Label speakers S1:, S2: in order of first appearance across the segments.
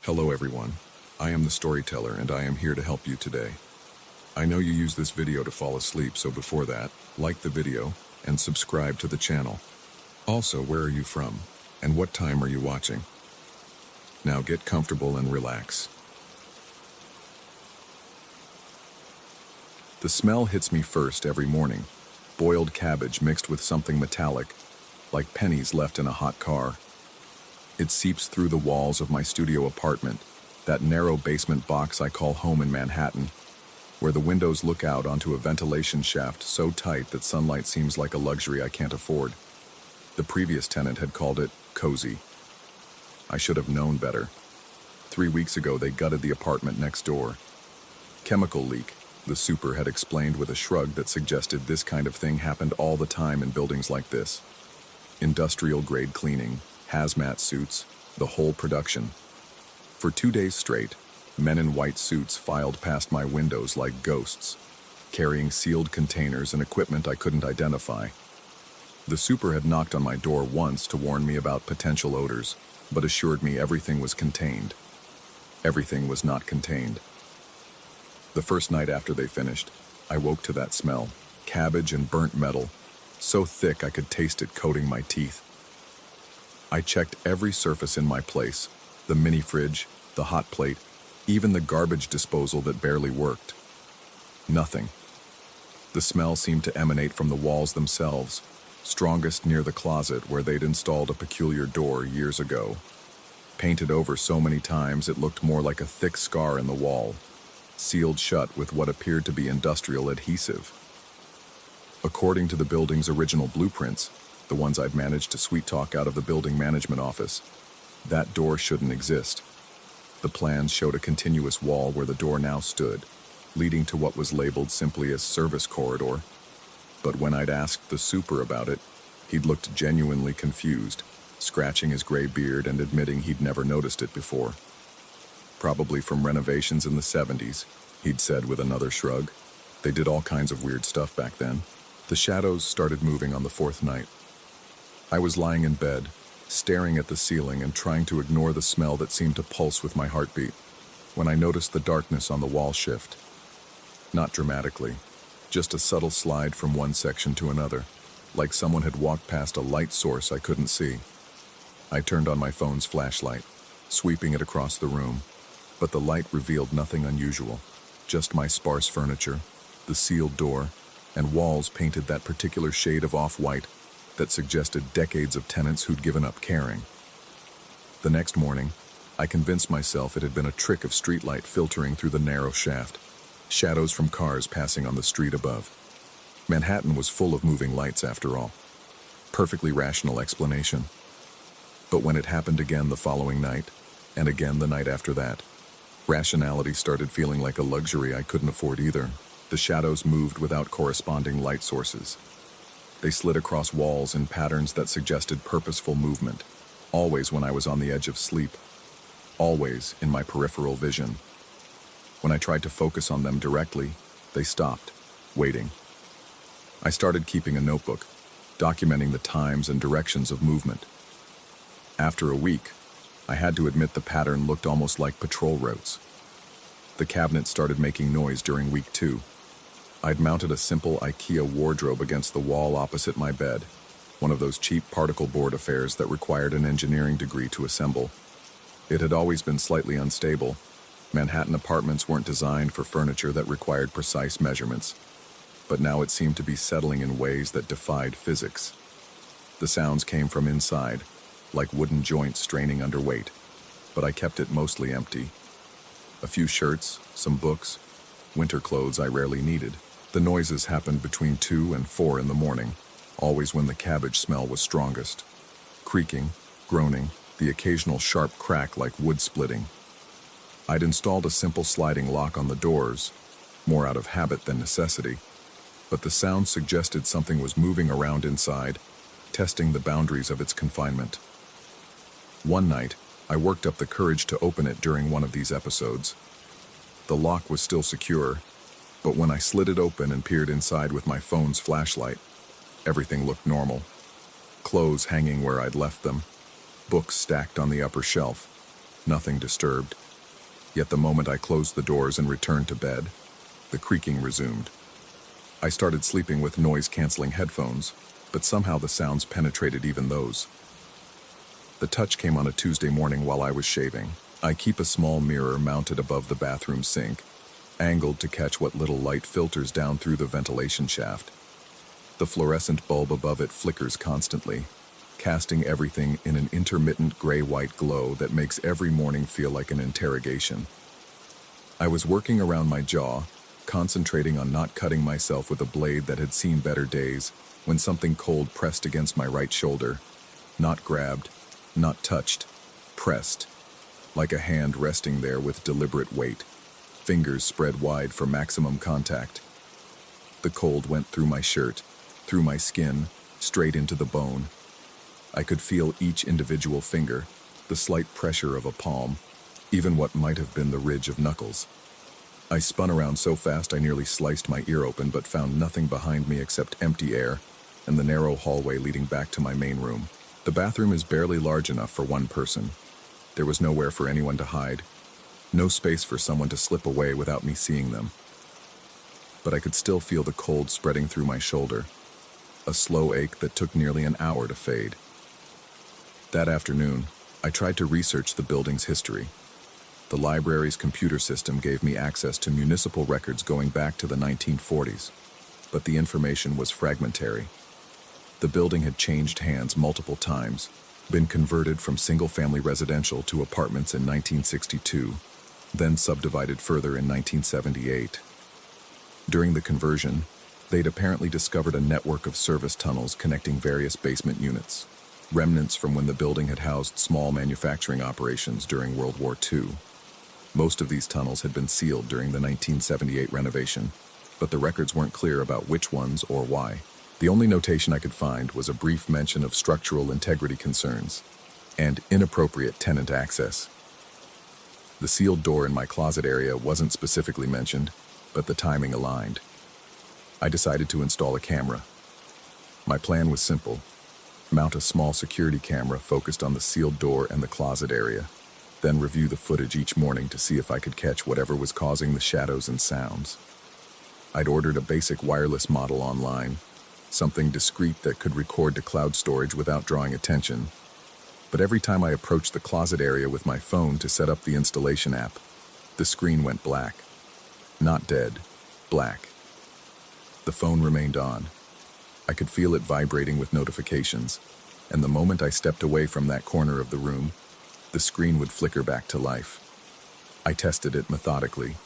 S1: Hello everyone, I am the storyteller and I am here to help you today. I know you use this video to fall asleep, so before that, like the video and subscribe to the channel. Also, where are you from and what time are you watching? Now get comfortable and relax. The smell hits me first every morning. Boiled cabbage mixed with something metallic, like pennies left in a hot car. It seeps through the walls of my studio apartment, that narrow basement box I call home in Manhattan, where the windows look out onto a ventilation shaft so tight that sunlight seems like a luxury I can't afford. The previous tenant had called it cozy. I should have known better. 3 weeks ago, they gutted the apartment next door. Chemical leak, the super had explained with a shrug that suggested this kind of thing happened all the time in buildings like this. Industrial-grade cleaning, hazmat suits, the whole production. For 2 days straight, men in white suits filed past my windows like ghosts, carrying sealed containers and equipment I couldn't identify. The super had knocked on my door once to warn me about potential odors, but assured me everything was contained. Everything was not contained. The first night after they finished, I woke to that smell, cabbage and burnt metal, so thick I could taste it coating my teeth. I checked every surface in my place, the mini fridge, the hot plate, even the garbage disposal that barely worked. Nothing. The smell seemed to emanate from the walls themselves, strongest near the closet where they'd installed a peculiar door years ago. Painted over so many times it looked more like a thick scar in the wall, sealed shut with what appeared to be industrial adhesive. According to the building's original blueprints, the ones I'd managed to sweet-talk out of the building management office, that door shouldn't exist. The plans showed a continuous wall where the door now stood, leading to what was labeled simply as service corridor. But when I'd asked the super about it, he'd looked genuinely confused, scratching his gray beard and admitting he'd never noticed it before. Probably from renovations in the 70s, he'd said with another shrug. They did all kinds of weird stuff back then. The shadows started moving on the 4th night. I was lying in bed, staring at the ceiling and trying to ignore the smell that seemed to pulse with my heartbeat, when I noticed the darkness on the wall shift. Not dramatically, just a subtle slide from one section to another, like someone had walked past a light source I couldn't see. I turned on my phone's flashlight, sweeping it across the room, but the light revealed nothing unusual, just my sparse furniture, the sealed door, and walls painted that particular shade of off-white that suggested decades of tenants who'd given up caring. The next morning, I convinced myself it had been a trick of streetlight filtering through the narrow shaft, shadows from cars passing on the street above. Manhattan was full of moving lights after all. Perfectly rational explanation. But when it happened again the following night, and again the night after that, rationality started feeling like a luxury I couldn't afford either. The shadows moved without corresponding light sources. They slid across walls in patterns that suggested purposeful movement, always when I was on the edge of sleep, always in my peripheral vision. When I tried to focus on them directly, they stopped, waiting. I started keeping a notebook, documenting the times and directions of movement. After a week, I had to admit the pattern looked almost like patrol routes. The cabinet started making noise during week 2. I'd mounted a simple IKEA wardrobe against the wall opposite my bed, one of those cheap particle board affairs that required an engineering degree to assemble. It had always been slightly unstable. Manhattan apartments weren't designed for furniture that required precise measurements, but now it seemed to be settling in ways that defied physics. The sounds came from inside, like wooden joints straining under weight, but I kept it mostly empty. A few shirts, some books, winter clothes I rarely needed. The noises happened between 2 and 4 in the morning, always when the cabbage smell was strongest. Creaking, groaning, the occasional sharp crack like wood splitting. I'd installed a simple sliding lock on the doors, more out of habit than necessity, but the sound suggested something was moving around inside, testing the boundaries of its confinement. One night, I worked up the courage to open it during one of these episodes. The lock was still secure, but when I slid it open and peered inside with my phone's flashlight, everything looked normal. Clothes hanging where I'd left them, books stacked on the upper shelf, nothing disturbed. Yet the moment I closed the doors and returned to bed, the creaking resumed. I started sleeping with noise-canceling headphones, but somehow the sounds penetrated even those. The touch came on a Tuesday morning while I was shaving. I keep a small mirror mounted above the bathroom sink, angled to catch what little light filters down through the ventilation shaft. The fluorescent bulb above it flickers constantly, casting everything in an intermittent gray-white glow that makes every morning feel like an interrogation. I was working around my jaw, concentrating on not cutting myself with a blade that had seen better days, when something cold pressed against my right shoulder. Not grabbed, not touched, pressed, like a hand resting there with deliberate weight, fingers spread wide for maximum contact. The cold went through my shirt, through my skin, straight into the bone. I could feel each individual finger, the slight pressure of a palm, even what might have been the ridge of knuckles. I spun around so fast I nearly sliced my ear open, but found nothing behind me except empty air and the narrow hallway leading back to my main room. The bathroom is barely large enough for one person. There was nowhere for anyone to hide, no space for someone to slip away without me seeing them. But I could still feel the cold spreading through my shoulder, a slow ache that took nearly an hour to fade. That afternoon, I tried to research the building's history. The library's computer system gave me access to municipal records going back to the 1940s, but the information was fragmentary. The building had changed hands multiple times, been converted from single-family residential to apartments in 1962, then subdivided further in 1978. During the conversion, they'd apparently discovered a network of service tunnels connecting various basement units, remnants from when the building had housed small manufacturing operations during World War II. Most of these tunnels had been sealed during the 1978 renovation, but the records weren't clear about which ones or why. The only notation I could find was a brief mention of structural integrity concerns and inappropriate tenant access. The sealed door in my closet area wasn't specifically mentioned, but the timing aligned. I decided to install a camera. My plan was simple: mount a small security camera focused on the sealed door and the closet area, then review the footage each morning to see if I could catch whatever was causing the shadows and sounds. I'd ordered a basic wireless model online, something discreet that could record to cloud storage without drawing attention. But every time I approached the closet area with my phone to set up the installation app, the screen went black. Not dead, black. The phone remained on. I could feel it vibrating with notifications, and the moment I stepped away from that corner of the room, the screen would flicker back to life. I tested it methodically,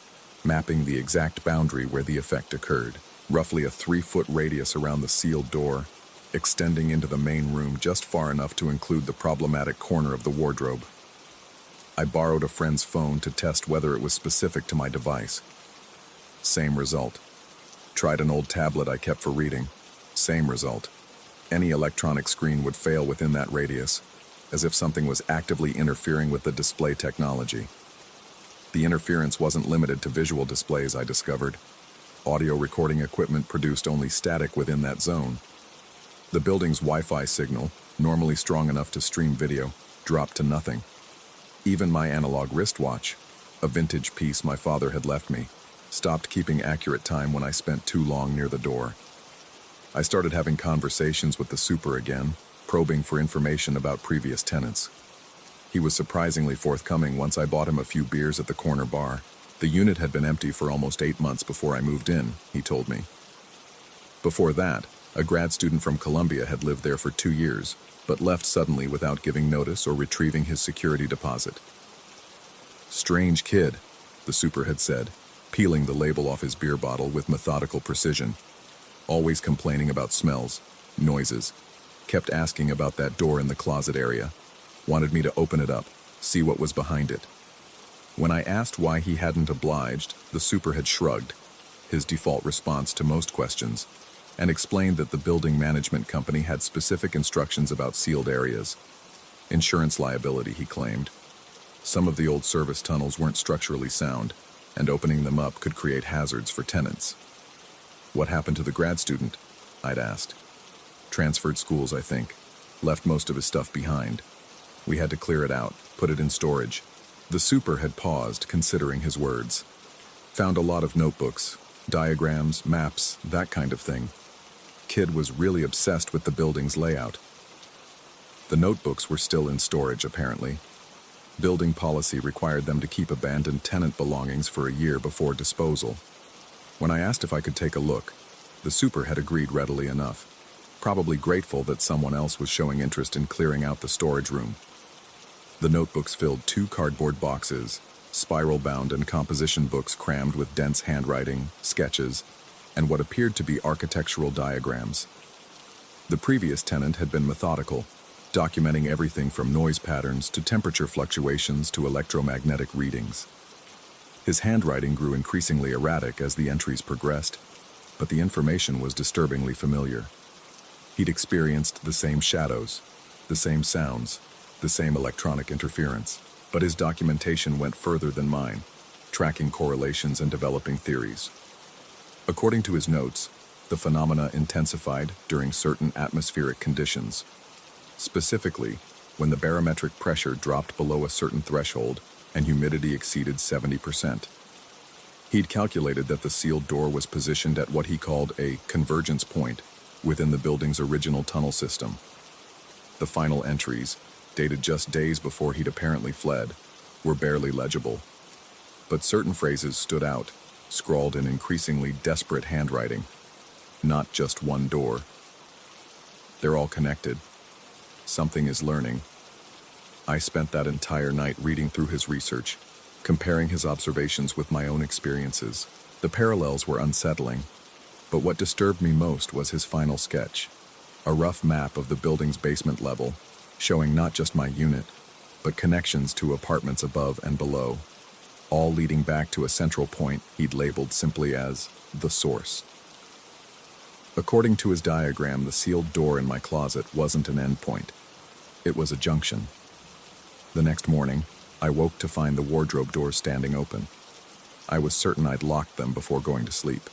S1: mapping the exact boundary where the effect occurred. Roughly a 3-foot radius around the sealed door, extending into the main room just far enough to include the problematic corner of the wardrobe. I borrowed a friend's phone to test whether it was specific to my device. Same result. Tried an old tablet I kept for reading. Same result. Any electronic screen would fail within that radius, as if something was actively interfering with the display technology. The interference wasn't limited to visual displays, I discovered. Audio recording equipment produced only static within that zone. The building's Wi-Fi signal, normally strong enough to stream video, dropped to nothing. Even my analog wristwatch, a vintage piece my father had left me, stopped keeping accurate time when I spent too long near the door. I started having conversations with the super again, probing for information about previous tenants. He was surprisingly forthcoming once I bought him a few beers at the corner bar. The unit had been empty for almost 8 months before I moved in, he told me. Before that, a grad student from Columbia had lived there for 2 years, but left suddenly without giving notice or retrieving his security deposit. Strange kid, the super had said, peeling the label off his beer bottle with methodical precision. Always complaining about smells, noises. Kept asking about that door in the closet area. Wanted me to open it up, see what was behind it. When I asked why he hadn't obliged, the super had shrugged, his default response to most questions, and explained that the building management company had specific instructions about sealed areas. Insurance liability, he claimed. Some of the old service tunnels weren't structurally sound, and opening them up could create hazards for tenants. What happened to the grad student? I'd asked. Transferred schools, I think. Left most of his stuff behind. We had to clear it out, put it in storage. The super had paused, considering his words. Found a lot of notebooks, diagrams, maps, that kind of thing. Kid was really obsessed with the building's layout. The notebooks were still in storage, apparently. Building policy required them to keep abandoned tenant belongings for a year before disposal. When I asked if I could take a look, the super had agreed readily enough, probably grateful that someone else was showing interest in clearing out the storage room. The notebooks filled 2 cardboard boxes, spiral-bound and composition books crammed with dense handwriting, sketches, and what appeared to be architectural diagrams. The previous tenant had been methodical, documenting everything from noise patterns to temperature fluctuations to electromagnetic readings. His handwriting grew increasingly erratic as the entries progressed, but the information was disturbingly familiar. He'd experienced the same shadows, the same sounds, the same electronic interference, but his documentation went further than mine, tracking correlations and developing theories. According to his notes, the phenomena intensified during certain atmospheric conditions. Specifically, when the barometric pressure dropped below a certain threshold and humidity exceeded 70%. He'd calculated that the sealed door was positioned at what he called a convergence point within the building's original tunnel system. The final entries, dated just days before he'd apparently fled, were barely legible. But certain phrases stood out, scrawled in increasingly desperate handwriting. Not just one door. They're all connected. Something is learning. I spent that entire night reading through his research, comparing his observations with my own experiences. The parallels were unsettling, but what disturbed me most was his final sketch. A rough map of the building's basement level, showing not just my unit, but connections to apartments above and below, all leading back to a central point he'd labeled simply as the source. According to his diagram, the sealed door in my closet wasn't an endpoint. It was a junction. The next morning, I woke to find the wardrobe doors standing open. I was certain I'd locked them before going to sleep.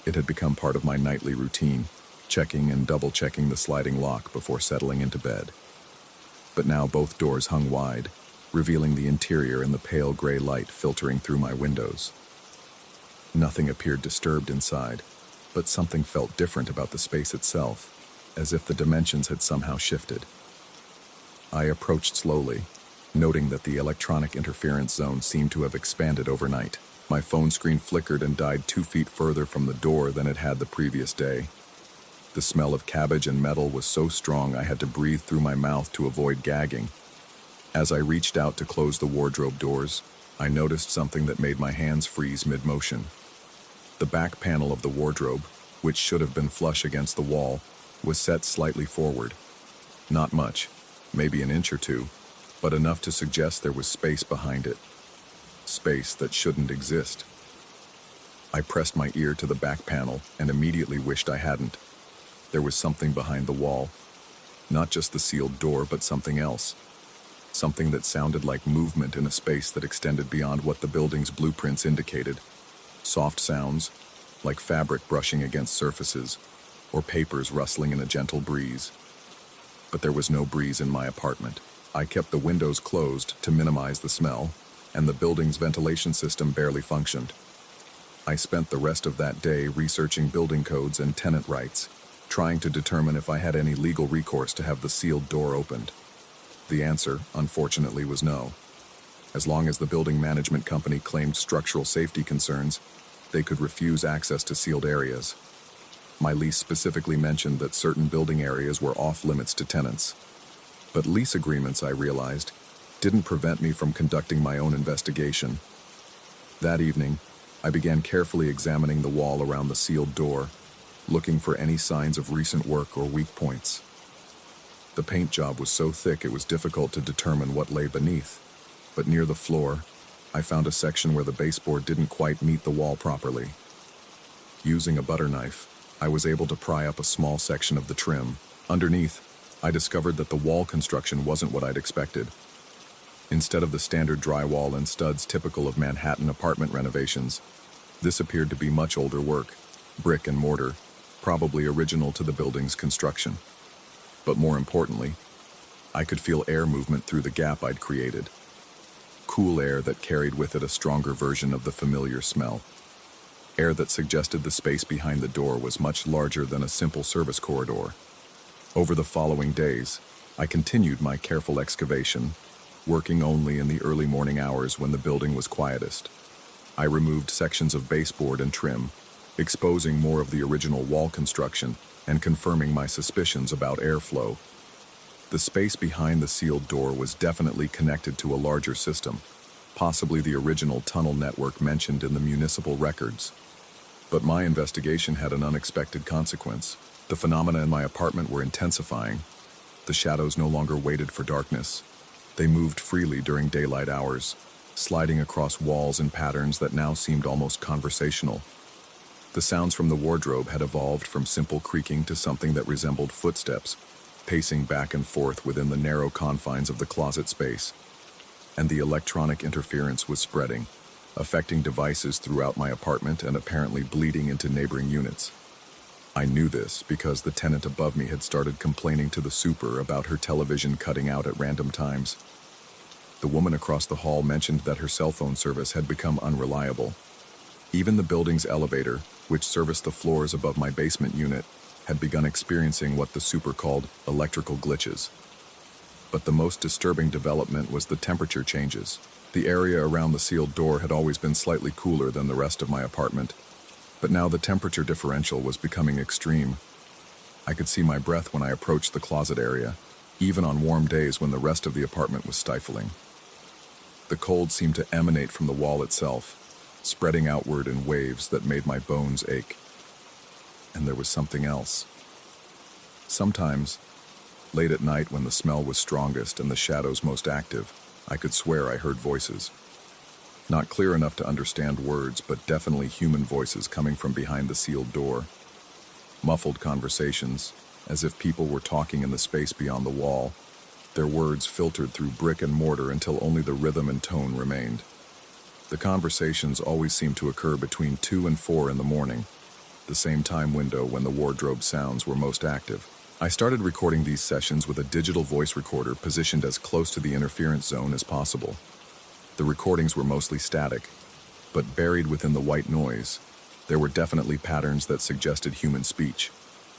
S1: It had become part of my nightly routine, checking and double-checking the sliding lock before settling into bed. But now both doors hung wide, revealing the interior in the pale gray light filtering through my windows. Nothing appeared disturbed inside, but something felt different about the space itself, as if the dimensions had somehow shifted. I approached slowly, noting that the electronic interference zone seemed to have expanded overnight. My phone screen flickered and died 2 feet further from the door than it had the previous day. The smell of cabbage and metal was so strong I had to breathe through my mouth to avoid gagging. As I reached out to close the wardrobe doors, I noticed something that made my hands freeze mid-motion. The back panel of the wardrobe, which should have been flush against the wall, was set slightly forward. Not much, maybe an inch or two, but enough to suggest there was space behind it. Space that shouldn't exist. I pressed my ear to the back panel and immediately wished I hadn't. There was something behind the wall. Not just the sealed door, but something else. Something that sounded like movement in a space that extended beyond what the building's blueprints indicated. Soft sounds, like fabric brushing against surfaces, or papers rustling in a gentle breeze. But there was no breeze in my apartment. I kept the windows closed to minimize the smell, and the building's ventilation system barely functioned. I spent the rest of that day researching building codes and tenant rights, trying to determine if I had any legal recourse to have the sealed door opened. The answer, unfortunately, was no. As long as the building management company claimed structural safety concerns, they could refuse access to sealed areas. My lease specifically mentioned that certain building areas were off-limits to tenants. But lease agreements, I realized, didn't prevent me from conducting my own investigation. That evening, I began carefully examining the wall around the sealed door, looking for any signs of recent work or weak points. The paint job was so thick it was difficult to determine what lay beneath, but near the floor, I found a section where the baseboard didn't quite meet the wall properly. Using a butter knife, I was able to pry up a small section of the trim. Underneath, I discovered that the wall construction wasn't what I'd expected. Instead of the standard drywall and studs typical of Manhattan apartment renovations, this appeared to be much older work, brick and mortar, probably original to the building's construction. But more importantly, I could feel air movement through the gap I'd created. cool air that carried with it a stronger version of the familiar smell. Air that suggested the space behind the door was much larger than a simple service corridor. Over the following days, I continued my careful excavation, working only in the early morning hours when the building was quietest. I removed sections of baseboard and trim, exposing more of the original wall construction and confirming my suspicions about airflow. The space behind the sealed door was definitely connected to a larger system, possibly the original tunnel network mentioned in the municipal records. But my investigation had an unexpected consequence. The phenomena in my apartment were intensifying. The shadows no longer waited for darkness. They moved freely during daylight hours, sliding across walls in patterns that now seemed almost conversational. The sounds from the wardrobe had evolved from simple creaking to something that resembled footsteps, pacing back and forth within the narrow confines of the closet space. And the electronic interference was spreading, affecting devices throughout my apartment and apparently bleeding into neighboring units. I knew this because the tenant above me had started complaining to the super about her television cutting out at random times. The woman across the hall mentioned that her cell phone service had become unreliable. Even the building's elevator, which serviced the floors above my basement unit, had begun experiencing what the super called electrical glitches. But the most disturbing development was the temperature changes. The area around the sealed door had always been slightly cooler than the rest of my apartment, but now the temperature differential was becoming extreme. I could see my breath when I approached the closet area, even on warm days when the rest of the apartment was stifling. The cold seemed to emanate from the wall itself, spreading outward in waves that made my bones ache. And there was something else. Sometimes, late at night when the smell was strongest and the shadows most active, I could swear I heard voices. Not clear enough to understand words, but definitely human voices coming from behind the sealed door. Muffled conversations, as if people were talking in the space beyond the wall. Their words filtered through brick and mortar until only the rhythm and tone remained. The conversations always seemed to occur between 2 and 4 in the morning, the same time window when the wardrobe sounds were most active. I started recording these sessions with a digital voice recorder positioned as close to the interference zone as possible. The recordings were mostly static, but buried within the white noise, there were definitely patterns that suggested human speech.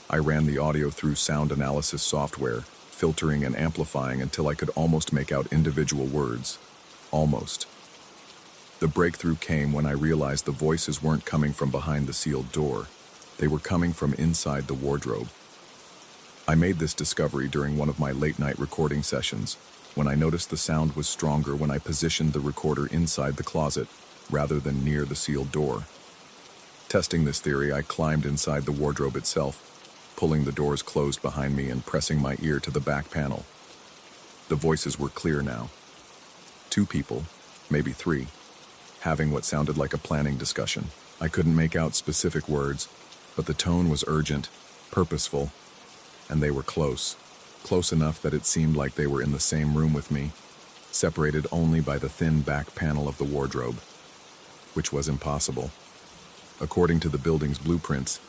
S1: I ran the audio through sound analysis software, filtering and amplifying until I could almost make out individual words. Almost. The breakthrough came when I realized the voices weren't coming from behind the sealed door. They were coming from inside the wardrobe. I made this discovery during one of my late-night recording sessions, when I noticed the sound was stronger when I positioned the recorder inside the closet, rather than near the sealed door. Testing this theory, I climbed inside the wardrobe itself, pulling the doors closed behind me and pressing my ear to the back panel. The voices were clear now. 2 people, maybe 3, having what sounded like a planning discussion. I couldn't make out specific words, but the tone was urgent, purposeful, and they were close enough that it seemed like they were in the same room with me, separated only by the thin back panel of the wardrobe, which was impossible. According to the building's blueprints,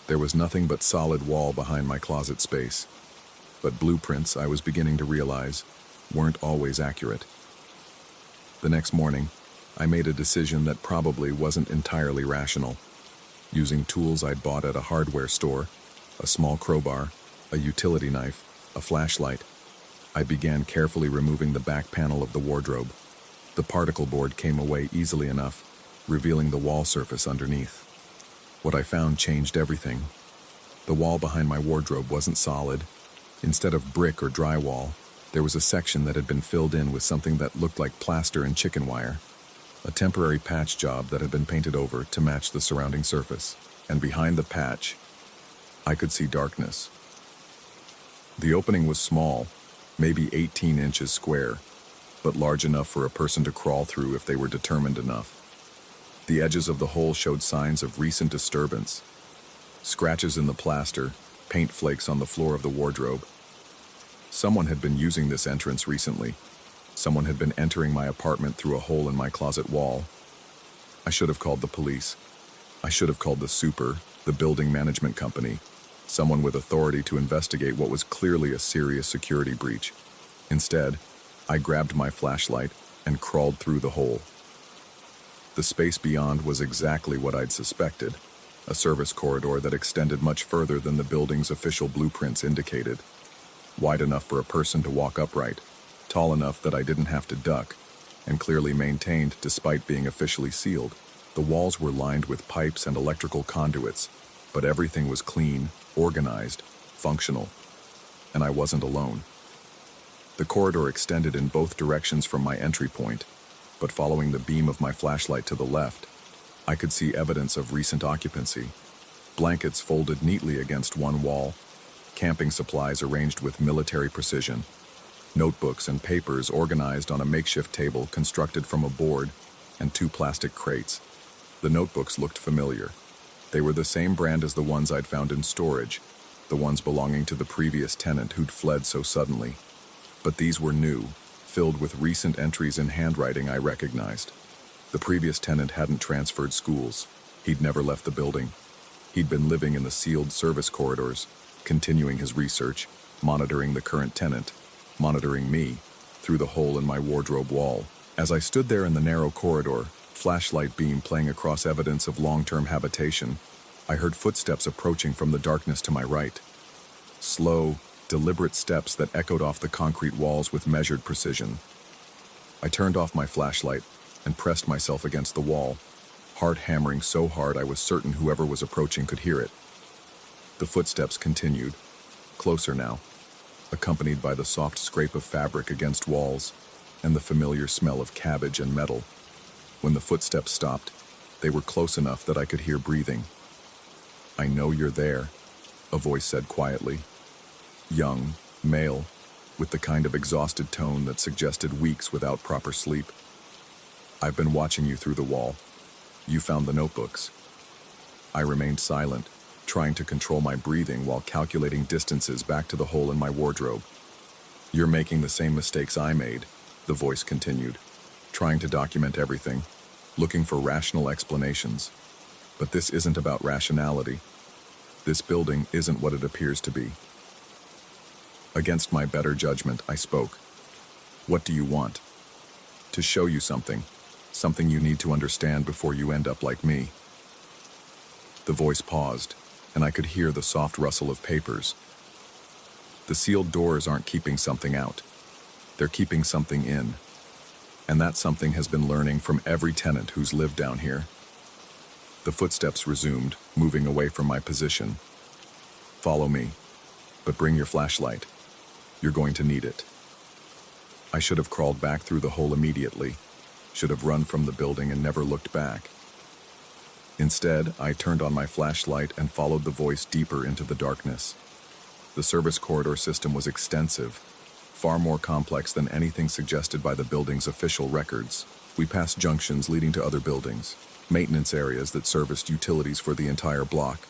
S1: there was nothing but solid wall behind my closet space. But blueprints, I was beginning to realize, weren't always accurate. The next morning, I made a decision that probably wasn't entirely rational. Using tools I'd bought at a hardware store, a small crowbar, a utility knife, a flashlight, I began carefully removing the back panel of the wardrobe. The particle board came away easily enough, revealing the wall surface underneath. What I found changed everything. The wall behind my wardrobe wasn't solid. Instead of brick or drywall, there was a section that had been filled in with something that looked like plaster and chicken wire, a temporary patch job that had been painted over to match the surrounding surface. And behind the patch, I could see darkness. The opening was small, maybe 18 inches square, but large enough for a person to crawl through if they were determined enough. The edges of the hole showed signs of recent disturbance. Scratches in the plaster, paint flakes on the floor of the wardrobe. Someone had been using this entrance recently. Someone had been entering my apartment through a hole in my closet wall. I should have called the police. I should have called the super, the building management company, someone with authority to investigate what was clearly a serious security breach. Instead, I grabbed my flashlight, and crawled through the hole. The space beyond was exactly what I'd suspected, a service corridor that extended much further than the building's official blueprints indicated. Wide enough for a person to walk upright, tall enough that I didn't have to duck, and clearly maintained despite being officially sealed. The walls were lined with pipes and electrical conduits, but everything was clean, organized, functional. And I wasn't alone. The corridor extended in both directions from my entry point, but following the beam of my flashlight to the left, I could see evidence of recent occupancy. Blankets folded neatly against one wall, camping supplies arranged with military precision, notebooks and papers organized on a makeshift table constructed from a board and 2 plastic crates. The notebooks looked familiar. They were the same brand as the ones I'd found in storage, the ones belonging to the previous tenant who'd fled so suddenly. But these were new, filled with recent entries in handwriting I recognized. The previous tenant hadn't transferred schools. He'd never left the building. He'd been living in the sealed service corridors, continuing his research, monitoring the current tenant, monitoring me, through the hole in my wardrobe wall. As I stood there in the narrow corridor, flashlight beam playing across evidence of long-term habitation, I heard footsteps approaching from the darkness to my right. Slow, deliberate steps that echoed off the concrete walls with measured precision. I turned off my flashlight and pressed myself against the wall, heart hammering so hard I was certain whoever was approaching could hear it. The footsteps continued, closer now, accompanied by the soft scrape of fabric against walls and the familiar smell of cabbage and metal. When the footsteps stopped, they were close enough that I could hear breathing. "I know you're there," a voice said quietly. Young, male, with the kind of exhausted tone that suggested weeks without proper sleep. "I've been watching you through the wall. You found the notebooks." I remained silent, trying to control my breathing while calculating distances back to the hole in my wardrobe. "You're making the same mistakes I made," the voice continued, trying to document everything, looking for rational explanations. "But this isn't about rationality. This building isn't what it appears to be." Against my better judgment, I spoke. "What do you want?" "To show you something you need to understand before you end up like me." The voice paused, and I could hear the soft rustle of papers. "The sealed doors aren't keeping something out. They're keeping something in. And that something has been learning from every tenant who's lived down here." The footsteps resumed, moving away from my position. "Follow me, but bring your flashlight. You're going to need it." I should have crawled back through the hole immediately, should have run from the building and never looked back. Instead, I turned on my flashlight and followed the voice deeper into the darkness. The service corridor system was extensive, far more complex than anything suggested by the building's official records. We passed junctions leading to other buildings, maintenance areas that serviced utilities for the entire block,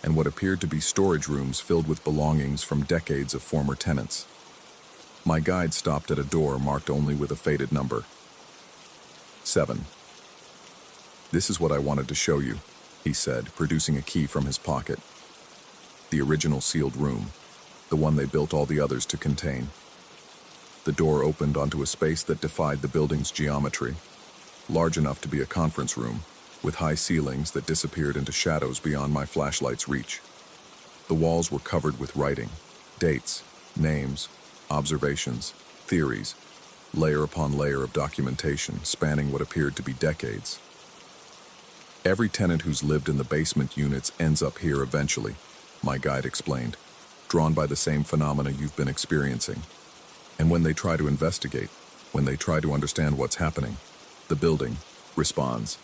S1: and what appeared to be storage rooms filled with belongings from decades of former tenants. My guide stopped at a door marked only with a faded number. 7. "This is what I wanted to show you," he said, producing a key from his pocket. "The original sealed room, the one they built all the others to contain." The door opened onto a space that defied the building's geometry, large enough to be a conference room, with high ceilings that disappeared into shadows beyond my flashlight's reach. The walls were covered with writing, dates, names, observations, theories, layer upon layer of documentation spanning what appeared to be decades. "Every tenant who's lived in the basement units ends up here eventually," my guide explained, "drawn by the same phenomena you've been experiencing. And when they try to investigate, when they try to understand what's happening, the building responds."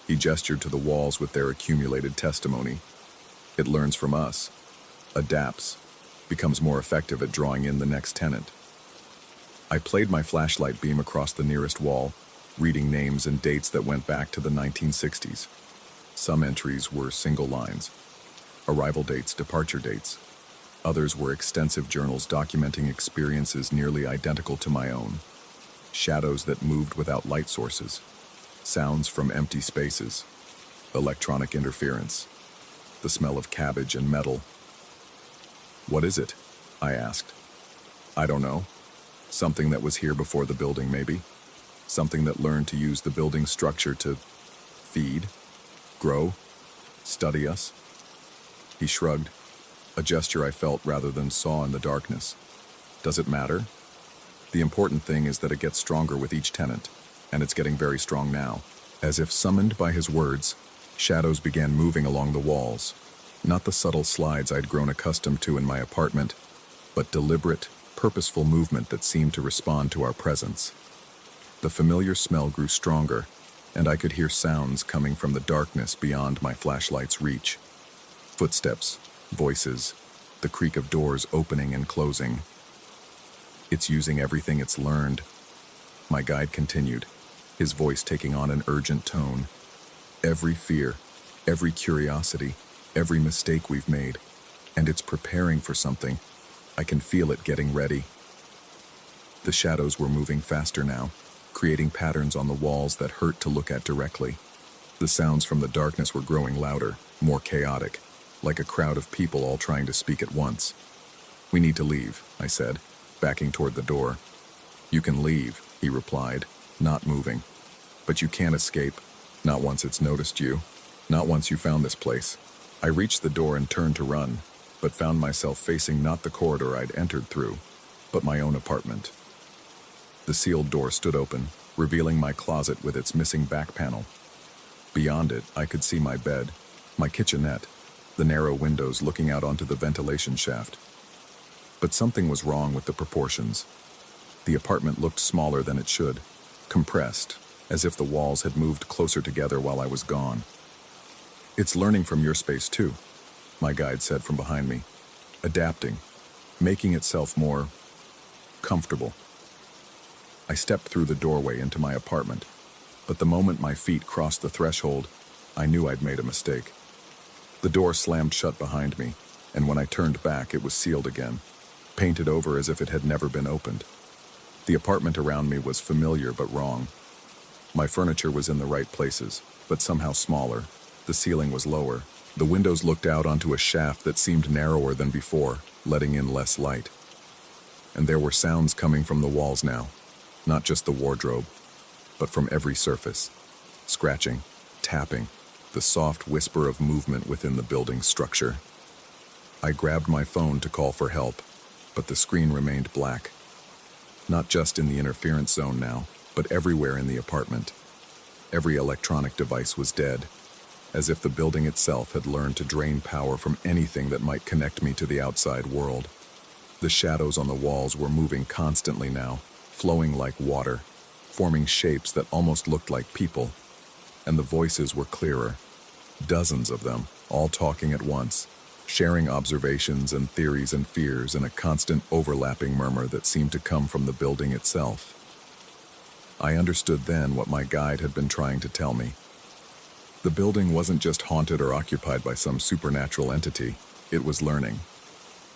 S1: He gestured to the walls with their accumulated testimony. "It learns from us, adapts, becomes more effective at drawing in the next tenant." I played my flashlight beam across the nearest wall, reading names and dates that went back to the 1960s. Some entries were single lines, arrival dates, departure dates. Others were extensive journals documenting experiences nearly identical to my own. Shadows that moved without light sources, sounds from empty spaces, electronic interference, the smell of cabbage and metal. "What is it?" I asked. "I don't know. Something that was here before the building, maybe." something that learned to use the building structure to feed, grow, study us. He shrugged, a gesture I felt rather than saw in the darkness. Does it matter? The important thing is that it gets stronger with each tenant, and it's getting very strong now. As if summoned by his words, shadows began moving along the walls. Not the subtle slides I'd grown accustomed to in my apartment, but deliberate, purposeful movement that seemed to respond to our presence. The familiar smell grew stronger, and I could hear sounds coming from the darkness beyond my flashlight's reach. Footsteps, voices, the creak of doors opening and closing. It's using everything it's learned. My guide continued, his voice taking on an urgent tone. Every fear, every curiosity, every mistake we've made, and it's preparing for something. I can feel it getting ready. The shadows were moving faster now, creating patterns on the walls that hurt to look at directly. The sounds from the darkness were growing louder, more chaotic, like a crowd of people all trying to speak at once. We need to leave, I said, backing toward the door. You can leave, he replied, not moving. But you can't escape, not once it's noticed you, not once you found this place. I reached the door and turned to run, but found myself facing not the corridor I'd entered through, but my own apartment. The sealed door stood open, revealing my closet with its missing back panel. Beyond it, I could see my bed, my kitchenette, the narrow windows looking out onto the ventilation shaft. But something was wrong with the proportions. The apartment looked smaller than it should, compressed, as if the walls had moved closer together while I was gone. It's learning from your space too, my guide said from behind me, adapting, making itself more comfortable. I stepped through the doorway into my apartment, but the moment my feet crossed the threshold, I knew I'd made a mistake. The door slammed shut behind me, and when I turned back, it was sealed again, painted over as if it had never been opened. The apartment around me was familiar but wrong. My furniture was in the right places, but somehow smaller. The ceiling was lower. The windows looked out onto a shaft that seemed narrower than before, letting in less light. And there were sounds coming from the walls now, not just the wardrobe, but from every surface. Scratching, tapping, the soft whisper of movement within the building's structure. I grabbed my phone to call for help, but the screen remained black. Not just in the interference zone now, but everywhere in the apartment. Every electronic device was dead, as if the building itself had learned to drain power from anything that might connect me to the outside world. The shadows on the walls were moving constantly now, flowing like water, forming shapes that almost looked like people. And the voices were clearer, dozens of them, all talking at once, sharing observations and theories and fears in a constant overlapping murmur that seemed to come from the building itself. I understood then what my guide had been trying to tell me. The building wasn't just haunted or occupied by some supernatural entity, it was learning.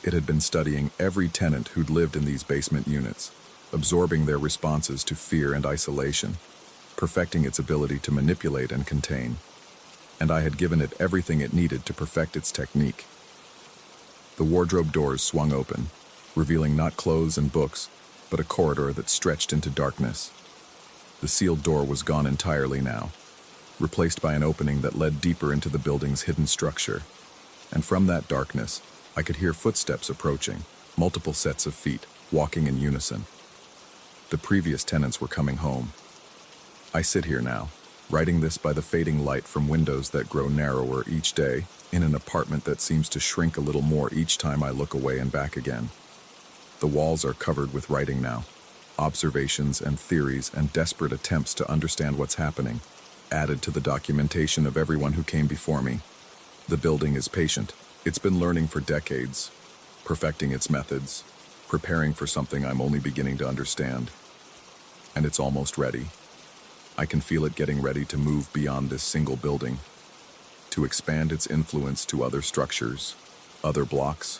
S1: It had been studying every tenant who'd lived in these basement units, absorbing their responses to fear and isolation, perfecting its ability to manipulate and contain. And I had given it everything it needed to perfect its technique. The wardrobe doors swung open, revealing not clothes and books, but a corridor that stretched into darkness. The sealed door was gone entirely now, replaced by an opening that led deeper into the building's hidden structure. And from that darkness, I could hear footsteps approaching, multiple sets of feet, walking in unison. The previous tenants were coming home. I sit here now, writing this by the fading light from windows that grow narrower each day, in an apartment that seems to shrink a little more each time I look away and back again. The walls are covered with writing now, observations and theories and desperate attempts to understand what's happening, added to the documentation of everyone who came before me. The building is patient. It's been learning for decades, perfecting its methods, preparing for something I'm only beginning to understand. And it's almost ready. I can feel it getting ready to move beyond this single building, to expand its influence to other structures, other blocks,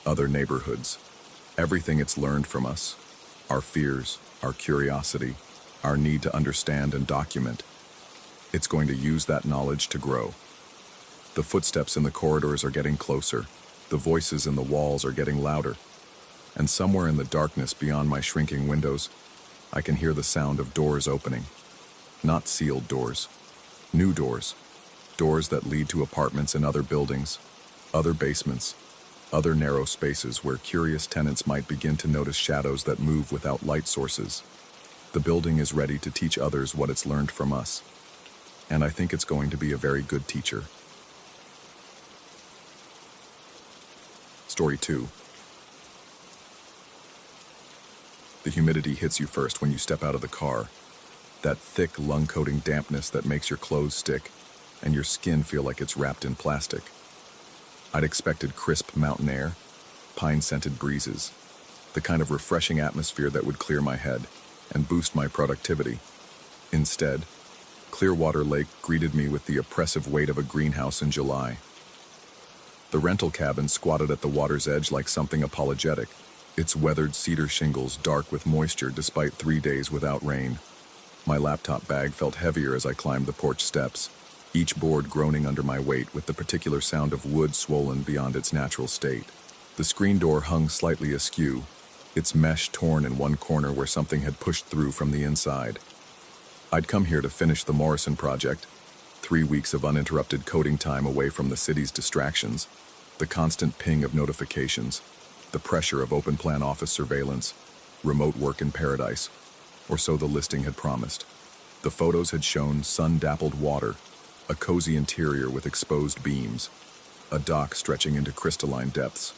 S1: other neighborhoods. Everything it's learned from us, our fears, our curiosity, our need to understand and document, it's going to use that knowledge to grow. The footsteps in the corridors are getting closer, the voices in the walls are getting louder, and somewhere in the darkness beyond my shrinking windows, I can hear the sound of doors opening. Not sealed doors. New doors. Doors that lead to apartments and other buildings, other basements, other narrow spaces where curious tenants might begin to notice shadows that move without light sources. The building is ready to teach others what it's learned from us. And I think it's going to be a very good teacher. Story 2. The humidity hits you first when you step out of the car. That thick, lung-coating dampness that makes your clothes stick and your skin feel like it's wrapped in plastic. I'd expected crisp mountain air, pine-scented breezes, the kind of refreshing atmosphere that would clear my head and boost my productivity. Instead, Clearwater Lake greeted me with the oppressive weight of a greenhouse in July. The rental cabin squatted at the water's edge like something apologetic, its weathered cedar shingles dark with moisture despite 3 days without rain. My laptop bag felt heavier as I climbed the porch steps, each board groaning under my weight with the particular sound of wood swollen beyond its natural state. The screen door hung slightly askew, its mesh torn in one corner where something had pushed through from the inside. I'd come here to finish the Morrison project, 3 weeks of uninterrupted coding time away from the city's distractions, the constant ping of notifications, the pressure of open-plan office surveillance, remote work in paradise, or so the listing had promised. The photos had shown sun-dappled water, a cozy interior with exposed beams, a dock stretching into crystalline depths.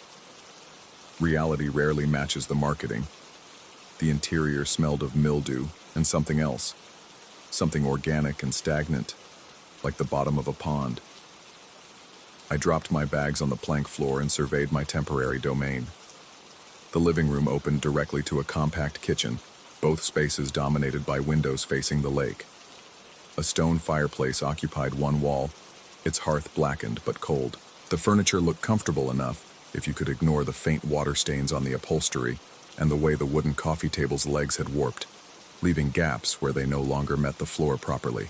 S1: Reality rarely matches the marketing. The interior smelled of mildew and something else, something organic and stagnant, like the bottom of a pond. I dropped my bags on the plank floor and surveyed my temporary domain. The living room opened directly to a compact kitchen, both spaces dominated by windows facing the lake. A stone fireplace occupied one wall, its hearth blackened but cold. The furniture looked comfortable enough if you could ignore the faint water stains on the upholstery and the way the wooden coffee table's legs had warped, leaving gaps where they no longer met the floor properly.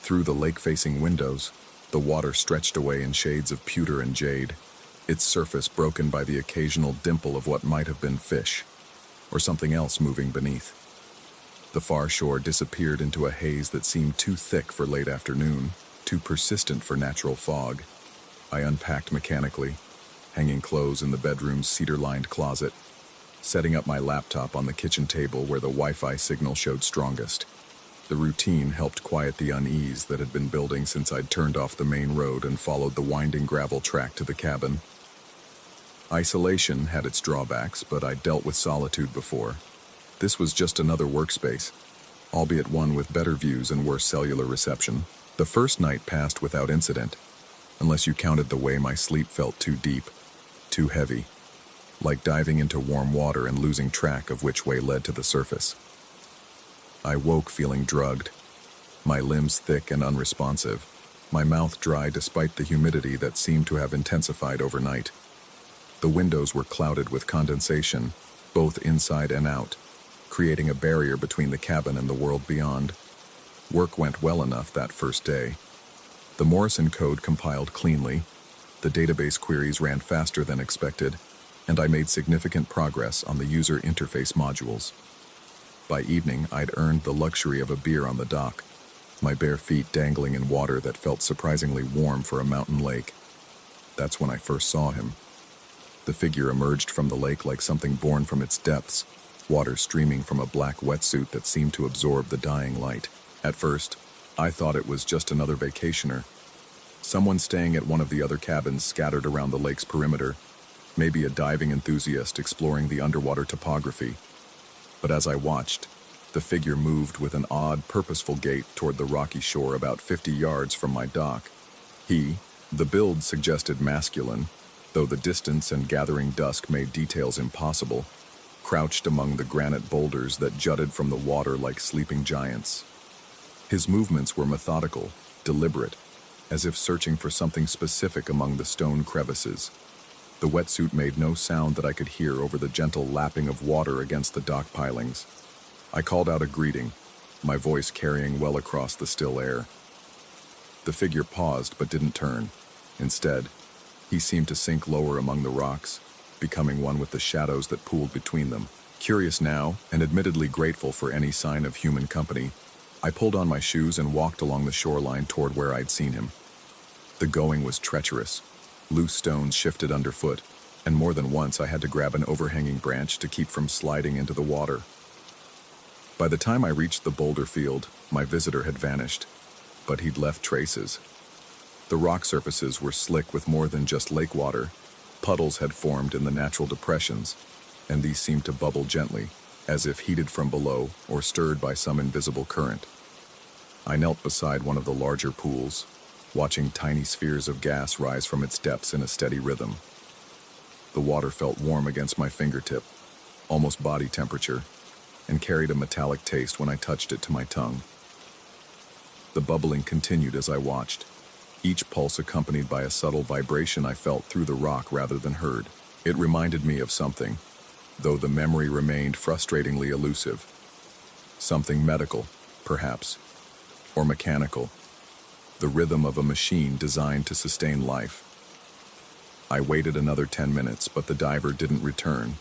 S1: Through the lake-facing windows, the water stretched away in shades of pewter and jade, its surface broken by the occasional dimple of what might have been fish, or something else moving beneath. The far shore disappeared into a haze that seemed too thick for late afternoon, too persistent for natural fog. I unpacked mechanically, hanging clothes in the bedroom's cedar-lined closet, setting up my laptop on the kitchen table where the Wi-Fi signal showed strongest. The routine helped quiet the unease that had been building since I'd turned off the main road and followed the winding gravel track to the cabin. Isolation had its drawbacks, but I'd dealt with solitude before. This was just another workspace, albeit one with better views and worse cellular reception. The first night passed without incident, unless you counted the way my sleep felt too deep, too heavy, like diving into warm water and losing track of which way led to the surface. I woke feeling drugged, my limbs thick and unresponsive, my mouth dry despite the humidity that seemed to have intensified overnight. The windows were clouded with condensation, both inside and out, creating a barrier between the cabin and the world beyond. Work went well enough that first day. The Morrison code compiled cleanly, the database queries ran faster than expected, and I made significant progress on the user interface modules. By evening, I'd earned the luxury of a beer on the dock, my bare feet dangling in water that felt surprisingly warm for a mountain lake. That's when I first saw him. The figure emerged from the lake like something born from its depths, water streaming from a black wetsuit that seemed to absorb the dying light. At first, I thought it was just another vacationer, someone staying at one of the other cabins scattered around the lake's perimeter, maybe a diving enthusiast exploring the underwater topography. But as I watched, the figure moved with an odd, purposeful gait toward the rocky shore about 50 yards from my dock. The build suggested masculine, though the distance and gathering dusk made details impossible, crouched among the granite boulders that jutted from the water like sleeping giants. His movements were methodical, deliberate, as if searching for something specific among the stone crevices. The wetsuit made no sound that I could hear over the gentle lapping of water against the dock pilings. I called out a greeting, my voice carrying well across the still air. The figure paused but didn't turn. Instead, he seemed to sink lower among the rocks, becoming one with the shadows that pooled between them. Curious now, and admittedly grateful for any sign of human company, I pulled on my shoes and walked along the shoreline toward where I'd seen him. The going was treacherous. Loose stones shifted underfoot, and more than once I had to grab an overhanging branch to keep from sliding into the water. By the time I reached the boulder field, my visitor had vanished, but he'd left traces. The rock surfaces were slick with more than just lake water. Puddles had formed in the natural depressions, and these seemed to bubble gently, as if heated from below or stirred by some invisible current. I knelt beside one of the larger pools, watching tiny spheres of gas rise from its depths in a steady rhythm. The water felt warm against my fingertip, almost body temperature, and carried a metallic taste when I touched it to my tongue. The bubbling continued as I watched, each pulse accompanied by a subtle vibration I felt through the rock rather than heard. It reminded me of something, though the memory remained frustratingly elusive. Something medical, perhaps, or mechanical. The rhythm of a machine designed to sustain life. I waited another 10 minutes, but the diver didn't return.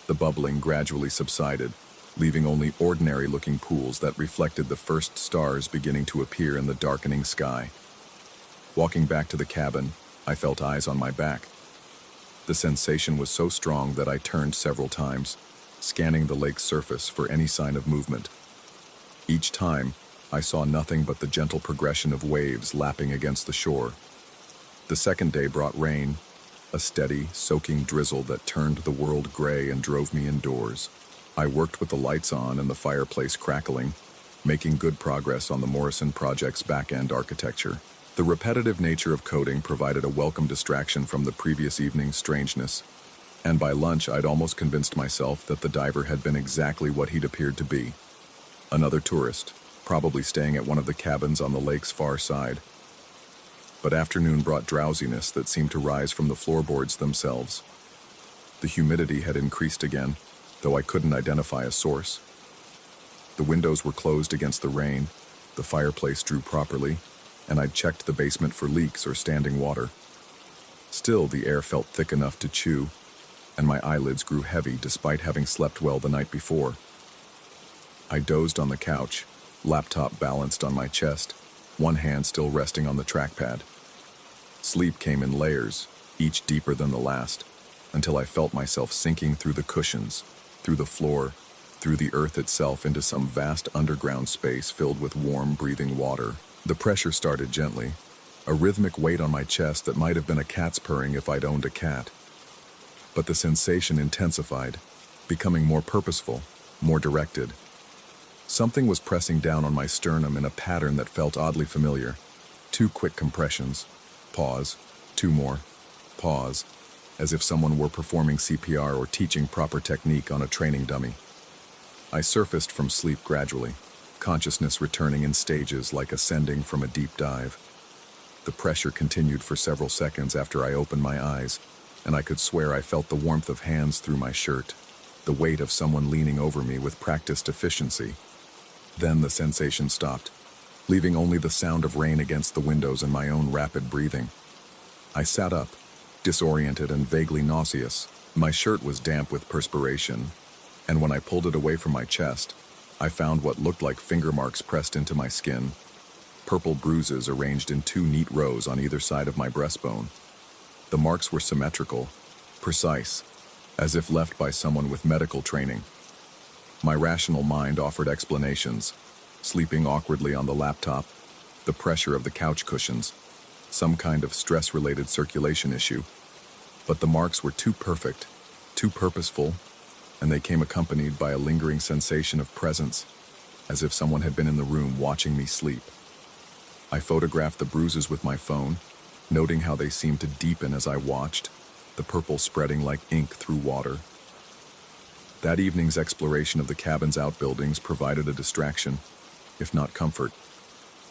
S1: The bubbling gradually subsided, leaving only ordinary-looking pools that reflected the first stars beginning to appear in the darkening sky. Walking back to the cabin, I felt eyes on my back. The sensation was so strong that I turned several times, scanning the lake's surface for any sign of movement. Each time, I saw nothing but the gentle progression of waves lapping against the shore. The second day brought rain, a steady, soaking drizzle that turned the world gray and drove me indoors. I worked with the lights on and the fireplace crackling, making good progress on the Morrison project's back-end architecture. The repetitive nature of coding provided a welcome distraction from the previous evening's strangeness, and by lunch I'd almost convinced myself that the diver had been exactly what he'd appeared to be. Another tourist, probably staying at one of the cabins on the lake's far side. But afternoon brought drowsiness that seemed to rise from the floorboards themselves. The humidity had increased again, though I couldn't identify a source. The windows were closed against the rain, the fireplace drew properly, and I'd checked the basement for leaks or standing water. Still, the air felt thick enough to chew, and my eyelids grew heavy despite having slept well the night before. I dozed on the couch, laptop balanced on my chest, one hand still resting on the trackpad. Sleep came in layers, each deeper than the last, until I felt myself sinking through the cushions, through the floor, through the earth itself into some vast underground space filled with warm, breathing water. The pressure started gently, a rhythmic weight on my chest that might have been a cat's purring if I'd owned a cat. But the sensation intensified, becoming more purposeful, more directed. Something was pressing down on my sternum in a pattern that felt oddly familiar. 2 quick compressions, pause, 2 more, pause, as if someone were performing CPR or teaching proper technique on a training dummy. I surfaced from sleep gradually, consciousness returning in stages like ascending from a deep dive. The pressure continued for several seconds after I opened my eyes, and I could swear I felt the warmth of hands through my shirt, the weight of someone leaning over me with practiced efficiency. Then the sensation stopped, leaving only the sound of rain against the windows and my own rapid breathing. I sat up, disoriented and vaguely nauseous. My shirt was damp with perspiration, and when I pulled it away from my chest, I found what looked like finger marks pressed into my skin, purple bruises arranged in 2 neat rows on either side of my breastbone. The marks were symmetrical, precise, as if left by someone with medical training. My rational mind offered explanations, sleeping awkwardly on the laptop, the pressure of the couch cushions, some kind of stress-related circulation issue. But the marks were too perfect, too purposeful, and they came accompanied by a lingering sensation of presence, as if someone had been in the room watching me sleep. I photographed the bruises with my phone, noting how they seemed to deepen as I watched, the purple spreading like ink through water. That evening's exploration of the cabin's outbuildings provided a distraction, if not comfort.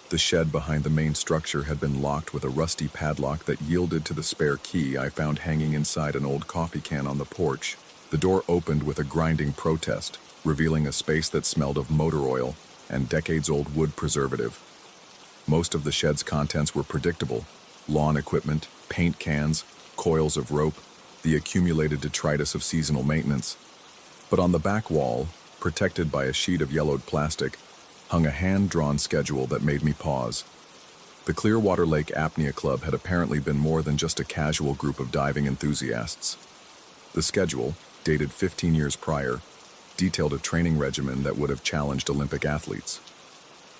S1: The shed behind the main structure had been locked with a rusty padlock that yielded to the spare key I found hanging inside an old coffee can on the porch. The door opened with a grinding protest, revealing a space that smelled of motor oil and decades-old wood preservative. Most of the shed's contents were predictable: lawn equipment, paint cans, coils of rope, the accumulated detritus of seasonal maintenance. But on the back wall, protected by a sheet of yellowed plastic, hung a hand-drawn schedule that made me pause. The Clearwater Lake Apnea Club had apparently been more than just a casual group of diving enthusiasts. The schedule, dated 15 years prior, detailed a training regimen that would have challenged Olympic athletes.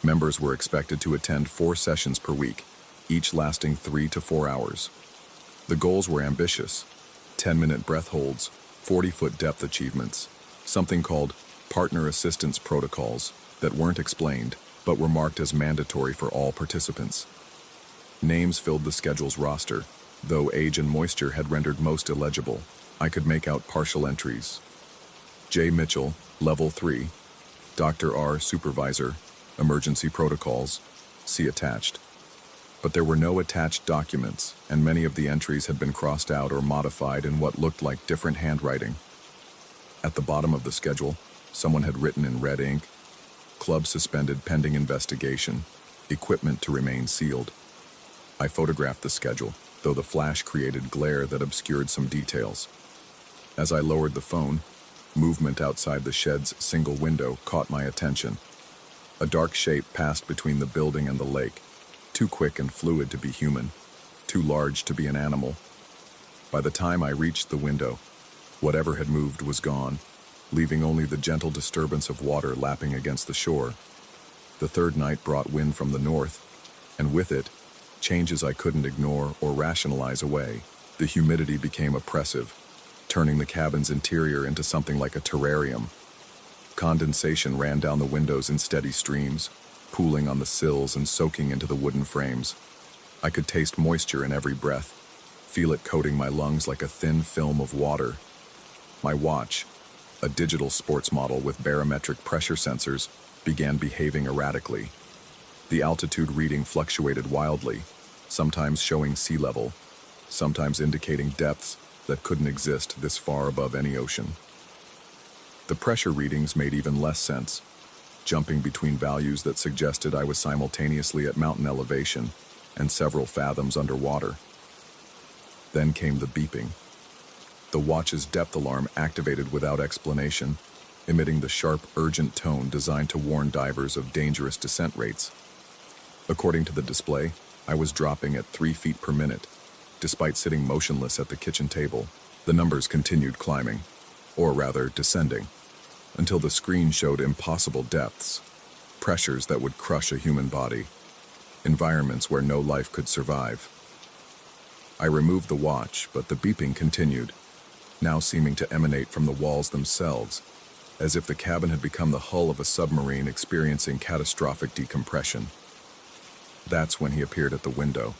S1: Members were expected to attend 4 sessions per week, each lasting 3 to 4 hours. The goals were ambitious: 10-minute breath holds, 40-foot depth achievements, something called partner assistance protocols that weren't explained but were marked as mandatory for all participants. Names filled the schedule's roster, though age and moisture had rendered most illegible. I could make out partial entries. J. Mitchell, Level 3, Dr. R. Supervisor, Emergency Protocols, see attached. But there were no attached documents, and many of the entries had been crossed out or modified in what looked like different handwriting. At the bottom of the schedule, someone had written in red ink, "Club suspended pending investigation. Equipment to remain sealed." I photographed the schedule, though the flash created glare that obscured some details. As I lowered the phone, movement outside the shed's single window caught my attention. A dark shape passed between the building and the lake, too quick and fluid to be human, too large to be an animal. By the time I reached the window, whatever had moved was gone, leaving only the gentle disturbance of water lapping against the shore. The third night brought wind from the north, and with it, changes I couldn't ignore or rationalize away. The humidity became oppressive, turning the cabin's interior into something like a terrarium. Condensation ran down the windows in steady streams, pooling on the sills and soaking into the wooden frames. I could taste moisture in every breath, feel it coating my lungs like a thin film of water. My watch, a digital sports model with barometric pressure sensors, began behaving erratically. The altitude reading fluctuated wildly, sometimes showing sea level, sometimes indicating depths that couldn't exist this far above any ocean. The pressure readings made even less sense, jumping between values that suggested I was simultaneously at mountain elevation and several fathoms underwater. Then came the beeping. The watch's depth alarm activated without explanation, emitting the sharp, urgent tone designed to warn divers of dangerous descent rates. According to the display, I was dropping at 3 feet per minute. Despite sitting motionless at the kitchen table, the numbers continued climbing, or rather descending, until the screen showed impossible depths, pressures that would crush a human body, environments where no life could survive. I removed the watch, but the beeping continued, now seeming to emanate from the walls themselves, as if the cabin had become the hull of a submarine experiencing catastrophic decompression. That's when he appeared at the window.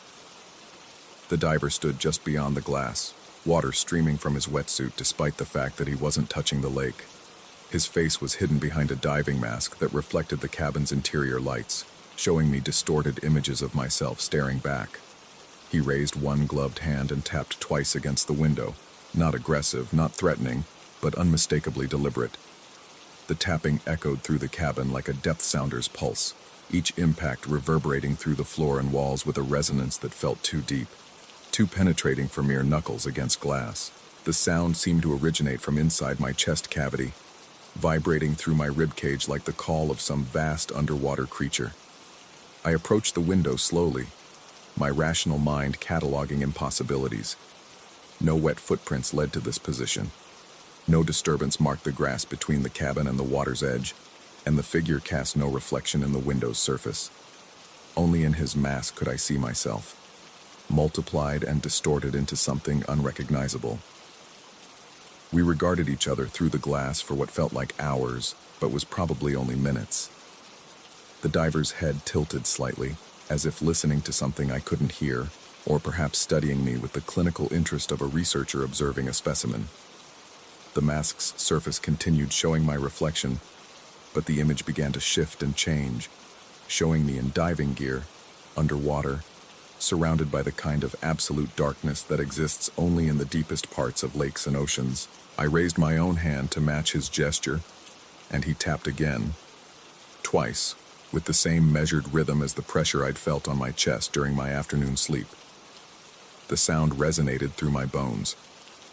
S1: The diver stood just beyond the glass, water streaming from his wetsuit despite the fact that he wasn't touching the lake. His face was hidden behind a diving mask that reflected the cabin's interior lights, showing me distorted images of myself staring back. He raised one gloved hand and tapped twice against the window, not aggressive, not threatening, but unmistakably deliberate. The tapping echoed through the cabin like a depth sounder's pulse, each impact reverberating through the floor and walls with a resonance that felt too deep, too penetrating for mere knuckles against glass. The sound seemed to originate from inside my chest cavity, vibrating through my ribcage like the call of some vast underwater creature. I approached the window slowly, my rational mind cataloging impossibilities. No wet footprints led to this position. No disturbance marked the grass between the cabin and the water's edge, and the figure cast no reflection in the window's surface. Only in his mask could I see myself, multiplied and distorted into something unrecognizable. We regarded each other through the glass for what felt like hours, but was probably only minutes. The diver's head tilted slightly, as if listening to something I couldn't hear, or perhaps studying me with the clinical interest of a researcher observing a specimen. The mask's surface continued showing my reflection, but the image began to shift and change, showing me in diving gear, underwater, surrounded by the kind of absolute darkness that exists only in the deepest parts of lakes and oceans. I raised my own hand to match his gesture, and he tapped again, twice, with the same measured rhythm as the pressure I'd felt on my chest during my afternoon sleep. The sound resonated through my bones,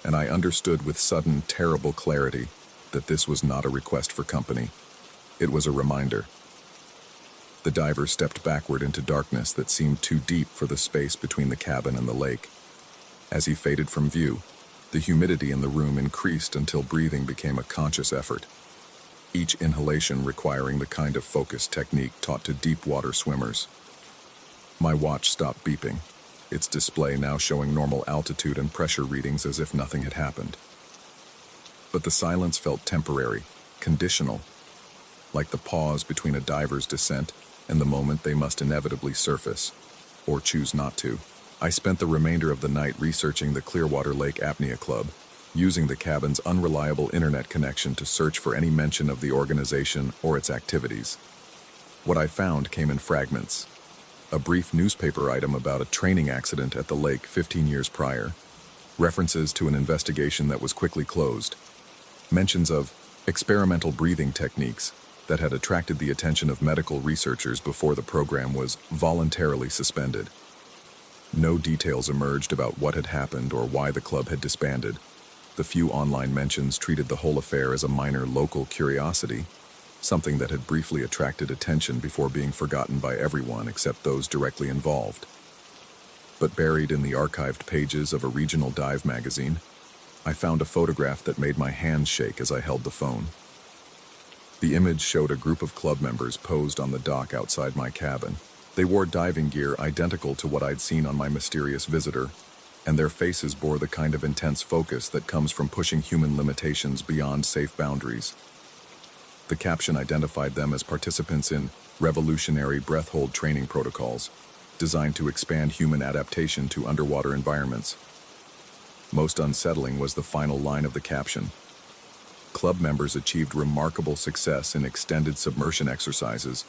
S1: and I understood with sudden, terrible clarity that this was not a request for company. It was a reminder. The diver stepped backward into darkness that seemed too deep for the space between the cabin and the lake. As he faded from view, the humidity in the room increased until breathing became a conscious effort, each inhalation requiring the kind of focused technique taught to deep water swimmers. My watch stopped beeping, its display now showing normal altitude and pressure readings as if nothing had happened. But the silence felt temporary, conditional, like the pause between a diver's descent and the moment they must inevitably surface, or choose not to. I spent the remainder of the night researching the Clearwater Lake Apnea Club, using the cabin's unreliable internet connection to search for any mention of the organization or its activities. What I found came in fragments. A brief newspaper item about a training accident at the lake 15 years prior, references to an investigation that was quickly closed, mentions of experimental breathing techniques that had attracted the attention of medical researchers before the program was voluntarily suspended. No details emerged about what had happened or why the club had disbanded. The few online mentions treated the whole affair as a minor local curiosity, something that had briefly attracted attention before being forgotten by everyone except those directly involved. But buried in the archived pages of a regional dive magazine, I found a photograph that made my hands shake as I held the phone. The image showed a group of club members posed on the dock outside my cabin. They wore diving gear identical to what I'd seen on my mysterious visitor, and their faces bore the kind of intense focus that comes from pushing human limitations beyond safe boundaries. The caption identified them as participants in revolutionary breath-hold training protocols, designed to expand human adaptation to underwater environments. Most unsettling was the final line of the caption. Club members achieved remarkable success in extended submersion exercises,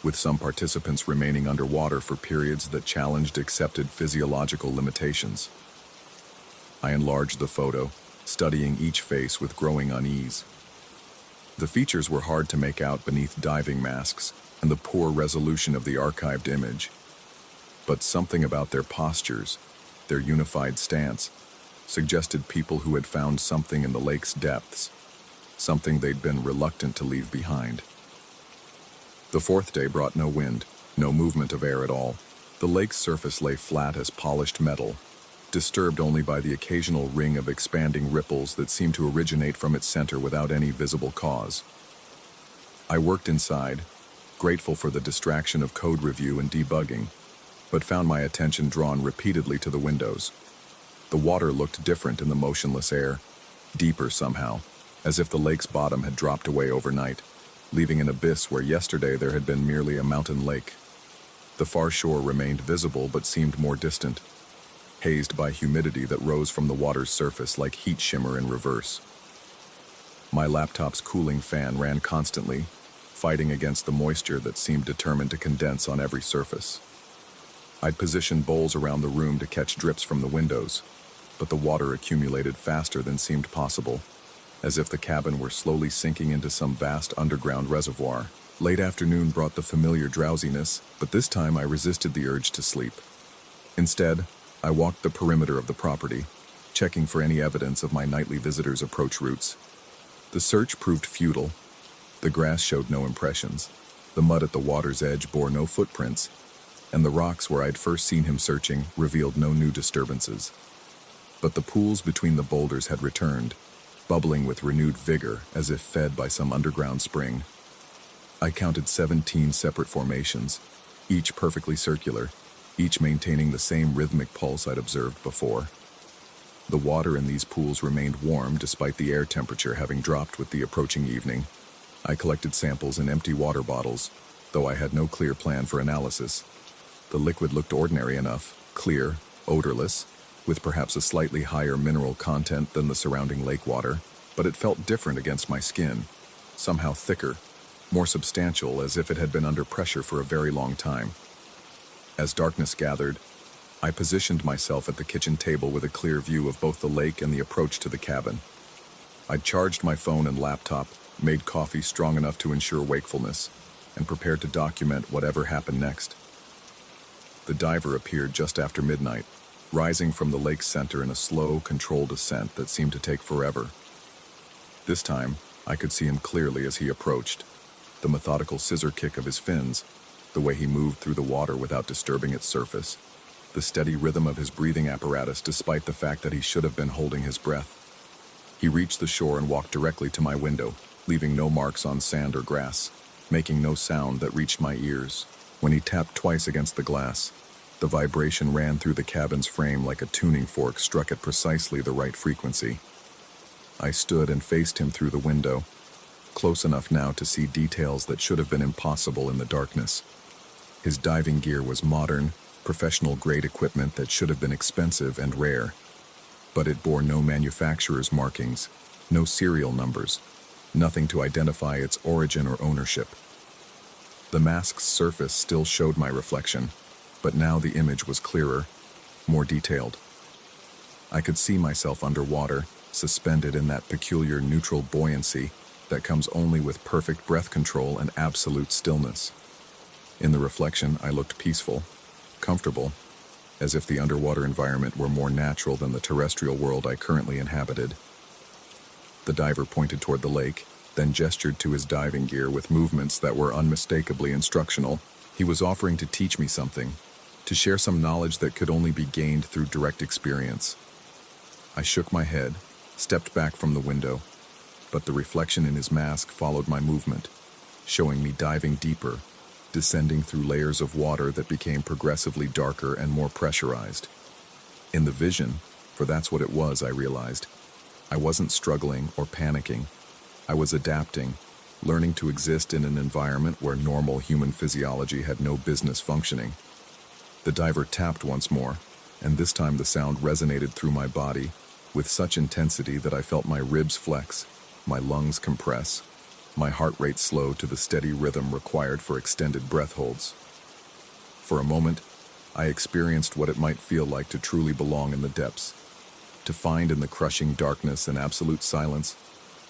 S1: with some participants remaining underwater for periods that challenged accepted physiological limitations. I enlarged the photo, studying each face with growing unease. The features were hard to make out beneath diving masks and the poor resolution of the archived image. But something about their postures, their unified stance, suggested people who had found something in the lake's depths, something they'd been reluctant to leave behind. The fourth day brought no wind, no movement of air at all. The lake's surface lay flat as polished metal, disturbed only by the occasional ring of expanding ripples that seemed to originate from its center without any visible cause. I worked inside, grateful for the distraction of code review and debugging, but found my attention drawn repeatedly to the windows. The water looked different in the motionless air, deeper somehow, as if the lake's bottom had dropped away overnight, leaving an abyss where yesterday there had been merely a mountain lake. The far shore remained visible but seemed more distant, hazed by humidity that rose from the water's surface like heat shimmer in reverse. My laptop's cooling fan ran constantly, fighting against the moisture that seemed determined to condense on every surface. I'd positioned bowls around the room to catch drips from the windows, but the water accumulated faster than seemed possible, as if the cabin were slowly sinking into some vast underground reservoir. Late afternoon brought the familiar drowsiness, but this time I resisted the urge to sleep. Instead, I walked the perimeter of the property, checking for any evidence of my nightly visitors' approach routes. The search proved futile. The grass showed no impressions, the mud at the water's edge bore no footprints, and the rocks where I'd first seen him searching revealed no new disturbances. But the pools between the boulders had returned, bubbling with renewed vigor as if fed by some underground spring. I counted 17 separate formations, each perfectly circular, each maintaining the same rhythmic pulse I'd observed before. The water in these pools remained warm despite the air temperature having dropped with the approaching evening. I collected samples in empty water bottles, though I had no clear plan for analysis. The liquid looked ordinary enough, clear, odorless, with perhaps a slightly higher mineral content than the surrounding lake water, but it felt different against my skin, somehow thicker, more substantial, as if it had been under pressure for a very long time. As darkness gathered, I positioned myself at the kitchen table with a clear view of both the lake and the approach to the cabin. I'd charged my phone and laptop, made coffee strong enough to ensure wakefulness, and prepared to document whatever happened next. The diver appeared just after midnight, rising from the lake's center in a slow, controlled ascent that seemed to take forever. This time, I could see him clearly as he approached. The methodical scissor kick of his fins, the way he moved through the water without disturbing its surface, the steady rhythm of his breathing apparatus despite the fact that he should have been holding his breath. He reached the shore and walked directly to my window, leaving no marks on sand or grass, making no sound that reached my ears. When he tapped twice against the glass, the vibration ran through the cabin's frame like a tuning fork struck at precisely the right frequency. I stood and faced him through the window, close enough now to see details that should have been impossible in the darkness. His diving gear was modern, professional-grade equipment that should have been expensive and rare, but it bore no manufacturer's markings, no serial numbers, nothing to identify its origin or ownership. The mask's surface still showed my reflection, but now the image was clearer, more detailed. I could see myself underwater, suspended in that peculiar neutral buoyancy that comes only with perfect breath control and absolute stillness. In the reflection, I looked peaceful, comfortable, as if the underwater environment were more natural than the terrestrial world I currently inhabited. The diver pointed toward the lake, then gestured to his diving gear with movements that were unmistakably instructional. He was offering to teach me something, to share some knowledge that could only be gained through direct experience. I shook my head, stepped back from the window, but the reflection in his mask followed my movement, showing me diving deeper, descending through layers of water that became progressively darker and more pressurized. In the vision, for that's what it was, I realized, I wasn't struggling or panicking. I was adapting, learning to exist in an environment where normal human physiology had no business functioning. The diver tapped once more, and this time the sound resonated through my body with such intensity that I felt my ribs flex, my lungs compress, my heart rate slow to the steady rhythm required for extended breath holds. For a moment, I experienced what it might feel like to truly belong in the depths, to find in the crushing darkness and absolute silence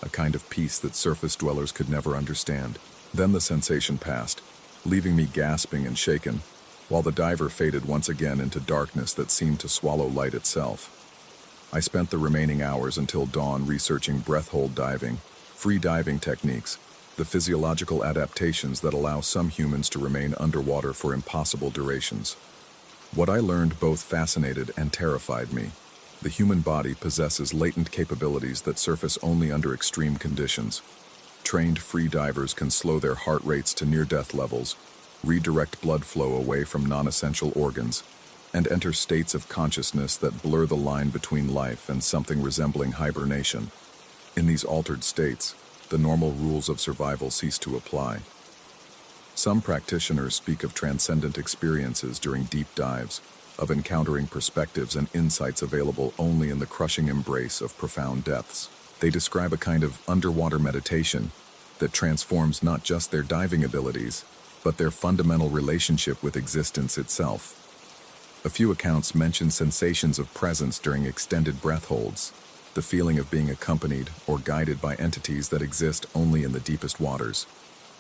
S1: a kind of peace that surface dwellers could never understand. Then the sensation passed, leaving me gasping and shaken, while the diver faded once again into darkness that seemed to swallow light itself. I spent the remaining hours until dawn researching breath hold diving, free diving techniques, the physiological adaptations that allow some humans to remain underwater for impossible durations. What I learned both fascinated and terrified me. The human body possesses latent capabilities that surface only under extreme conditions. Trained free divers can slow their heart rates to near-death levels, redirect blood flow away from non-essential organs, and enter states of consciousness that blur the line between life and something resembling hibernation. In these altered states, the normal rules of survival cease to apply. Some practitioners speak of transcendent experiences during deep dives, of encountering perspectives and insights available only in the crushing embrace of profound depths. They describe a kind of underwater meditation that transforms not just their diving abilities, but their fundamental relationship with existence itself. A few accounts mention sensations of presence during extended breath holds, the feeling of being accompanied or guided by entities that exist only in the deepest waters,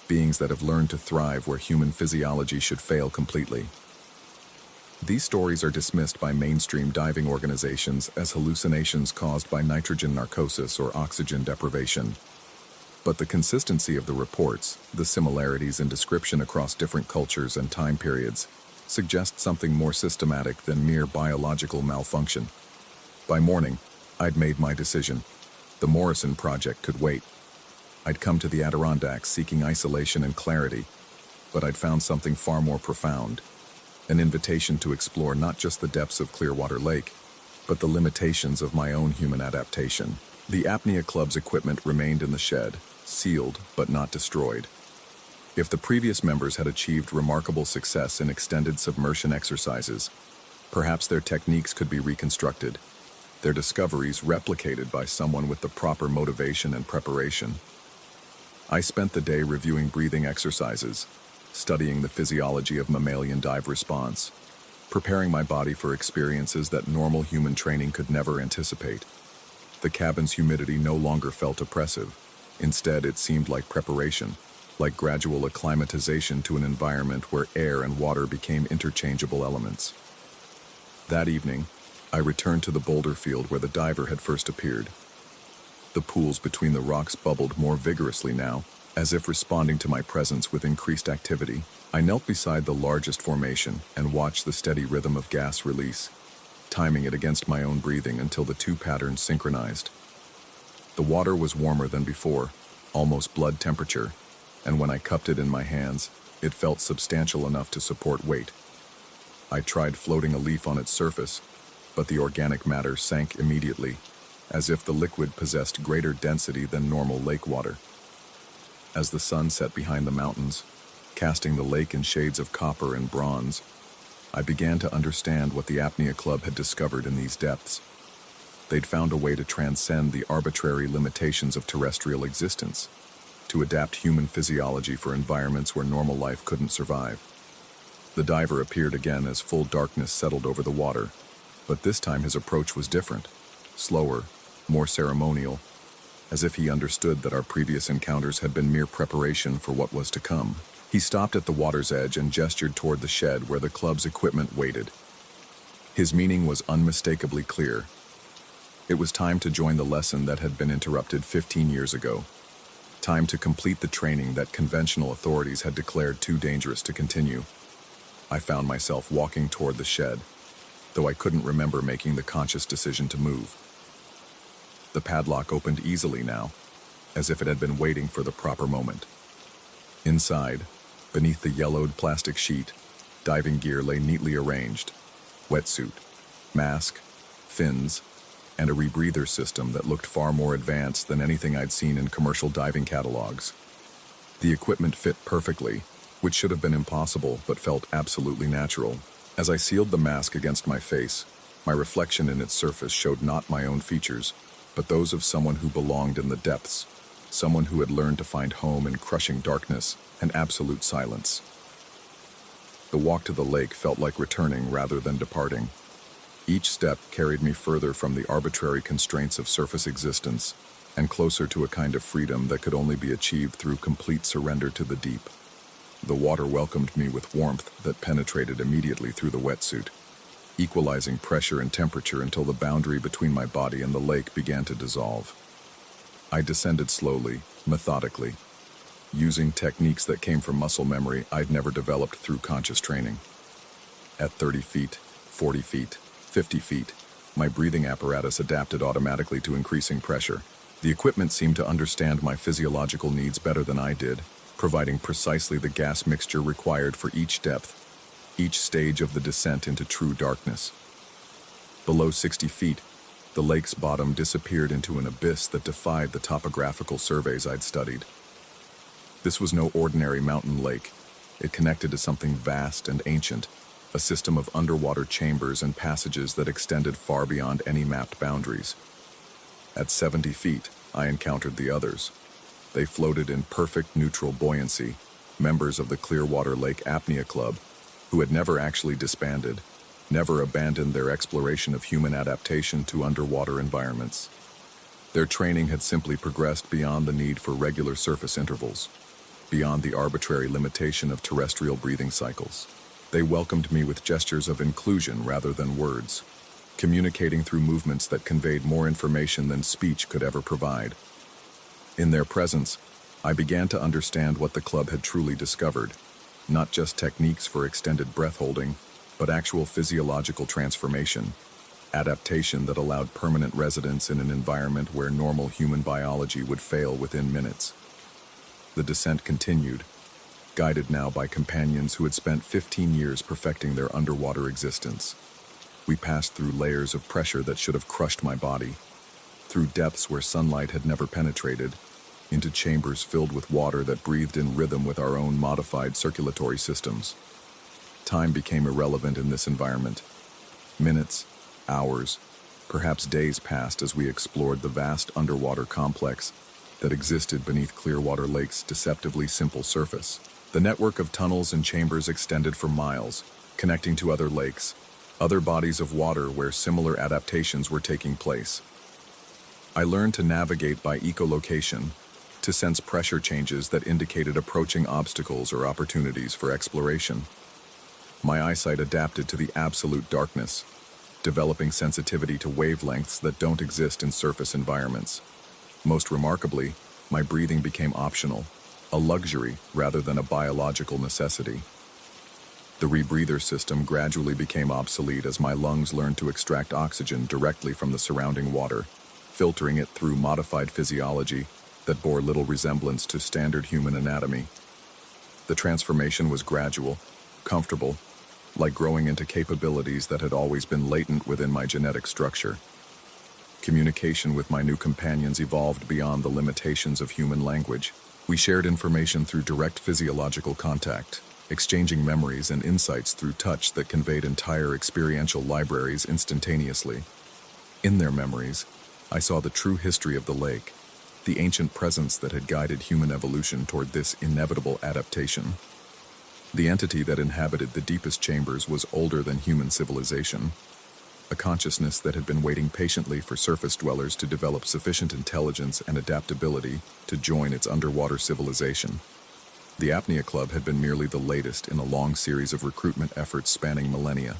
S1: beings that have learned to thrive where human physiology should fail completely. These stories are dismissed by mainstream diving organizations as hallucinations caused by nitrogen narcosis or oxygen deprivation. But the consistency of the reports, the similarities in description across different cultures and time periods, suggest something more systematic than mere biological malfunction. By morning, I'd made my decision. The Morrison Project could wait. I'd come to the Adirondacks seeking isolation and clarity, but I'd found something far more profound. An invitation to explore not just the depths of Clearwater Lake, but the limitations of my own human adaptation. The Apnea Club's equipment remained in the shed, sealed but not destroyed. If the previous members had achieved remarkable success in extended submersion exercises, perhaps their techniques could be reconstructed, their discoveries replicated by someone with the proper motivation and preparation. I spent the day reviewing breathing exercises, studying the physiology of mammalian dive response, preparing my body for experiences that normal human training could never anticipate. The cabin's humidity no longer felt oppressive. Instead, it seemed like preparation, like gradual acclimatization to an environment where air and water became interchangeable elements. That evening, I returned to the boulder field where the diver had first appeared. The pools between the rocks bubbled more vigorously now, as if responding to my presence with increased activity. I knelt beside the largest formation and watched the steady rhythm of gas release, timing it against my own breathing until the two patterns synchronized. The water was warmer than before, almost blood temperature, and when I cupped it in my hands, it felt substantial enough to support weight. I tried floating a leaf on its surface, but the organic matter sank immediately, as if the liquid possessed greater density than normal lake water. As the sun set behind the mountains, casting the lake in shades of copper and bronze, I began to understand what the Apnea Club had discovered in these depths. They'd found a way to transcend the arbitrary limitations of terrestrial existence, to adapt human physiology for environments where normal life couldn't survive. The diver appeared again as full darkness settled over the water, but this time his approach was different, slower, more ceremonial, as if he understood that our previous encounters had been mere preparation for what was to come. He stopped at the water's edge and gestured toward the shed where the club's equipment waited. His meaning was unmistakably clear. It was time to join the lesson that had been interrupted 15 years ago. Time to complete the training that conventional authorities had declared too dangerous to continue. I found myself walking toward the shed, though I couldn't remember making the conscious decision to move. The padlock opened easily now, as if it had been waiting for the proper moment. Inside, beneath the yellowed plastic sheet, diving gear lay neatly arranged: wetsuit, mask, fins, and a rebreather system that looked far more advanced than anything I'd seen in commercial diving catalogs. The equipment fit perfectly, which should have been impossible but felt absolutely natural. As I sealed the mask against my face, my reflection in its surface showed not my own features, but those of someone who belonged in the depths, someone who had learned to find home in crushing darkness and absolute silence. The walk to the lake felt like returning rather than departing. Each step carried me further from the arbitrary constraints of surface existence and closer to a kind of freedom that could only be achieved through complete surrender to the deep. The water welcomed me with warmth that penetrated immediately through the wetsuit, equalizing pressure and temperature until the boundary between my body and the lake began to dissolve. I descended slowly, methodically, using techniques that came from muscle memory I'd never developed through conscious training. At 30 feet, 40 feet, 50 feet, my breathing apparatus adapted automatically to increasing pressure. The equipment seemed to understand my physiological needs better than I did, providing precisely the gas mixture required for each depth, each stage of the descent into true darkness. Below 60 feet, the lake's bottom disappeared into an abyss that defied the topographical surveys I'd studied. This was no ordinary mountain lake. It connected to something vast and ancient, a system of underwater chambers and passages that extended far beyond any mapped boundaries. At 70 feet, I encountered the others. They floated in perfect neutral buoyancy, members of the Clearwater Lake Apnea Club, who had never actually disbanded, never abandoned their exploration of human adaptation to underwater environments. Their training had simply progressed beyond the need for regular surface intervals, beyond the arbitrary limitation of terrestrial breathing cycles. They welcomed me with gestures of inclusion rather than words, communicating through movements that conveyed more information than speech could ever provide. In their presence, I began to understand what the club had truly discovered, not just techniques for extended breath holding, but actual physiological transformation, adaptation that allowed permanent residence in an environment where normal human biology would fail within minutes. The descent continued, guided now by companions who had spent 15 years perfecting their underwater existence. We passed through layers of pressure that should have crushed my body, through depths where sunlight had never penetrated, into chambers filled with water that breathed in rhythm with our own modified circulatory systems. Time became irrelevant in this environment. Minutes, hours, perhaps days passed as we explored the vast underwater complex that existed beneath Clearwater Lake's deceptively simple surface. The network of tunnels and chambers extended for miles, connecting to other lakes, other bodies of water where similar adaptations were taking place. I learned to navigate by echolocation, to sense pressure changes that indicated approaching obstacles or opportunities for exploration. My eyesight adapted to the absolute darkness, developing sensitivity to wavelengths that don't exist in surface environments. Most remarkably, my breathing became optional, a luxury rather than a biological necessity. The rebreather system gradually became obsolete as my lungs learned to extract oxygen directly from the surrounding water, filtering it through modified physiology that bore little resemblance to standard human anatomy. The transformation was gradual, comfortable, like growing into capabilities that had always been latent within my genetic structure. Communication with my new companions evolved beyond the limitations of human language. We shared information through direct physiological contact, exchanging memories and insights through touch that conveyed entire experiential libraries instantaneously. In their memories, I saw the true history of the lake, the ancient presence that had guided human evolution toward this inevitable adaptation. The entity that inhabited the deepest chambers was older than human civilization, a consciousness that had been waiting patiently for surface dwellers to develop sufficient intelligence and adaptability to join its underwater civilization. The Apnea Club had been merely the latest in a long series of recruitment efforts spanning millennia.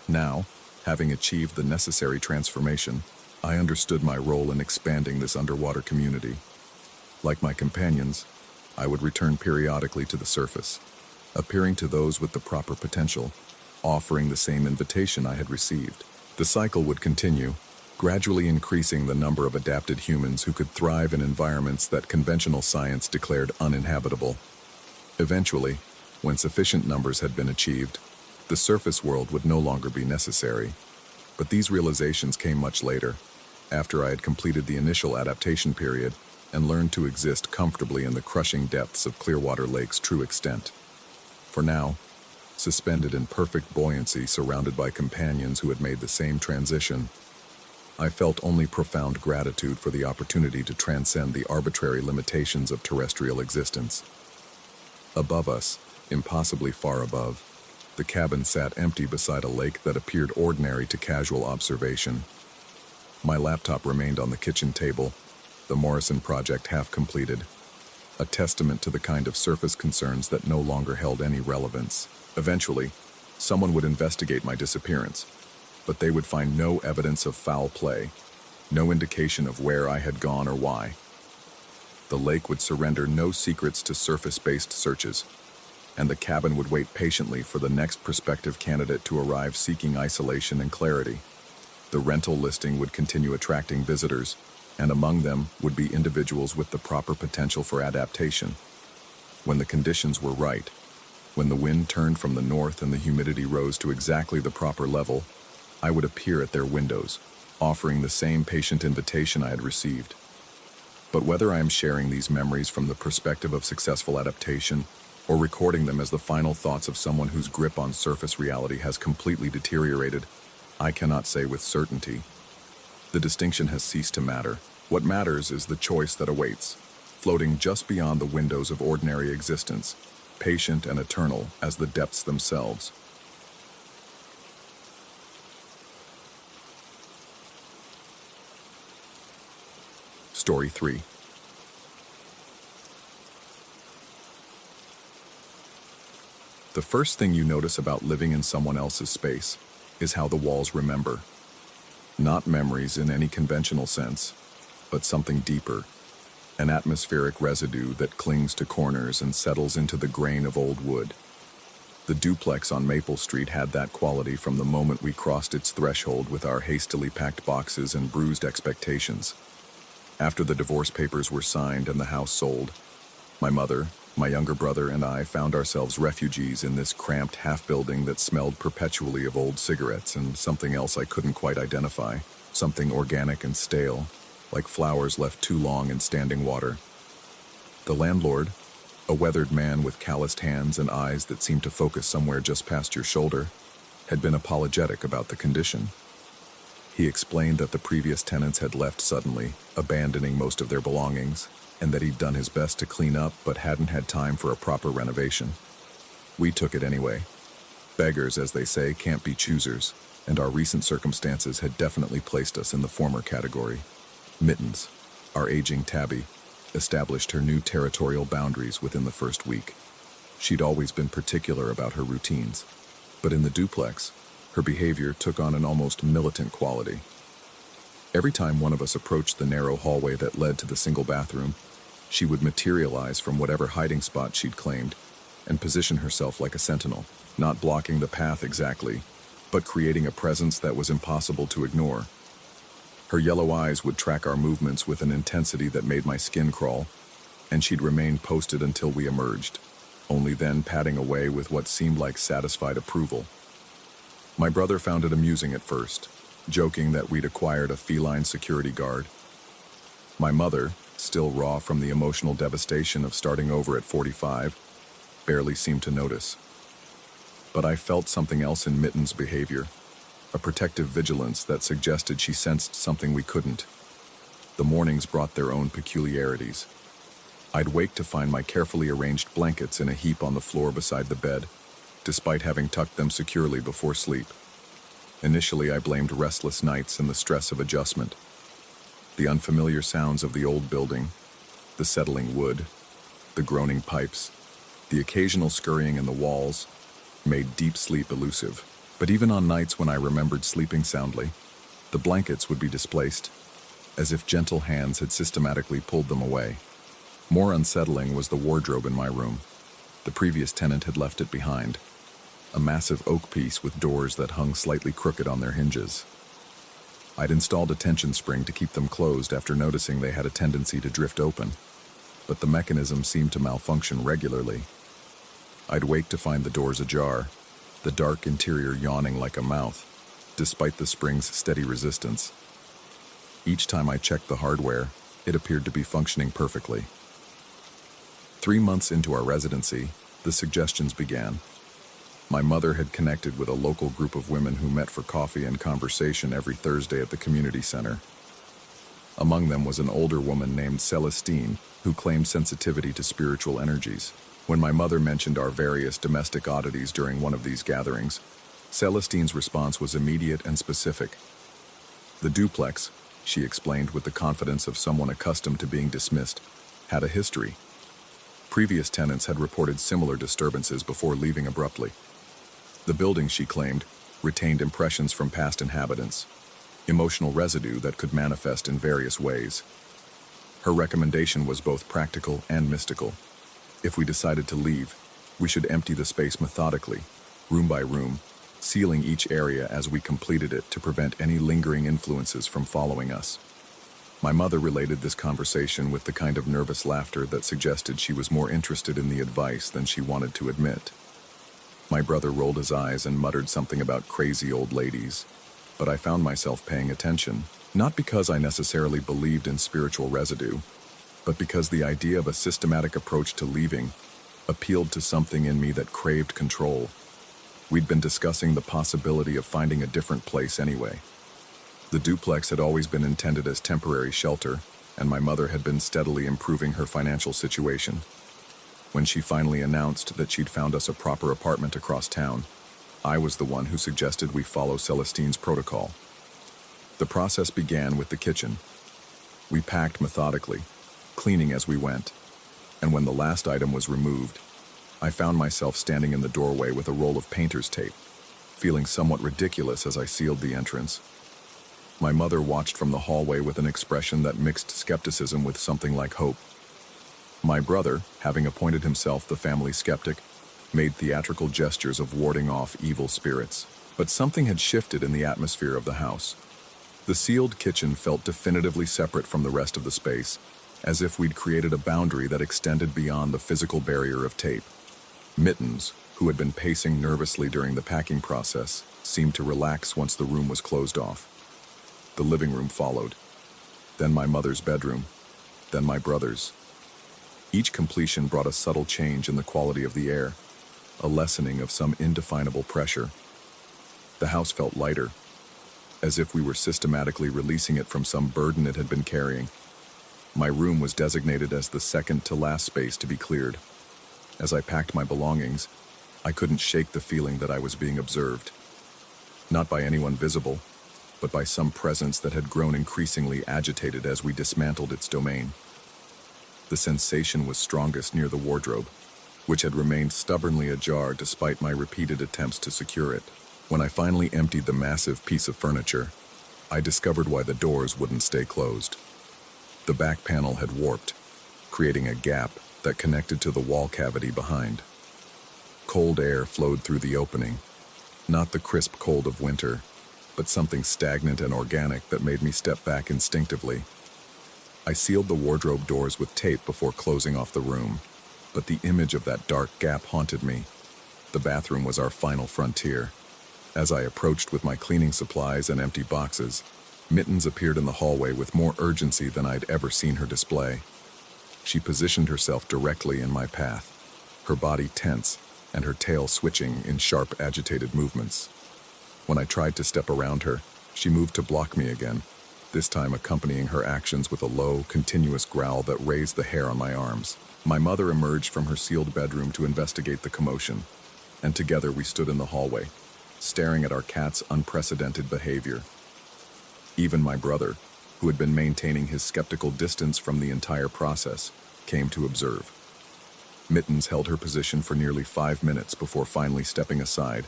S1: Now, having achieved the necessary transformation, I understood my role in expanding this underwater community. Like my companions, I would return periodically to the surface, appearing to those with the proper potential, offering the same invitation I had received. The cycle would continue, gradually increasing the number of adapted humans who could thrive in environments that conventional science declared uninhabitable. Eventually, when sufficient numbers had been achieved, the surface world would no longer be necessary. But these realizations came much later, after I had completed the initial adaptation period and learned to exist comfortably in the crushing depths of Clearwater Lake's true extent. For now, suspended in perfect buoyancy surrounded by companions who had made the same transition, I felt only profound gratitude for the opportunity to transcend the arbitrary limitations of terrestrial existence. Above us, impossibly far above, the cabin sat empty beside a lake that appeared ordinary to casual observation. My laptop remained on the kitchen table, the Morrison project half completed, a testament to the kind of surface concerns that no longer held any relevance. Eventually, someone would investigate my disappearance, but they would find no evidence of foul play, no indication of where I had gone or why. The lake would surrender no secrets to surface-based searches, and the cabin would wait patiently for the next prospective candidate to arrive seeking isolation and clarity. The rental listing would continue attracting visitors, and among them would be individuals with the proper potential for adaptation. When the conditions were right, when the wind turned from the north and the humidity rose to exactly the proper level, I would appear at their windows, offering the same patient invitation I had received. But whether I am sharing these memories from the perspective of successful adaptation, or recording them as the final thoughts of someone whose grip on surface reality has completely deteriorated, I cannot say with certainty. The distinction has ceased to matter. What matters is the choice that awaits, floating just beyond the windows of ordinary existence, patient and eternal as the depths themselves. Story 3. The first thing you notice about living in someone else's space is how the walls remember. Not memories in any conventional sense, but something deeper, an atmospheric residue that clings to corners and settles into the grain of old wood. The duplex on Maple Street had that quality from the moment we crossed its threshold with our hastily packed boxes and bruised expectations. After the divorce papers were signed and the house sold, my mother, my younger brother, and I found ourselves refugees in this cramped half-building that smelled perpetually of old cigarettes and something else I couldn't quite identify, something organic and stale, like flowers left too long in standing water. The landlord, a weathered man with calloused hands and eyes that seemed to focus somewhere just past your shoulder, had been apologetic about the condition. He explained that the previous tenants had left suddenly, abandoning most of their belongings, and that he'd done his best to clean up but hadn't had time for a proper renovation. We took it anyway. Beggars, as they say, can't be choosers, and our recent circumstances had definitely placed us in the former category. Mittens, our aging tabby, established her new territorial boundaries within the first week. She'd always been particular about her routines, but in the duplex, her behavior took on an almost militant quality. Every time one of us approached the narrow hallway that led to the single bathroom, she would materialize from whatever hiding spot she'd claimed and position herself like a sentinel, not blocking the path exactly, but creating a presence that was impossible to ignore. Her yellow eyes would track our movements with an intensity that made my skin crawl, and she'd remain posted until we emerged, only then padding away with what seemed like satisfied approval. My brother found it amusing at first, joking that we'd acquired a feline security guard. My mother, still raw from the emotional devastation of starting over at 45, barely seemed to notice. But I felt something else in Mitten's behavior, a protective vigilance that suggested she sensed something we couldn't. The mornings brought their own peculiarities. I'd wake to find my carefully arranged blankets in a heap on the floor beside the bed, despite having tucked them securely before sleep. Initially, I blamed restless nights and the stress of adjustment. The unfamiliar sounds of the old building, the settling wood, the groaning pipes, the occasional scurrying in the walls, made deep sleep elusive. But even on nights when I remembered sleeping soundly, the blankets would be displaced, as if gentle hands had systematically pulled them away. More unsettling was the wardrobe in my room. The previous tenant had left it behind, a massive oak piece with doors that hung slightly crooked on their hinges. I'd installed a tension spring to keep them closed after noticing they had a tendency to drift open, but the mechanism seemed to malfunction regularly. I'd wake to find the doors ajar, the dark interior yawning like a mouth, despite the spring's steady resistance. Each time I checked the hardware, it appeared to be functioning perfectly. 3 months into our residency, the suggestions began. My mother had connected with a local group of women who met for coffee and conversation every Thursday at the community center. Among them was an older woman named Celestine, who claimed sensitivity to spiritual energies. When my mother mentioned our various domestic oddities during one of these gatherings, Celestine's response was immediate and specific. The duplex, she explained with the confidence of someone accustomed to being dismissed, had a history. Previous tenants had reported similar disturbances before leaving abruptly. The building, she claimed, retained impressions from past inhabitants, emotional residue that could manifest in various ways. Her recommendation was both practical and mystical. If we decided to leave, we should empty the space methodically, room by room, sealing each area as we completed it to prevent any lingering influences from following us. My mother related this conversation with the kind of nervous laughter that suggested she was more interested in the advice than she wanted to admit. My brother rolled his eyes and muttered something about crazy old ladies, but I found myself paying attention, not because I necessarily believed in spiritual residue, but because the idea of a systematic approach to leaving appealed to something in me that craved control. We'd been discussing the possibility of finding a different place anyway. The duplex had always been intended as temporary shelter, and my mother had been steadily improving her financial situation. When she finally announced that she'd found us a proper apartment across town, I was the one who suggested we follow Celestine's protocol. The process began with the kitchen. We packed methodically, cleaning as we went, and when the last item was removed, I found myself standing in the doorway with a roll of painter's tape, feeling somewhat ridiculous as I sealed the entrance. My mother watched from the hallway with an expression that mixed skepticism with something like hope. My brother, having appointed himself the family skeptic, made theatrical gestures of warding off evil spirits. But something had shifted in the atmosphere of the house. The sealed kitchen felt definitively separate from the rest of the space, as if we'd created a boundary that extended beyond the physical barrier of tape. Mittens, who had been pacing nervously during the packing process, seemed to relax once the room was closed off. The living room followed, then my mother's bedroom, then my brother's. Each completion brought a subtle change in the quality of the air, a lessening of some indefinable pressure. The house felt lighter, as if we were systematically releasing it from some burden it had been carrying. My room was designated as the second to last space to be cleared. As I packed my belongings, I couldn't shake the feeling that I was being observed. Not by anyone visible, but by some presence that had grown increasingly agitated as we dismantled its domain. The sensation was strongest near the wardrobe, which had remained stubbornly ajar despite my repeated attempts to secure it. When I finally emptied the massive piece of furniture, I discovered why the doors wouldn't stay closed. The back panel had warped, creating a gap that connected to the wall cavity behind. Cold air flowed through the opening, not the crisp cold of winter, but something stagnant and organic that made me step back instinctively. I sealed the wardrobe doors with tape before closing off the room, but the image of that dark gap haunted me. The bathroom was our final frontier. As I approached with my cleaning supplies and empty boxes, Mittens appeared in the hallway with more urgency than I'd ever seen her display. She positioned herself directly in my path, her body tense and her tail switching in sharp, agitated movements. When I tried to step around her, she moved to block me again, this time accompanying her actions with a low, continuous growl that raised the hair on my arms. My mother emerged from her sealed bedroom to investigate the commotion, and together we stood in the hallway, staring at our cat's unprecedented behavior. Even my brother, who had been maintaining his skeptical distance from the entire process, came to observe. Mittens held her position for nearly 5 minutes before finally stepping aside,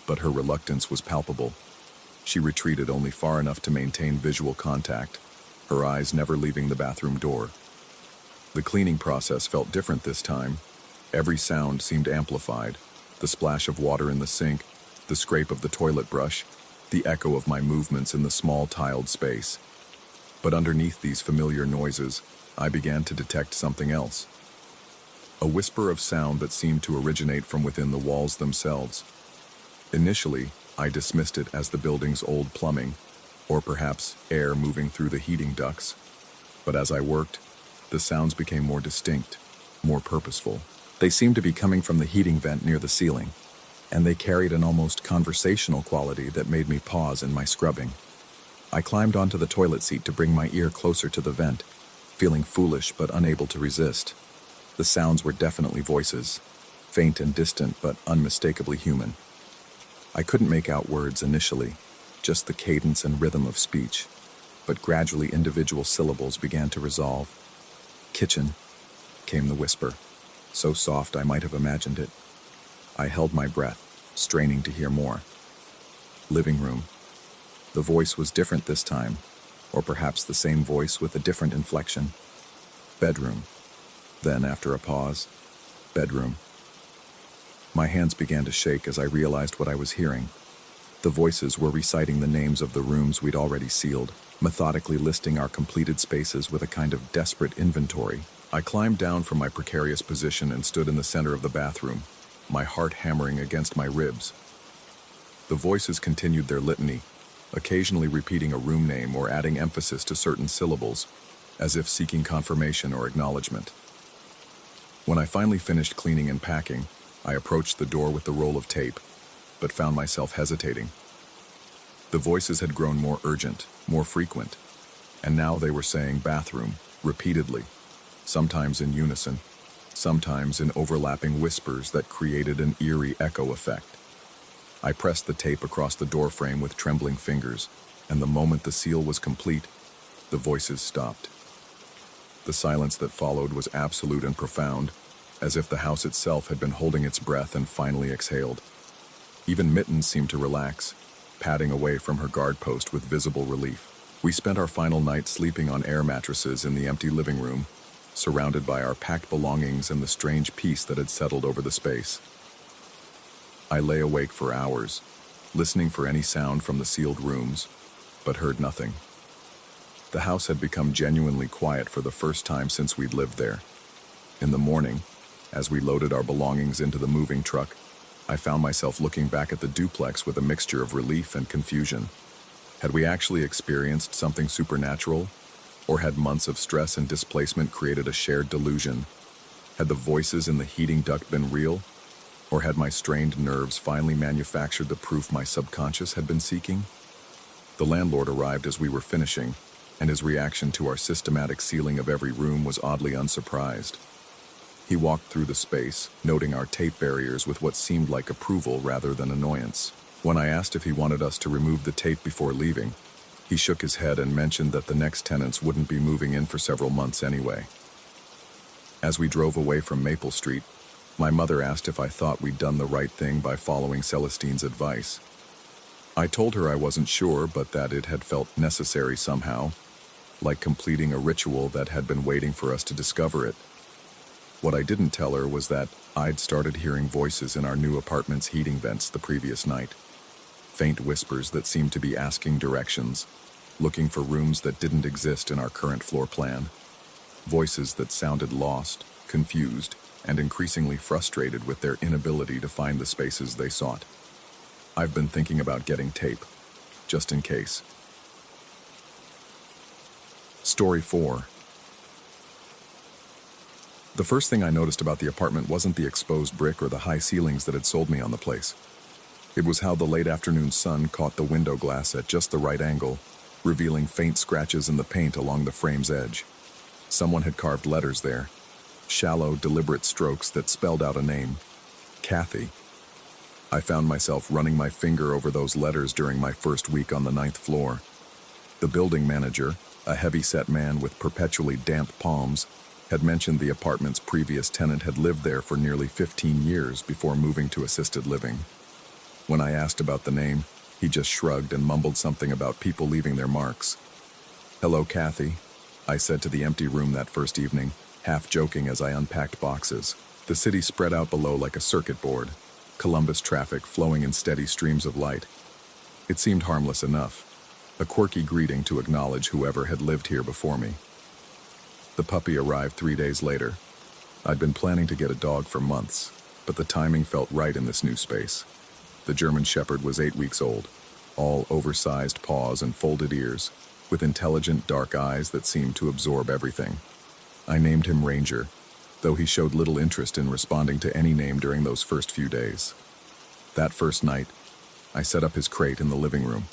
S1: but her reluctance was palpable. She retreated only far enough to maintain visual contact, her eyes never leaving the bathroom door. The cleaning process felt different this time. Every sound seemed amplified: the splash of water in the sink, the scrape of the toilet brush, the echo of my movements in the small tiled space. But underneath these familiar noises, I began to detect something else. A whisper of sound that seemed to originate from within the walls themselves. Initially, I dismissed it as the building's old plumbing, or perhaps air moving through the heating ducts. But as I worked, the sounds became more distinct, more purposeful. They seemed to be coming from the heating vent near the ceiling, and they carried an almost conversational quality that made me pause in my scrubbing. I climbed onto the toilet seat to bring my ear closer to the vent, feeling foolish but unable to resist. The sounds were definitely voices, faint and distant but unmistakably human. I couldn't make out words initially, just the cadence and rhythm of speech, but gradually individual syllables began to resolve. "Kitchen," came the whisper, so soft I might have imagined it. I held my breath, straining to hear more. "Living room." The voice was different this time, or perhaps the same voice with a different inflection. "Bedroom." Then, after a pause, "Bedroom." My hands began to shake as I realized what I was hearing. The voices were reciting the names of the rooms we'd already sealed, methodically listing our completed spaces with a kind of desperate inventory. I climbed down from my precarious position and stood in the center of the bathroom, my heart hammering against my ribs. The voices continued their litany, occasionally repeating a room name or adding emphasis to certain syllables, as if seeking confirmation or acknowledgement. When I finally finished cleaning and packing, I approached the door with the roll of tape, but found myself hesitating. The voices had grown more urgent, more frequent, and now they were saying bathroom, repeatedly, sometimes in unison, sometimes in overlapping whispers that created an eerie echo effect. I pressed the tape across the doorframe with trembling fingers, and the moment the seal was complete, the voices stopped. The silence that followed was absolute and profound, as if the house itself had been holding its breath and finally exhaled. Even Mittens seemed to relax, padding away from her guard post with visible relief. We spent our final night sleeping on air mattresses in the empty living room, surrounded by our packed belongings and the strange peace that had settled over the space. I lay awake for hours, listening for any sound from the sealed rooms, but heard nothing. The house had become genuinely quiet for the first time since we'd lived there. In the morning, as we loaded our belongings into the moving truck, I found myself looking back at the duplex with a mixture of relief and confusion. Had we actually experienced something supernatural? Or had months of stress and displacement created a shared delusion? Had the voices in the heating duct been real? Or had my strained nerves finally manufactured the proof my subconscious had been seeking? The landlord arrived as we were finishing, and his reaction to our systematic sealing of every room was oddly unsurprised. He walked through the space, noting our tape barriers with what seemed like approval rather than annoyance. When I asked if he wanted us to remove the tape before leaving, he shook his head and mentioned that the next tenants wouldn't be moving in for several months anyway. As we drove away from Maple Street, my mother asked if I thought we'd done the right thing by following Celestine's advice. I told her I wasn't sure, but that it had felt necessary somehow, like completing a ritual that had been waiting for us to discover it. What I didn't tell her was that I'd started hearing voices in our new apartment's heating vents the previous night. Faint whispers that seemed to be asking directions, looking for rooms that didn't exist in our current floor plan. Voices that sounded lost, confused, and increasingly frustrated with their inability to find the spaces they sought. I've been thinking about getting tape, just in case. Story 4. The first thing I noticed about the apartment wasn't the exposed brick or the high ceilings that had sold me on the place. It was how the late afternoon sun caught the window glass at just the right angle, revealing faint scratches in the paint along the frame's edge. Someone had carved letters there, shallow, deliberate strokes that spelled out a name, Kathy. I found myself running my finger over those letters during my first week on the 9th floor. The building manager, a heavy-set man with perpetually damp palms, had mentioned the apartment's previous tenant had lived there for nearly 15 years before moving to assisted living. When I asked about the name, he just shrugged and mumbled something about people leaving their marks. "Hello, Kathy," I said to the empty room that first evening, half joking as I unpacked boxes. The city spread out below like a circuit board, Columbus traffic flowing in steady streams of light. It seemed harmless enough, a quirky greeting to acknowledge whoever had lived here before me. The puppy arrived 3 days later. I'd been planning to get a dog for months, but the timing felt right in this new space. The German Shepherd was 8 weeks old, all oversized paws and folded ears, with intelligent dark eyes that seemed to absorb everything. I named him Ranger, though he showed little interest in responding to any name during those first few days. That first night, I set up his crate in the living room,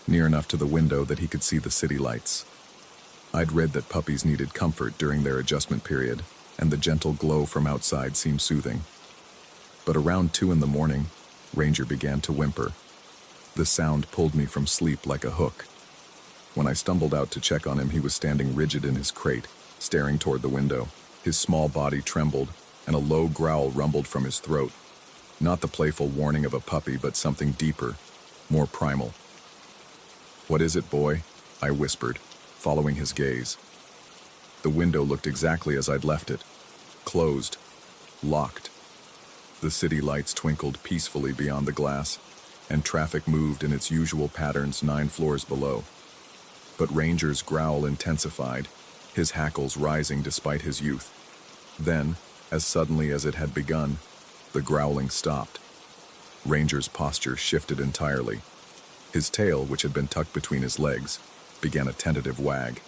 S1: near enough to the window that he could see the city lights. I'd read that puppies needed comfort during their adjustment period, and the gentle glow from outside seemed soothing. But around 2 in the morning, Ranger began to whimper. The sound pulled me from sleep like a hook. When I stumbled out to check on him, he was standing rigid in his crate, staring toward the window. His small body trembled, and a low growl rumbled from his throat. Not the playful warning of a puppy, but something deeper, more primal. "What is it, boy?" I whispered, following his gaze. The window looked exactly as I'd left it, closed, locked. The city lights twinkled peacefully beyond the glass, and traffic moved in its usual patterns 9 floors below. But Ranger's growl intensified, his hackles rising despite his youth. Then, as suddenly as it had begun, the growling stopped. Ranger's posture shifted entirely. His tail, which had been tucked between his legs, began a tentative wag.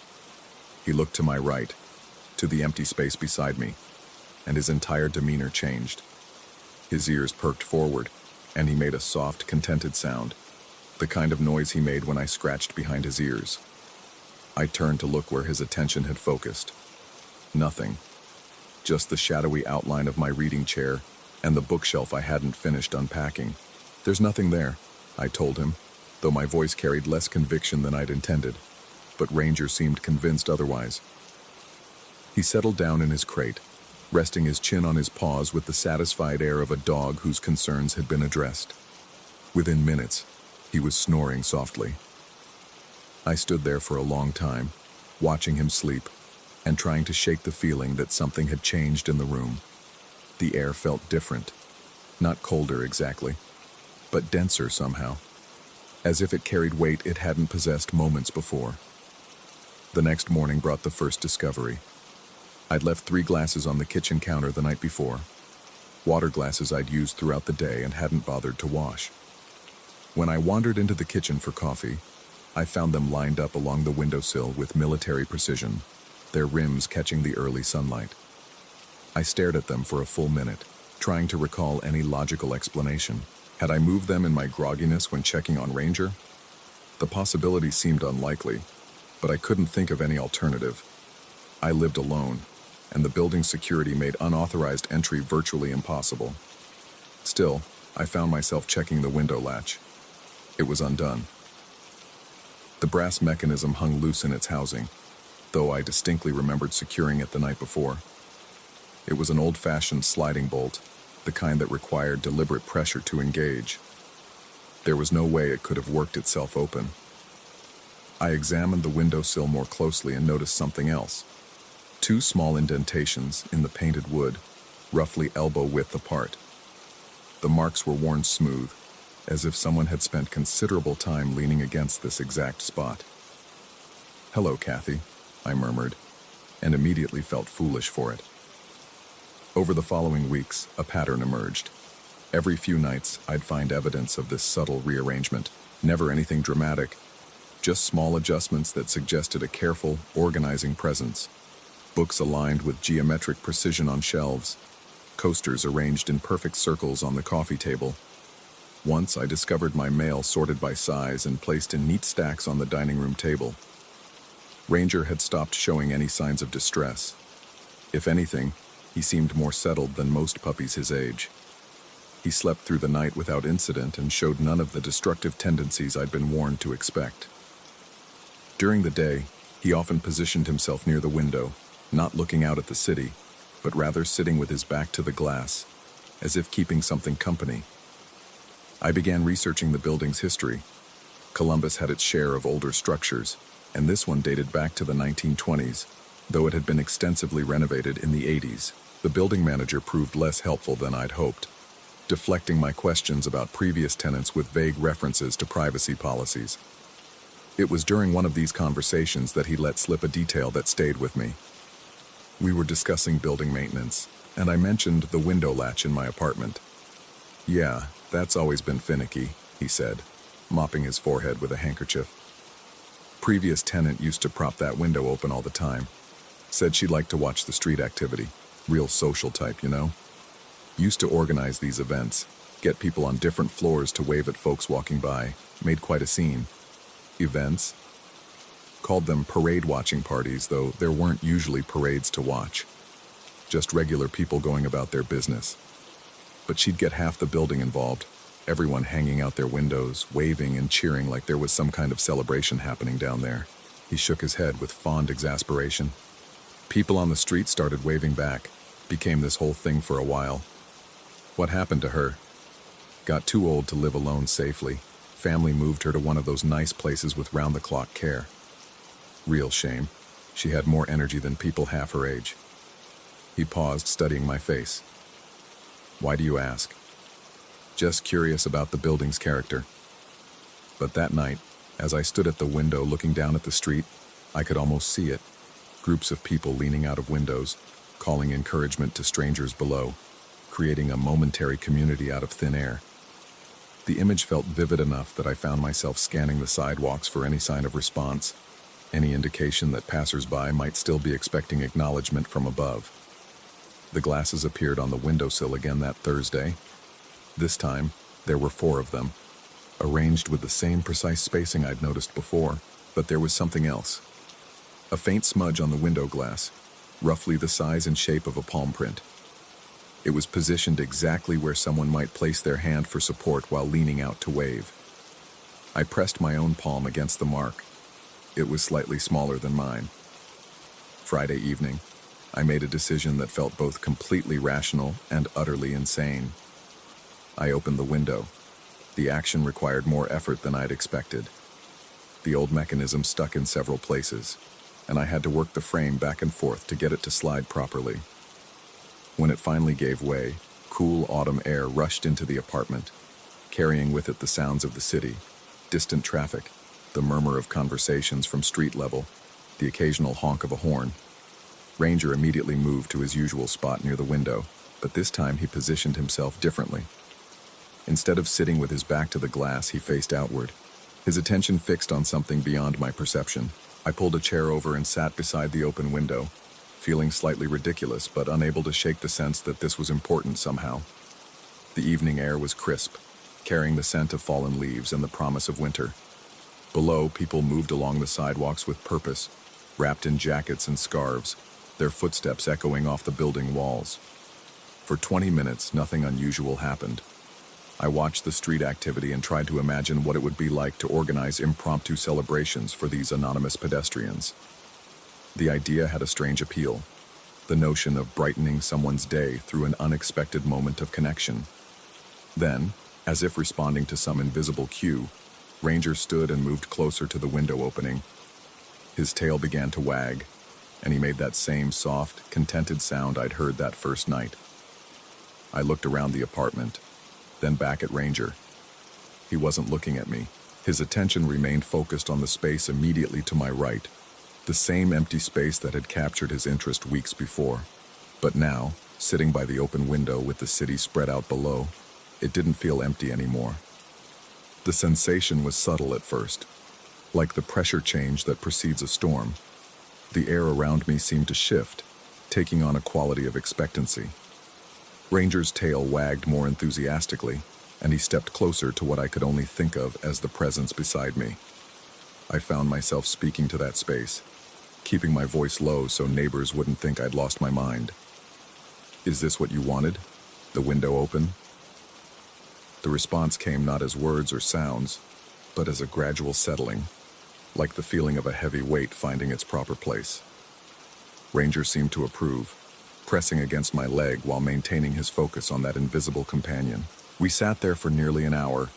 S1: He looked to my right, to the empty space beside me, and his entire demeanor changed. His ears perked forward, and he made a soft, contented sound, the kind of noise he made when I scratched behind his ears. I turned to look where his attention had focused. Nothing. Just the shadowy outline of my reading chair and the bookshelf I hadn't finished unpacking. "There's nothing there," I told him, though my voice carried less conviction than I'd intended. But Ranger seemed convinced otherwise. He settled down in his crate, resting his chin on his paws with the satisfied air of a dog whose concerns had been addressed. Within minutes, he was snoring softly. I stood there for a long time, watching him sleep, and trying to shake the feeling that something had changed in the room. The air felt different, not colder exactly, but denser somehow, as if it carried weight it hadn't possessed moments before. The next morning brought the first discovery. I'd left 3 glasses on the kitchen counter the night before, water glasses I'd used throughout the day and hadn't bothered to wash. When I wandered into the kitchen for coffee, I found them lined up along the windowsill with military precision, their rims catching the early sunlight. I stared at them for a full minute, trying to recall any logical explanation. Had I moved them in my grogginess when checking on Ranger? The possibility seemed unlikely, but I couldn't think of any alternative. I lived alone, and the building's security made unauthorized entry virtually impossible. Still, I found myself checking the window latch. It was undone. The brass mechanism hung loose in its housing, though I distinctly remembered securing it the night before. It was an old-fashioned sliding bolt, the kind that required deliberate pressure to engage. There was no way it could have worked itself open. I examined the windowsill more closely and noticed something else. Two small indentations in the painted wood, roughly elbow width apart. The marks were worn smooth, as if someone had spent considerable time leaning against this exact spot. "Hello, Kathy," I murmured, and immediately felt foolish for it. Over the following weeks, a pattern emerged. Every few nights, I'd find evidence of this subtle rearrangement. Never anything dramatic, just small adjustments that suggested a careful, organizing presence. Books aligned with geometric precision on shelves, coasters arranged in perfect circles on the coffee table. Once I discovered my mail sorted by size and placed in neat stacks on the dining room table. Ranger had stopped showing any signs of distress. If anything, he seemed more settled than most puppies his age. He slept through the night without incident and showed none of the destructive tendencies I'd been warned to expect. During the day, he often positioned himself near the window, not looking out at the city, but rather sitting with his back to the glass, as if keeping something company. I began researching the building's history. Columbus had its share of older structures, and this one dated back to the 1920s, though it had been extensively renovated in the 80s. The building manager proved less helpful than I'd hoped, deflecting my questions about previous tenants with vague references to privacy policies. It was during one of these conversations that he let slip a detail that stayed with me. We were discussing building maintenance, and I mentioned the window latch in my apartment. "Yeah, that's always been finicky," he said, mopping his forehead with a handkerchief. "Previous tenant used to prop that window open all the time. Said she liked to watch the street activity. Real social type, you know? Used to organize these events, get people on different floors to wave at folks walking by. Made quite a scene." "Events?" "Called them parade-watching parties, though there weren't usually parades to watch. Just regular people going about their business. But she'd get half the building involved, everyone hanging out their windows, waving and cheering like there was some kind of celebration happening down there." He shook his head with fond exasperation. "People on the street started waving back. Became this whole thing for a while. What happened to her? Got too old to live alone safely. Family moved her to one of those nice places with round-the-clock care. Real shame. She had more energy than people half her age." He paused, studying my face. "Why do you ask?" "Just curious about the building's character." But that night, as I stood at the window looking down at the street, I could almost see it. Groups of people leaning out of windows, calling encouragement to strangers below, creating a momentary community out of thin air. The image felt vivid enough that I found myself scanning the sidewalks for any sign of response, any indication that passers-by might still be expecting acknowledgement from above. The glasses appeared on the windowsill again that Thursday. This time, there were 4 of them, arranged with the same precise spacing I'd noticed before, but there was something else. A faint smudge on the window glass, roughly the size and shape of a palm print. It was positioned exactly where someone might place their hand for support while leaning out to wave. I pressed my own palm against the mark. It was slightly smaller than mine. Friday evening, I made a decision that felt both completely rational and utterly insane. I opened the window. The action required more effort than I'd expected. The old mechanism stuck in several places, and I had to work the frame back and forth to get it to slide properly. When it finally gave way, cool autumn air rushed into the apartment, carrying with it the sounds of the city, distant traffic, the murmur of conversations from street level, the occasional honk of a horn. Ranger immediately moved to his usual spot near the window, but this time he positioned himself differently. Instead of sitting with his back to the glass, he faced outward, his attention fixed on something beyond my perception. I pulled a chair over and sat beside the open window, feeling slightly ridiculous but unable to shake the sense that this was important somehow. The evening air was crisp, carrying the scent of fallen leaves and the promise of winter. Below, people moved along the sidewalks with purpose, wrapped in jackets and scarves, their footsteps echoing off the building walls. For 20 minutes, nothing unusual happened. I watched the street activity and tried to imagine what it would be like to organize impromptu celebrations for these anonymous pedestrians. The idea had a strange appeal, the notion of brightening someone's day through an unexpected moment of connection. Then, As if responding to some invisible cue, Ranger stood and moved closer to the window opening. His tail began to wag, and he made that same soft, contented sound I'd heard that first night. I looked around the apartment, then back at Ranger. He wasn't looking at me. His attention remained focused on the space immediately to my right, the same empty space that had captured his interest weeks before. But now, sitting by the open window with the city spread out below, it didn't feel empty anymore. The sensation was subtle at first, like the pressure change that precedes a storm. The air around me seemed to shift, taking on a quality of expectancy. Ranger's tail wagged more enthusiastically, and he stepped closer to what I could only think of as the presence beside me. I found myself speaking to that space, keeping my voice low so neighbors wouldn't think I'd lost my mind. "Is this what you wanted? The window open?" The response came not as words or sounds, but as a gradual settling, like the feeling of a heavy weight finding its proper place. Ranger seemed to approve, pressing against my leg while maintaining his focus on that invisible companion. We sat there for nearly an hour,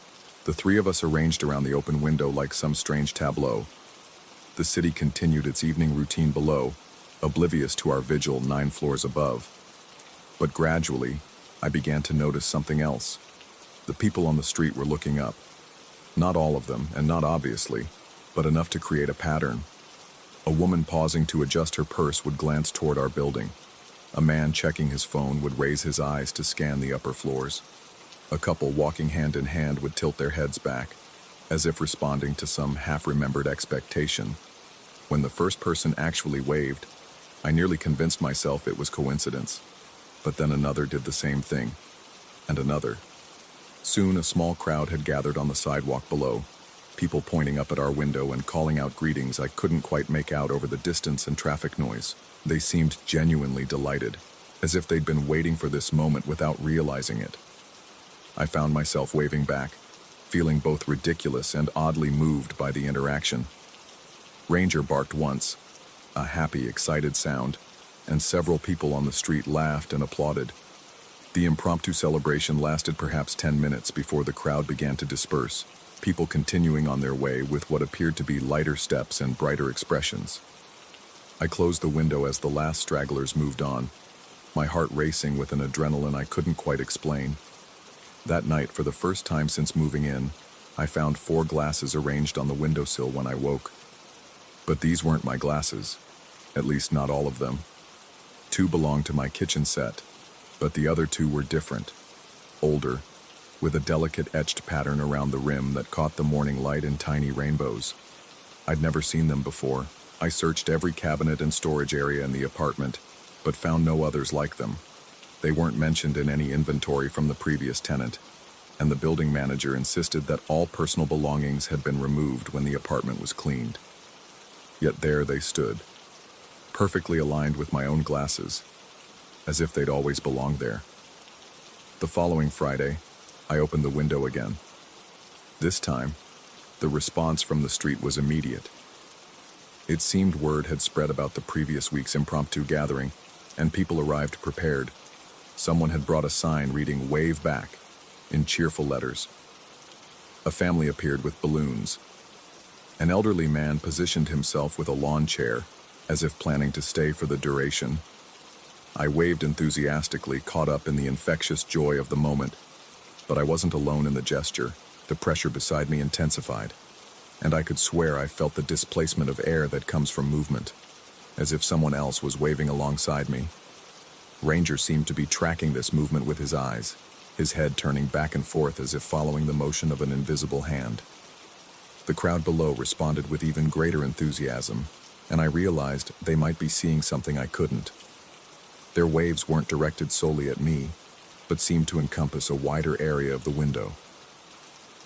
S1: the three of us arranged around the open window like some strange tableau. The city continued its evening routine below, oblivious to our vigil 9 floors above. But gradually, I began to notice something else. The people on the street were looking up. Not all of them, and not obviously, but enough to create a pattern. A woman pausing to adjust her purse would glance toward our building. A man checking his phone would raise his eyes to scan the upper floors. A couple walking hand in hand would tilt their heads back, as if responding to some half-remembered expectation. When the first person actually waved, I nearly convinced myself it was coincidence. But then another did the same thing, and another. Soon a small crowd had gathered on the sidewalk below, people pointing up at our window and calling out greetings I couldn't quite make out over the distance and traffic noise. They seemed genuinely delighted, as if they'd been waiting for this moment without realizing it. I found myself waving back, feeling both ridiculous and oddly moved by the interaction. Ranger barked once, a happy, excited sound, and several people on the street laughed and applauded. The impromptu celebration lasted perhaps 10 minutes before the crowd began to disperse, people continuing on their way with what appeared to be lighter steps and brighter expressions. I closed the window as the last stragglers moved on, my heart racing with an adrenaline I couldn't quite explain. That night, for the first time since moving in, I found 4 glasses arranged on the windowsill when I woke. But these weren't my glasses, at least not all of them. 2 belonged to my kitchen set, but the other 2 were different, older, with a delicate etched pattern around the rim that caught the morning light in tiny rainbows. I'd never seen them before. I searched every cabinet and storage area in the apartment, but found no others like them. They weren't mentioned in any inventory from the previous tenant, and the building manager insisted that all personal belongings had been removed when the apartment was cleaned. Yet there they stood, perfectly aligned with my own glasses, as if they'd always belonged there. The following Friday, I opened the window again. This time, the response from the street was immediate. It seemed word had spread about the previous week's impromptu gathering, and people arrived prepared. Someone had brought a sign reading "Wave Back" in cheerful letters. A family appeared with balloons. An elderly man positioned himself with a lawn chair, as if planning to stay for the duration. I waved enthusiastically, caught up in the infectious joy of the moment. But I wasn't alone in the gesture. The pressure beside me intensified, and I could swear I felt the displacement of air that comes from movement, as if someone else was waving alongside me. Ranger seemed to be tracking this movement with his eyes, his head turning back and forth as if following the motion of an invisible hand. The crowd below responded with even greater enthusiasm, and I realized they might be seeing something I couldn't. Their waves weren't directed solely at me, but seemed to encompass a wider area of the window.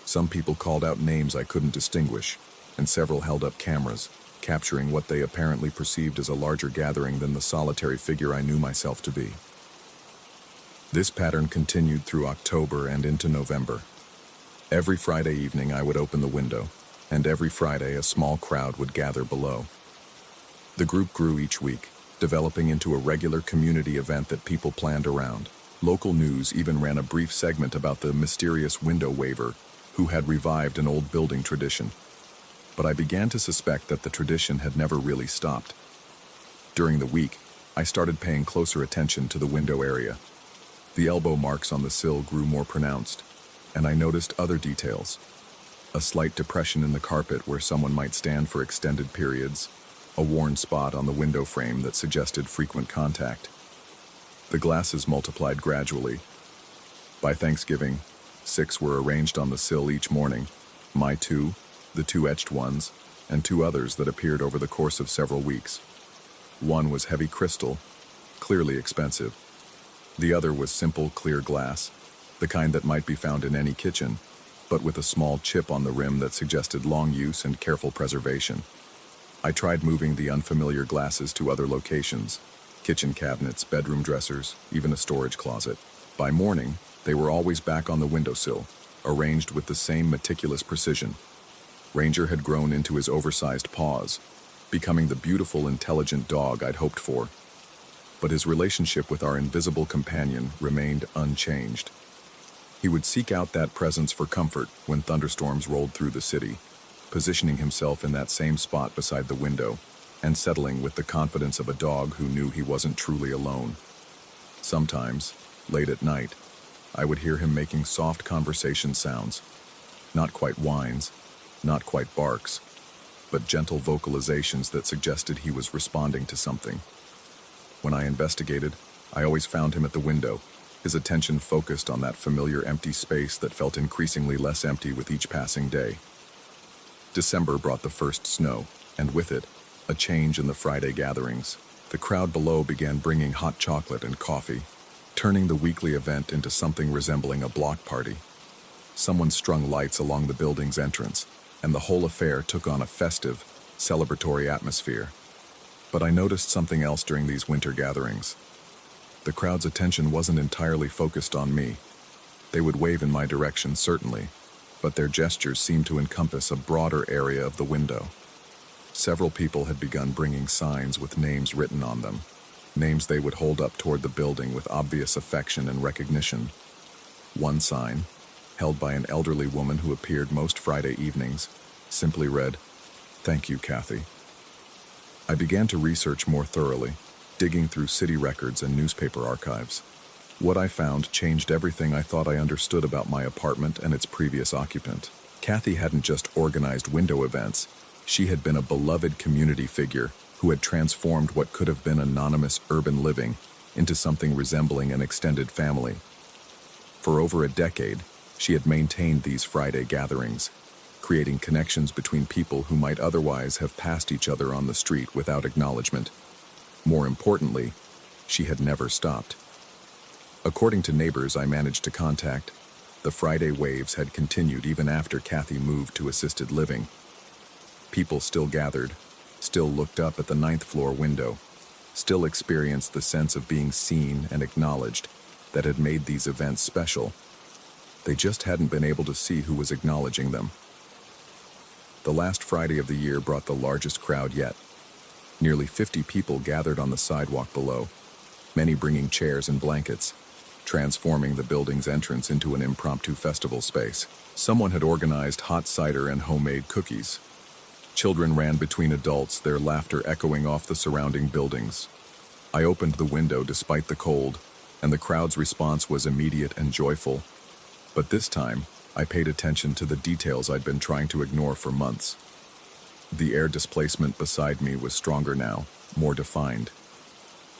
S1: Some people called out names I couldn't distinguish, and several held up cameras, capturing what they apparently perceived as a larger gathering than the solitary figure I knew myself to be. This pattern continued through October and into November. Every Friday evening I would open the window, and every Friday a small crowd would gather below. The group grew each week, developing into a regular community event that people planned around. Local news even ran a brief segment about the mysterious window waver who had revived an old building tradition. But I began to suspect that the tradition had never really stopped. During the week, I started paying closer attention to the window area. The elbow marks on the sill grew more pronounced, and I noticed other details. A slight depression in the carpet where someone might stand for extended periods, a worn spot on the window frame that suggested frequent contact. The glasses multiplied gradually. By Thanksgiving, 6 were arranged on the sill each morning, my 2, the 2 etched ones, and 2 others that appeared over the course of several weeks. One was heavy crystal, clearly expensive. The other was simple, clear glass, the kind that might be found in any kitchen, but with a small chip on the rim that suggested long use and careful preservation. I tried moving the unfamiliar glasses to other locations, kitchen cabinets, bedroom dressers, even a storage closet. By morning, they were always back on the windowsill, arranged with the same meticulous precision. Ranger had grown into his oversized paws, becoming the beautiful, intelligent dog I'd hoped for. But his relationship with our invisible companion remained unchanged. He would seek out that presence for comfort when thunderstorms rolled through the city, positioning himself in that same spot beside the window, and settling with the confidence of a dog who knew he wasn't truly alone. Sometimes, late at night, I would hear him making soft conversation sounds, not quite whines, not quite barks, but gentle vocalizations that suggested he was responding to something. When I investigated, I always found him at the window, his attention focused on that familiar empty space that felt increasingly less empty with each passing day. December brought the first snow, and with it, a change in the Friday gatherings. The crowd below began bringing hot chocolate and coffee, turning the weekly event into something resembling a block party. Someone strung lights along the building's entrance, and the whole affair took on a festive, celebratory atmosphere. But I noticed something else during these winter gatherings. The crowd's attention wasn't entirely focused on me. They would wave in my direction, certainly, but their gestures seemed to encompass a broader area of the window. Several people had begun bringing signs with names written on them, names they would hold up toward the building with obvious affection and recognition. One sign, held by an elderly woman who appeared most Friday evenings, simply read, "Thank you, Kathy." I began to research more thoroughly, digging through city records and newspaper archives. What I found changed everything I thought I understood about my apartment and its previous occupant. Kathy hadn't just organized window events, she had been a beloved community figure who had transformed what could have been anonymous urban living into something resembling an extended family. For over a decade, she had maintained these Friday gatherings, creating connections between people who might otherwise have passed each other on the street without acknowledgement. More importantly, she had never stopped. According to neighbors I managed to contact, the Friday waves had continued even after Kathy moved to assisted living. People still gathered, still looked up at the 9th floor window, still experienced the sense of being seen and acknowledged that had made these events special. They just hadn't been able to see who was acknowledging them. The last Friday of the year brought the largest crowd yet. Nearly 50 people gathered on the sidewalk below, many bringing chairs and blankets, transforming the building's entrance into an impromptu festival space. Someone had organized hot cider and homemade cookies. Children ran between adults, their laughter echoing off the surrounding buildings. I opened the window despite the cold, and the crowd's response was immediate and joyful. But this time, I paid attention to the details I'd been trying to ignore for months. The air displacement beside me was stronger now, more defined.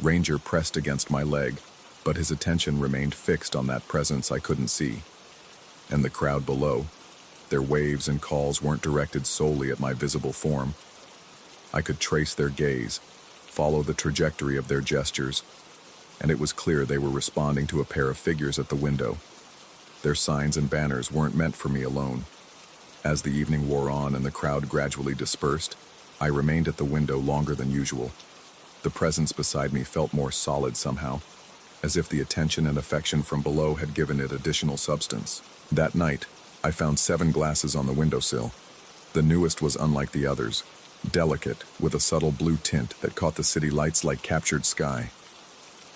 S1: Ranger pressed against my leg, but his attention remained fixed on that presence I couldn't see. And the crowd below, their waves and calls weren't directed solely at my visible form. I could trace their gaze, follow the trajectory of their gestures, and it was clear they were responding to a pair of figures at the window. Their signs and banners weren't meant for me alone. As the evening wore on and the crowd gradually dispersed, I remained at the window longer than usual. The presence beside me felt more solid somehow, as if the attention and affection from below had given it additional substance. That night, I found 7 glasses on the windowsill. The newest was unlike the others, delicate, with a subtle blue tint that caught the city lights like captured sky.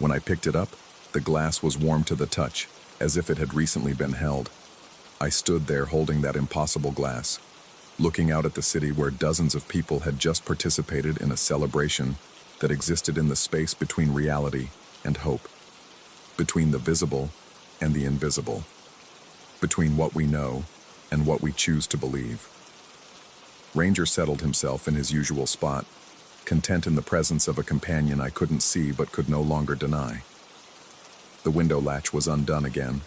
S1: When I picked it up, The glass was warm to the touch, as if it had recently been held. I stood there holding that impossible glass, looking out at the city where dozens of people had just participated in a celebration that existed in the space between reality and hope, between the visible and the invisible, between what we know and what we choose to believe. Ranger settled himself in his usual spot, content in the presence of a companion I couldn't see but could no longer deny. The window latch was undone again,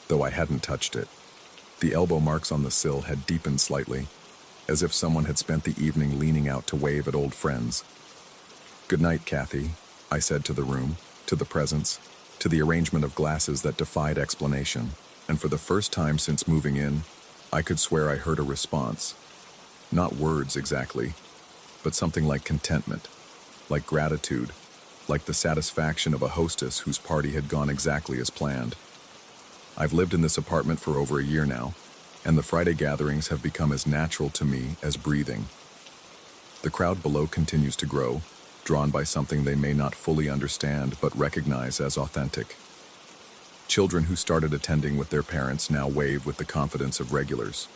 S1: though I hadn't touched it. The elbow marks on the sill had deepened slightly, as if someone had spent the evening leaning out to wave at old friends. "Good night, Kathy," I said to the room, to the presence, to the arrangement of glasses that defied explanation, and for the first time since moving in, I could swear I heard a response. Not words exactly, but something like contentment, like gratitude, like the satisfaction of a hostess whose party had gone exactly as planned. I've lived in this apartment for over a year now, and the Friday gatherings have become as natural to me as breathing. The crowd below continues to grow, drawn by something they may not fully understand but recognize as authentic. Children who started attending with their parents now wave with the confidence of regulars.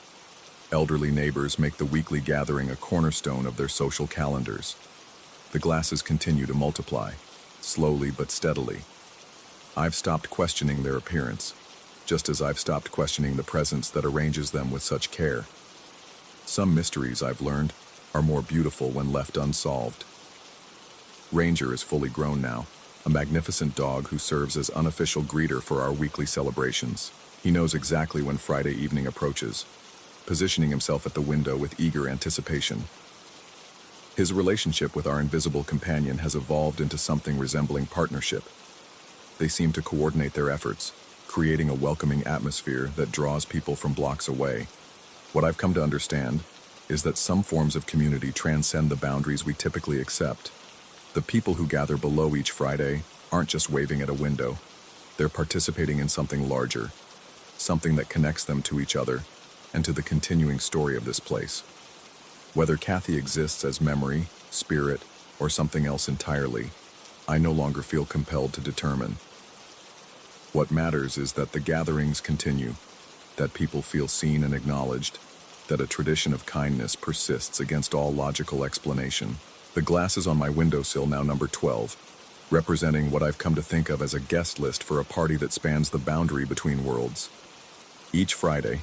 S1: Elderly neighbors make the weekly gathering a cornerstone of their social calendars. The glasses continue to multiply, slowly but steadily. I've stopped questioning their appearance, just as I've stopped questioning the presence that arranges them with such care. Some mysteries, I've learned, are more beautiful when left unsolved. Ranger is fully grown now, a magnificent dog who serves as unofficial greeter for our weekly celebrations. He knows exactly when Friday evening approaches, positioning himself at the window with eager anticipation. His relationship with our invisible companion has evolved into something resembling partnership. They seem to coordinate their efforts, creating a welcoming atmosphere that draws people from blocks away. What I've come to understand is that some forms of community transcend the boundaries we typically accept. The people who gather below each Friday aren't just waving at a window. They're participating in something larger, something that connects them to each other and to the continuing story of this place. Whether Kathy exists as memory, spirit, or something else entirely, I no longer feel compelled to determine. What matters is that the gatherings continue, that people feel seen and acknowledged, that a tradition of kindness persists against all logical explanation. The glasses on my windowsill now number 12, representing what I've come to think of as a guest list for a party that spans the boundary between worlds. Each Friday,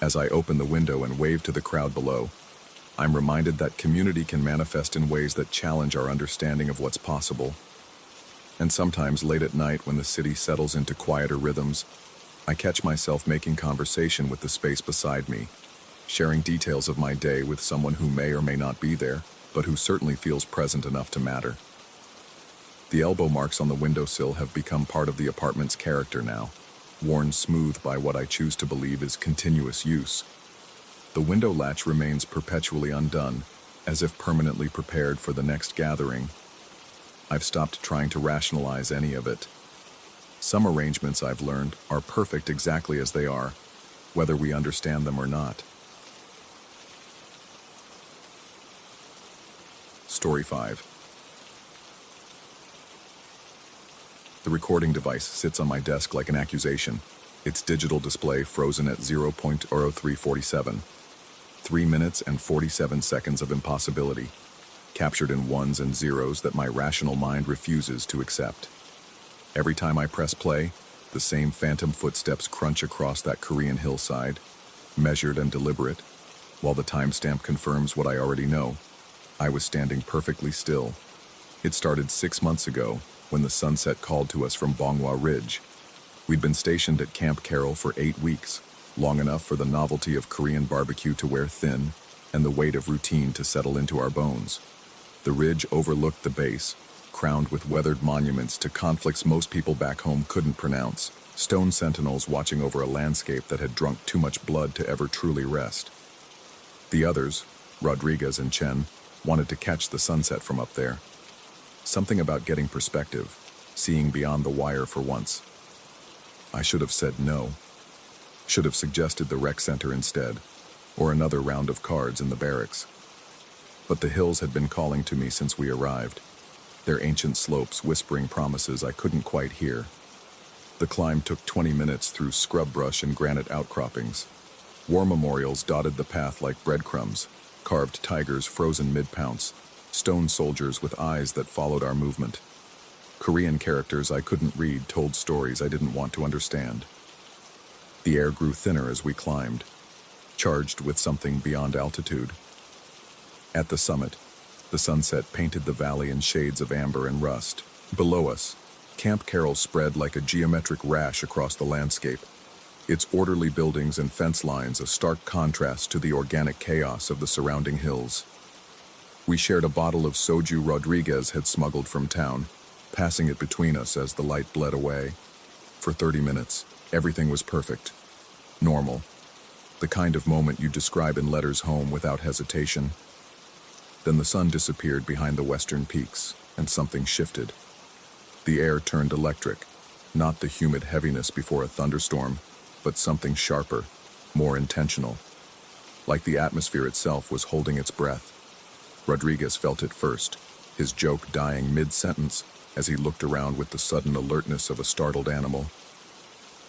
S1: as I open the window and wave to the crowd below, I'm reminded that community can manifest in ways that challenge our understanding of what's possible. And sometimes late at night when the city settles into quieter rhythms, I catch myself making conversation with the space beside me, sharing details of my day with someone who may or may not be there, but who certainly feels present enough to matter. The elbow marks on the windowsill have become part of the apartment's character now, worn smooth by what I choose to believe is continuous use. The window latch remains perpetually undone, as if permanently prepared for the next gathering. I've stopped trying to rationalize any of it. Some arrangements, I've learned, are perfect exactly as they are, whether we understand them or not. Story 5. The recording device sits on my desk like an accusation, its digital display frozen at 0.0347. 3 minutes and 47 seconds of impossibility, captured in ones and zeros that my rational mind refuses to accept. Every time I press play, the same phantom footsteps crunch across that Korean hillside, measured and deliberate, while the timestamp confirms what I already know. I was standing perfectly still. It started 6 months ago, when the sunset called to us from Bonghwa Ridge. We'd been stationed at Camp Carroll for 8 weeks, long enough for the novelty of Korean barbecue to wear thin and the weight of routine to settle into our bones. The ridge overlooked the base, crowned with weathered monuments to conflicts most people back home couldn't pronounce, stone sentinels watching over a landscape that had drunk too much blood to ever truly rest. The others, Rodriguez and Chen, wanted to catch the sunset from up there. Something about getting perspective, seeing beyond the wire for once. I should have said no. Should have suggested the rec center instead, or another round of cards in the barracks. But the hills had been calling to me since we arrived, their ancient slopes whispering promises I couldn't quite hear. The climb took 20 minutes through scrub brush and granite outcroppings. War memorials dotted the path like breadcrumbs, carved tigers frozen mid-pounce, stone soldiers with eyes that followed our movement. Korean characters I couldn't read told stories I didn't want to understand. The air grew thinner as we climbed, charged with something beyond altitude. At the summit, the sunset painted the valley in shades of amber and rust. Below us, Camp Carroll spread like a geometric rash across the landscape, its orderly buildings and fence lines a stark contrast to the organic chaos of the surrounding hills. We shared a bottle of soju Rodriguez had smuggled from town, passing it between us as the light bled away. For 30 minutes, everything was perfect. Normal. The kind of moment you describe in letters home without hesitation. Then the sun disappeared behind the western peaks, and something shifted. The air turned electric, not the humid heaviness before a thunderstorm, but something sharper, more intentional. Like the atmosphere itself was holding its breath. Rodriguez felt it first, his joke dying mid-sentence as he looked around with the sudden alertness of a startled animal.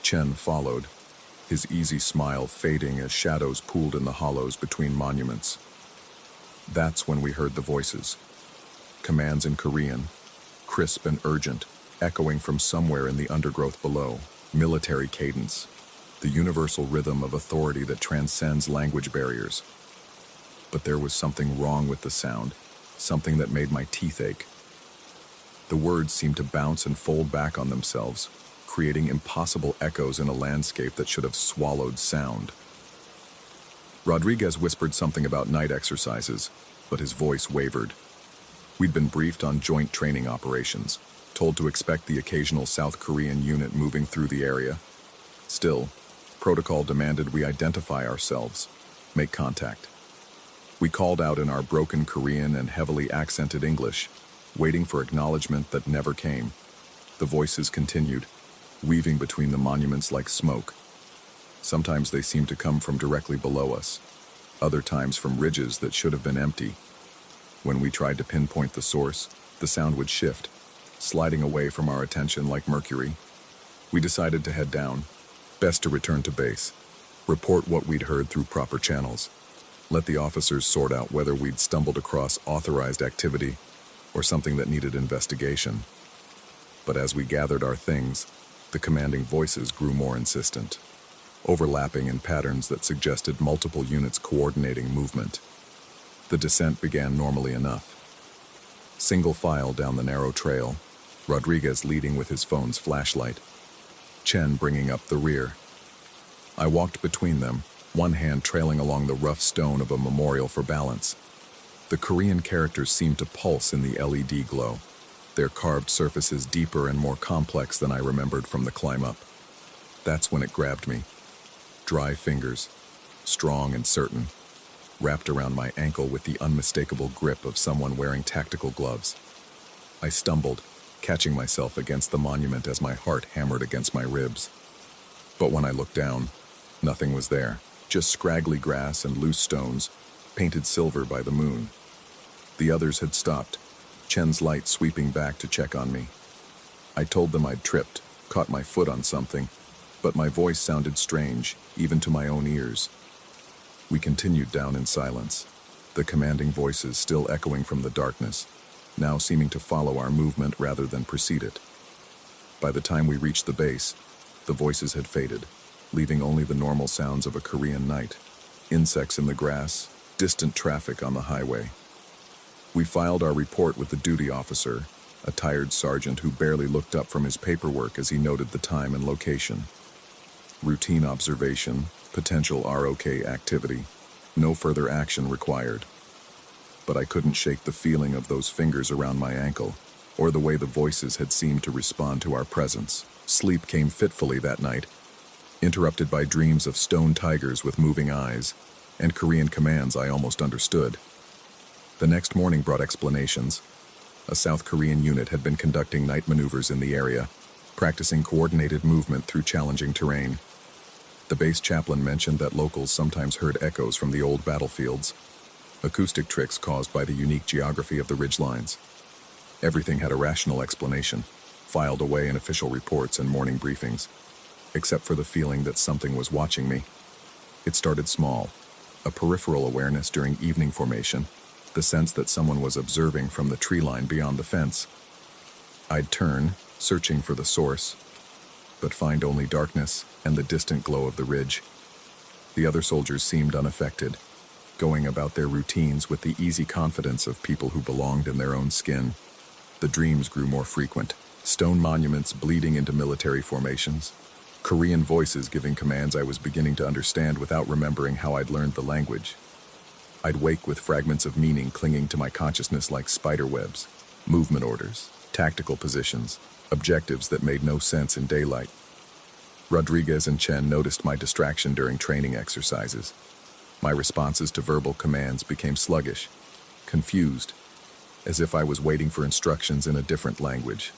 S1: Chen followed, his easy smile fading as shadows pooled in the hollows between monuments. That's when we heard the voices. Commands in Korean, crisp and urgent, echoing from somewhere in the undergrowth below. Military cadence, the universal rhythm of authority that transcends language barriers. But there was something wrong with the sound, something that made my teeth ache. The words seemed to bounce and fold back on themselves, creating impossible echoes in a landscape that should have swallowed sound. Rodriguez whispered something about night exercises, but his voice wavered. We'd been briefed on joint training operations, told to expect the occasional South Korean unit moving through the area. Still, protocol demanded we identify ourselves, make contact. We called out in our broken Korean and heavily accented English, waiting for acknowledgement that never came. The voices continued, weaving between the monuments like smoke. Sometimes they seemed to come from directly below us, other times from ridges that should have been empty. When we tried to pinpoint the source, the sound would shift, sliding away from our attention like mercury. We decided to head down. Best to return to base, report what we'd heard through proper channels. Let the officers sort out whether we'd stumbled across authorized activity or something that needed investigation. But as we gathered our things, the commanding voices grew more insistent, overlapping in patterns that suggested multiple units coordinating movement. The descent began normally enough. Single file down the narrow trail, Rodriguez leading with his phone's flashlight, Chen bringing up the rear. I walked between them, one hand trailing along the rough stone of a memorial for balance. The Korean characters seemed to pulse in the LED glow, their carved surfaces deeper and more complex than I remembered from the climb up. That's when it grabbed me. Dry fingers, strong and certain, wrapped around my ankle with the unmistakable grip of someone wearing tactical gloves. I stumbled, catching myself against the monument as my heart hammered against my ribs. But when I looked down, nothing was there, just scraggly grass and loose stones, painted silver by the moon. The others had stopped, Chen's light sweeping back to check on me. I told them I'd tripped, caught my foot on something, but my voice sounded strange, even to my own ears. We continued down in silence, the commanding voices still echoing from the darkness, now seeming to follow our movement rather than precede it. By the time we reached the base, the voices had faded, leaving only the normal sounds of a Korean night, insects in the grass, distant traffic on the highway. We filed our report with the duty officer, a tired sergeant who barely looked up from his paperwork as he noted the time and location. Routine observation, potential ROK activity, no further action required. But I couldn't shake the feeling of those fingers around my ankle, or the way the voices had seemed to respond to our presence. Sleep came fitfully that night, interrupted by dreams of stone tigers with moving eyes, and Korean commands I almost understood. The next morning brought explanations. A South Korean unit had been conducting night maneuvers in the area, practicing coordinated movement through challenging terrain. The base chaplain mentioned that locals sometimes heard echoes from the old battlefields, acoustic tricks caused by the unique geography of the ridgelines. Everything had a rational explanation. filed away in official reports and morning briefings, except for the feeling that something was watching me. It started small, a peripheral awareness during evening formation, the sense that someone was observing from the tree line beyond the fence. I'd turn, searching for the source, but find only darkness and the distant glow of the ridge. The other soldiers seemed unaffected, going about their routines with the easy confidence of people who belonged in their own skin. The dreams grew more frequent, stone monuments bleeding into military formations, Korean voices giving commands I was beginning to understand without remembering how I'd learned the language. I'd wake with fragments of meaning clinging to my consciousness like spider webs, movement orders, tactical positions, objectives that made no sense in daylight. Rodriguez and Chen noticed my distraction during training exercises. My responses to verbal commands became sluggish, confused, as if I was waiting for instructions in a different language.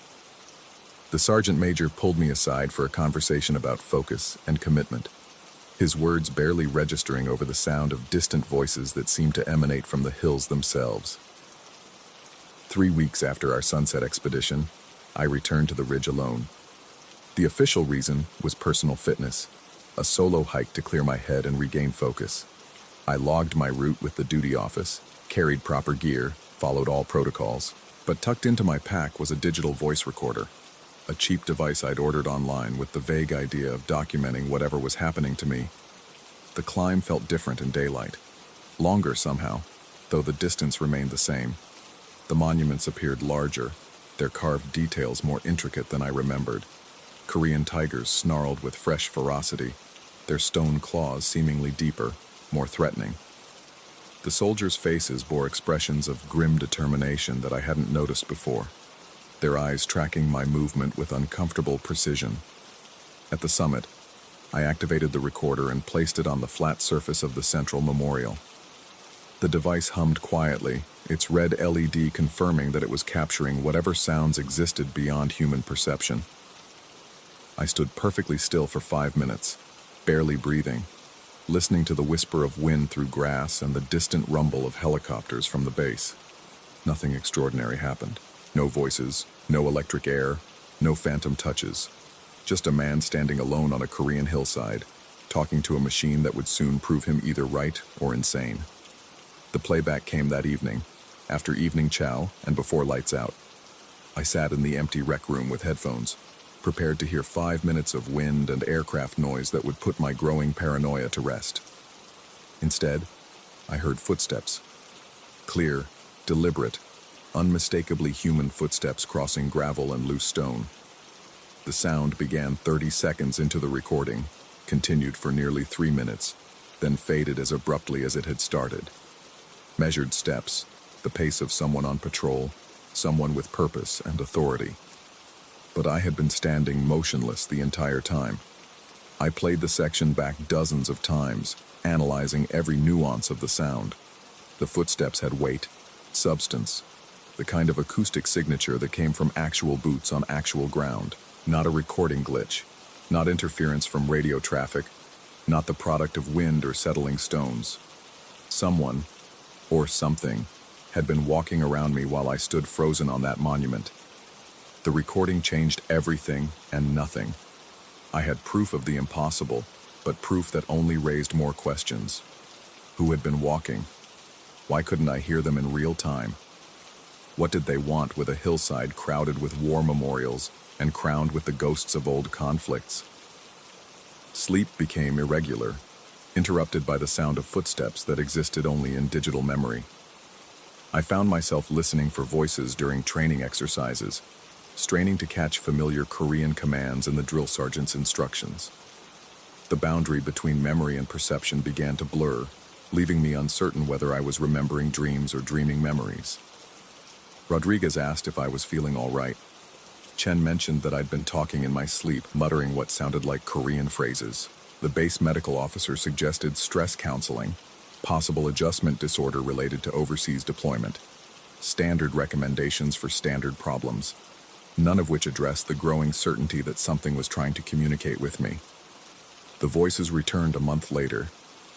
S1: The sergeant major pulled me aside for a conversation about focus and commitment, his words barely registering over the sound of distant voices that seemed to emanate from the hills themselves. 3 weeks after our sunset expedition, I returned to the ridge alone. The official reason was personal fitness, a solo hike to clear my head and regain focus. I logged my route with the duty office, carried proper gear, followed all protocols, but tucked into my pack was a digital voice recorder, a cheap device I'd ordered online with the vague idea of documenting whatever was happening to me. The climb felt different in daylight, longer somehow, though the distance remained the same. The monuments appeared larger, their carved details more intricate than I remembered. Korean tigers snarled with fresh ferocity, their stone claws seemingly deeper, more threatening. The soldiers' faces bore expressions of grim determination that I hadn't noticed before, their eyes tracking my movement with uncomfortable precision. At the summit, I activated the recorder and placed it on the flat surface of the central memorial. The device hummed quietly, its red LED confirming that it was capturing whatever sounds existed beyond human perception. I stood perfectly still for 5 minutes, barely breathing, listening to the whisper of wind through grass and the distant rumble of helicopters from the base. Nothing extraordinary happened. No voices, no electric air, no phantom touches. Just a man standing alone on a Korean hillside, talking to a machine that would soon prove him either right or insane. The playback came that evening, after evening chow and before lights out. I sat in the empty rec room with headphones, prepared to hear 5 minutes of wind and aircraft noise that would put my growing paranoia to rest. Instead, I heard footsteps. Clear, deliberate, unmistakably human footsteps crossing gravel and loose stone. The sound began 30 seconds into the recording, continued for nearly 3 minutes, then faded as abruptly as it had started. Measured steps, the pace of someone on patrol, someone with purpose and authority. But I had been standing motionless the entire time. I played the section back dozens of times, analyzing every nuance of the sound. The footsteps had weight, substance, the kind of acoustic signature that came from actual boots on actual ground, not a recording glitch, not interference from radio traffic, not the product of wind or settling stones. Someone, or something, had been walking around me while I stood frozen on that monument. The recording changed everything and nothing. I had proof of the impossible, but proof that only raised more questions. Who had been walking? Why couldn't I hear them in real time? What did they want with a hillside crowded with war memorials and crowned with the ghosts of old conflicts? Sleep became irregular, interrupted by the sound of footsteps that existed only in digital memory. I found myself listening for voices during training exercises, straining to catch familiar Korean commands in the drill sergeant's instructions. The boundary between memory and perception began to blur, leaving me uncertain whether I was remembering dreams or dreaming memories. Rodriguez asked if I was feeling all right. Chen mentioned that I'd been talking in my sleep, muttering what sounded like Korean phrases. The base medical officer suggested stress counseling, possible adjustment disorder related to overseas deployment, standard recommendations for standard problems, none of which addressed the growing certainty that something was trying to communicate with me. The voices returned a month later,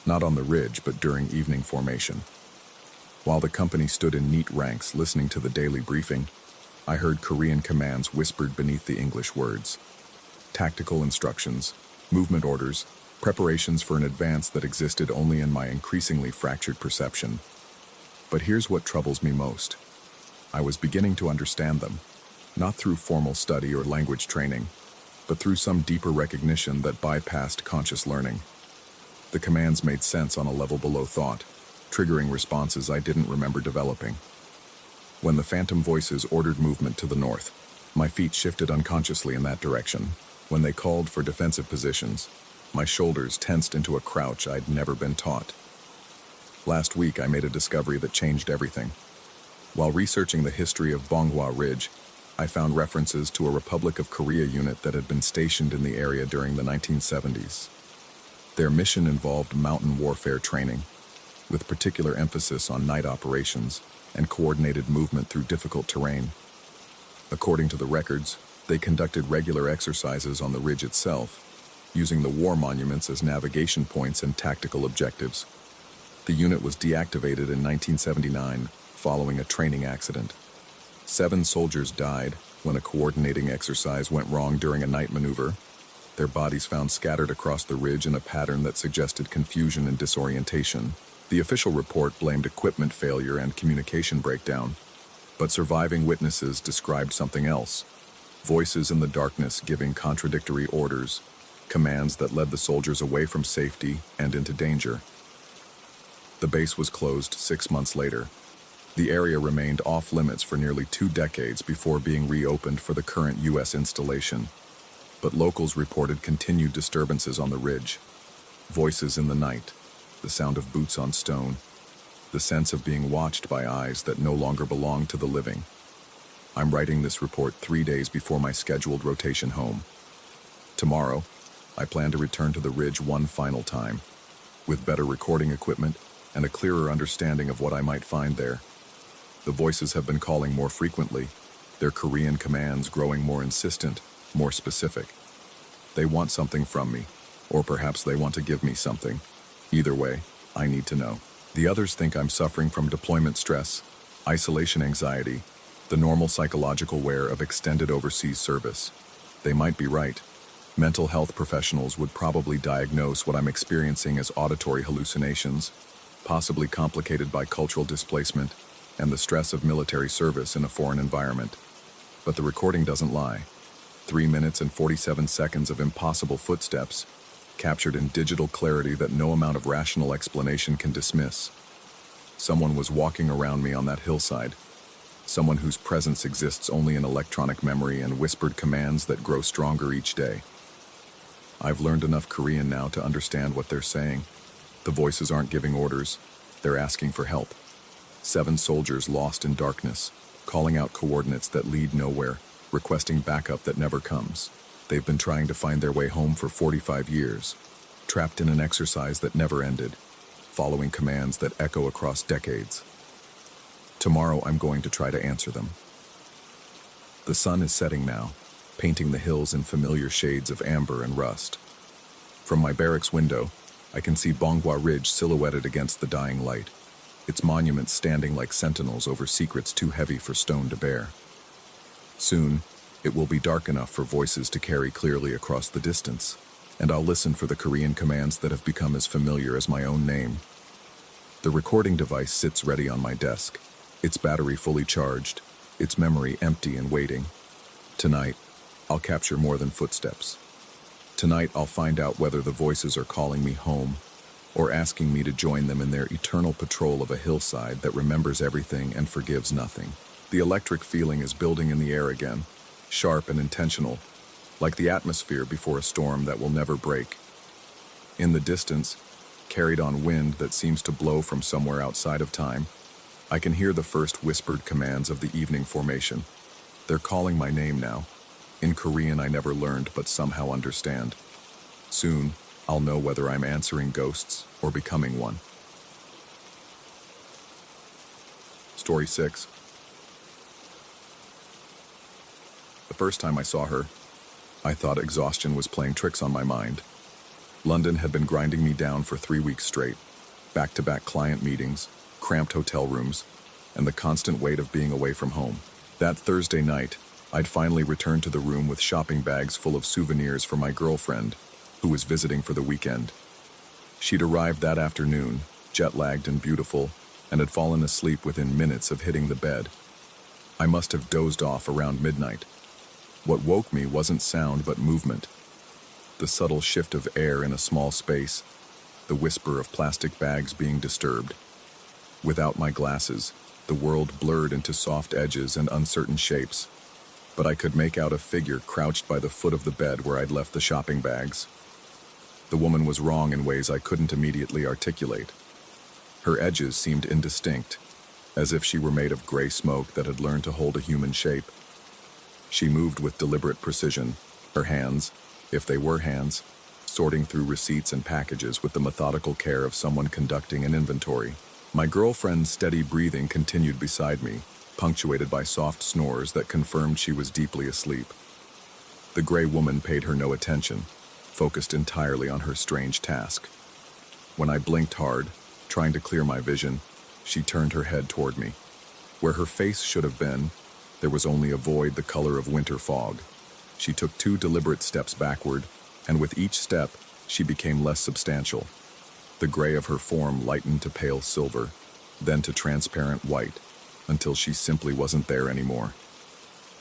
S1: not on the ridge but during evening formation. While the company stood in neat ranks listening to the daily briefing, I heard Korean commands whispered beneath the English words. Tactical instructions, movement orders, preparations for an advance that existed only in my increasingly fractured perception. But here's what troubles me most. I was beginning to understand them, not through formal study or language training, but through some deeper recognition that bypassed conscious learning. The commands made sense on a level below thought, triggering responses I didn't remember developing. When the phantom voices ordered movement to the north, my feet shifted unconsciously in that direction. When they called for defensive positions, my shoulders tensed into a crouch I'd never been taught. Last week, I made a discovery that changed everything. While researching the history of Bonghwa Ridge, I found references to a Republic of Korea unit that had been stationed in the area during the 1970s. Their mission involved mountain warfare training, with particular emphasis on night operations and coordinated movement through difficult terrain. According to the records, they conducted regular exercises on the ridge itself, using the war monuments as navigation points and tactical objectives. The unit was deactivated in 1979 following a training accident. 7 soldiers died when a coordinating exercise went wrong during a night maneuver. Their bodies found scattered across the ridge in a pattern that suggested confusion and disorientation. The official report blamed equipment failure and communication breakdown, but surviving witnesses described something else. Voices in the darkness giving contradictory orders, commands that led the soldiers away from safety and into danger. The base was closed 6 months later. The area remained off-limits for nearly 2 decades before being reopened for the current U.S. installation. But locals reported continued disturbances on the ridge. Voices in the night, the sound of boots on stone, the sense of being watched by eyes that no longer belong to the living. I'm writing this report 3 days before my scheduled rotation home. Tomorrow, I plan to return to the ridge one final time, with better recording equipment and a clearer understanding of what I might find there. The voices have been calling more frequently, their Korean commands growing more insistent, more specific. They want something from me, or perhaps they want to give me something. Either way, I need to know. The others think I'm suffering from deployment stress, isolation anxiety, the normal psychological wear of extended overseas service. They might be right. Mental health professionals would probably diagnose what I'm experiencing as auditory hallucinations, possibly complicated by cultural displacement and the stress of military service in a foreign environment. But the recording doesn't lie. 3 minutes and 47 seconds of impossible footsteps, captured in digital clarity that no amount of rational explanation can dismiss. Someone was walking around me on that hillside, someone whose presence exists only in electronic memory and whispered commands that grow stronger each day. I've learned enough Korean now to understand what they're saying. The voices aren't giving orders, they're asking for help. 7 soldiers lost in darkness, calling out coordinates that lead nowhere, requesting backup that never comes. They've been trying to find their way home for 45 years, trapped in an exercise that never ended, following commands that echo across decades. Tomorrow I'm going to try to answer them. The sun is setting now, painting the hills in familiar shades of amber and rust. From my barracks window, I can see Bonghwa Ridge silhouetted against the dying light, its monuments standing like sentinels over secrets too heavy for stone to bear. Soon, it will be dark enough for voices to carry clearly across the distance, and I'll listen for the Korean commands that have become as familiar as my own name. The recording device sits ready on my desk, its battery fully charged, its memory empty and waiting. Tonight, I'll capture more than footsteps. Tonight, I'll find out whether the voices are calling me home or asking me to join them in their eternal patrol of a hillside that remembers everything and forgives nothing. The electric feeling is building in the air again, sharp and intentional, like the atmosphere before a storm that will never break. In the distance, carried on wind that seems to blow from somewhere outside of time, I can hear the first whispered commands of the evening formation. They're calling my name now, in Korean I never learned but somehow understand. Soon, I'll know whether I'm answering ghosts or becoming one. Story 6. The first time I saw her, I thought exhaustion was playing tricks on my mind. London had been grinding me down for 3 weeks straight, back-to-back client meetings, cramped hotel rooms, and the constant weight of being away from home. That Thursday night, I'd finally returned to the room with shopping bags full of souvenirs for my girlfriend, who was visiting for the weekend. She'd arrived that afternoon, jet-lagged and beautiful, and had fallen asleep within minutes of hitting the bed. I must have dozed off around midnight. What woke me wasn't sound but movement. The subtle shift of air in a small space, the whisper of plastic bags being disturbed. Without my glasses, the world blurred into soft edges and uncertain shapes, but I could make out a figure crouched by the foot of the bed where I'd left the shopping bags. The woman was wrong in ways I couldn't immediately articulate. Her edges seemed indistinct, as if she were made of gray smoke that had learned to hold a human shape. She moved with deliberate precision, her hands, if they were hands, sorting through receipts and packages with the methodical care of someone conducting an inventory. My girlfriend's steady breathing continued beside me, punctuated by soft snores that confirmed she was deeply asleep. The gray woman paid her no attention, focused entirely on her strange task. When I blinked hard, trying to clear my vision, she turned her head toward me. Where her face should have been, there was only a void the color of winter fog. She took 2 deliberate steps backward, and with each step, she became less substantial. The gray of her form lightened to pale silver, then to transparent white, until she simply wasn't there anymore.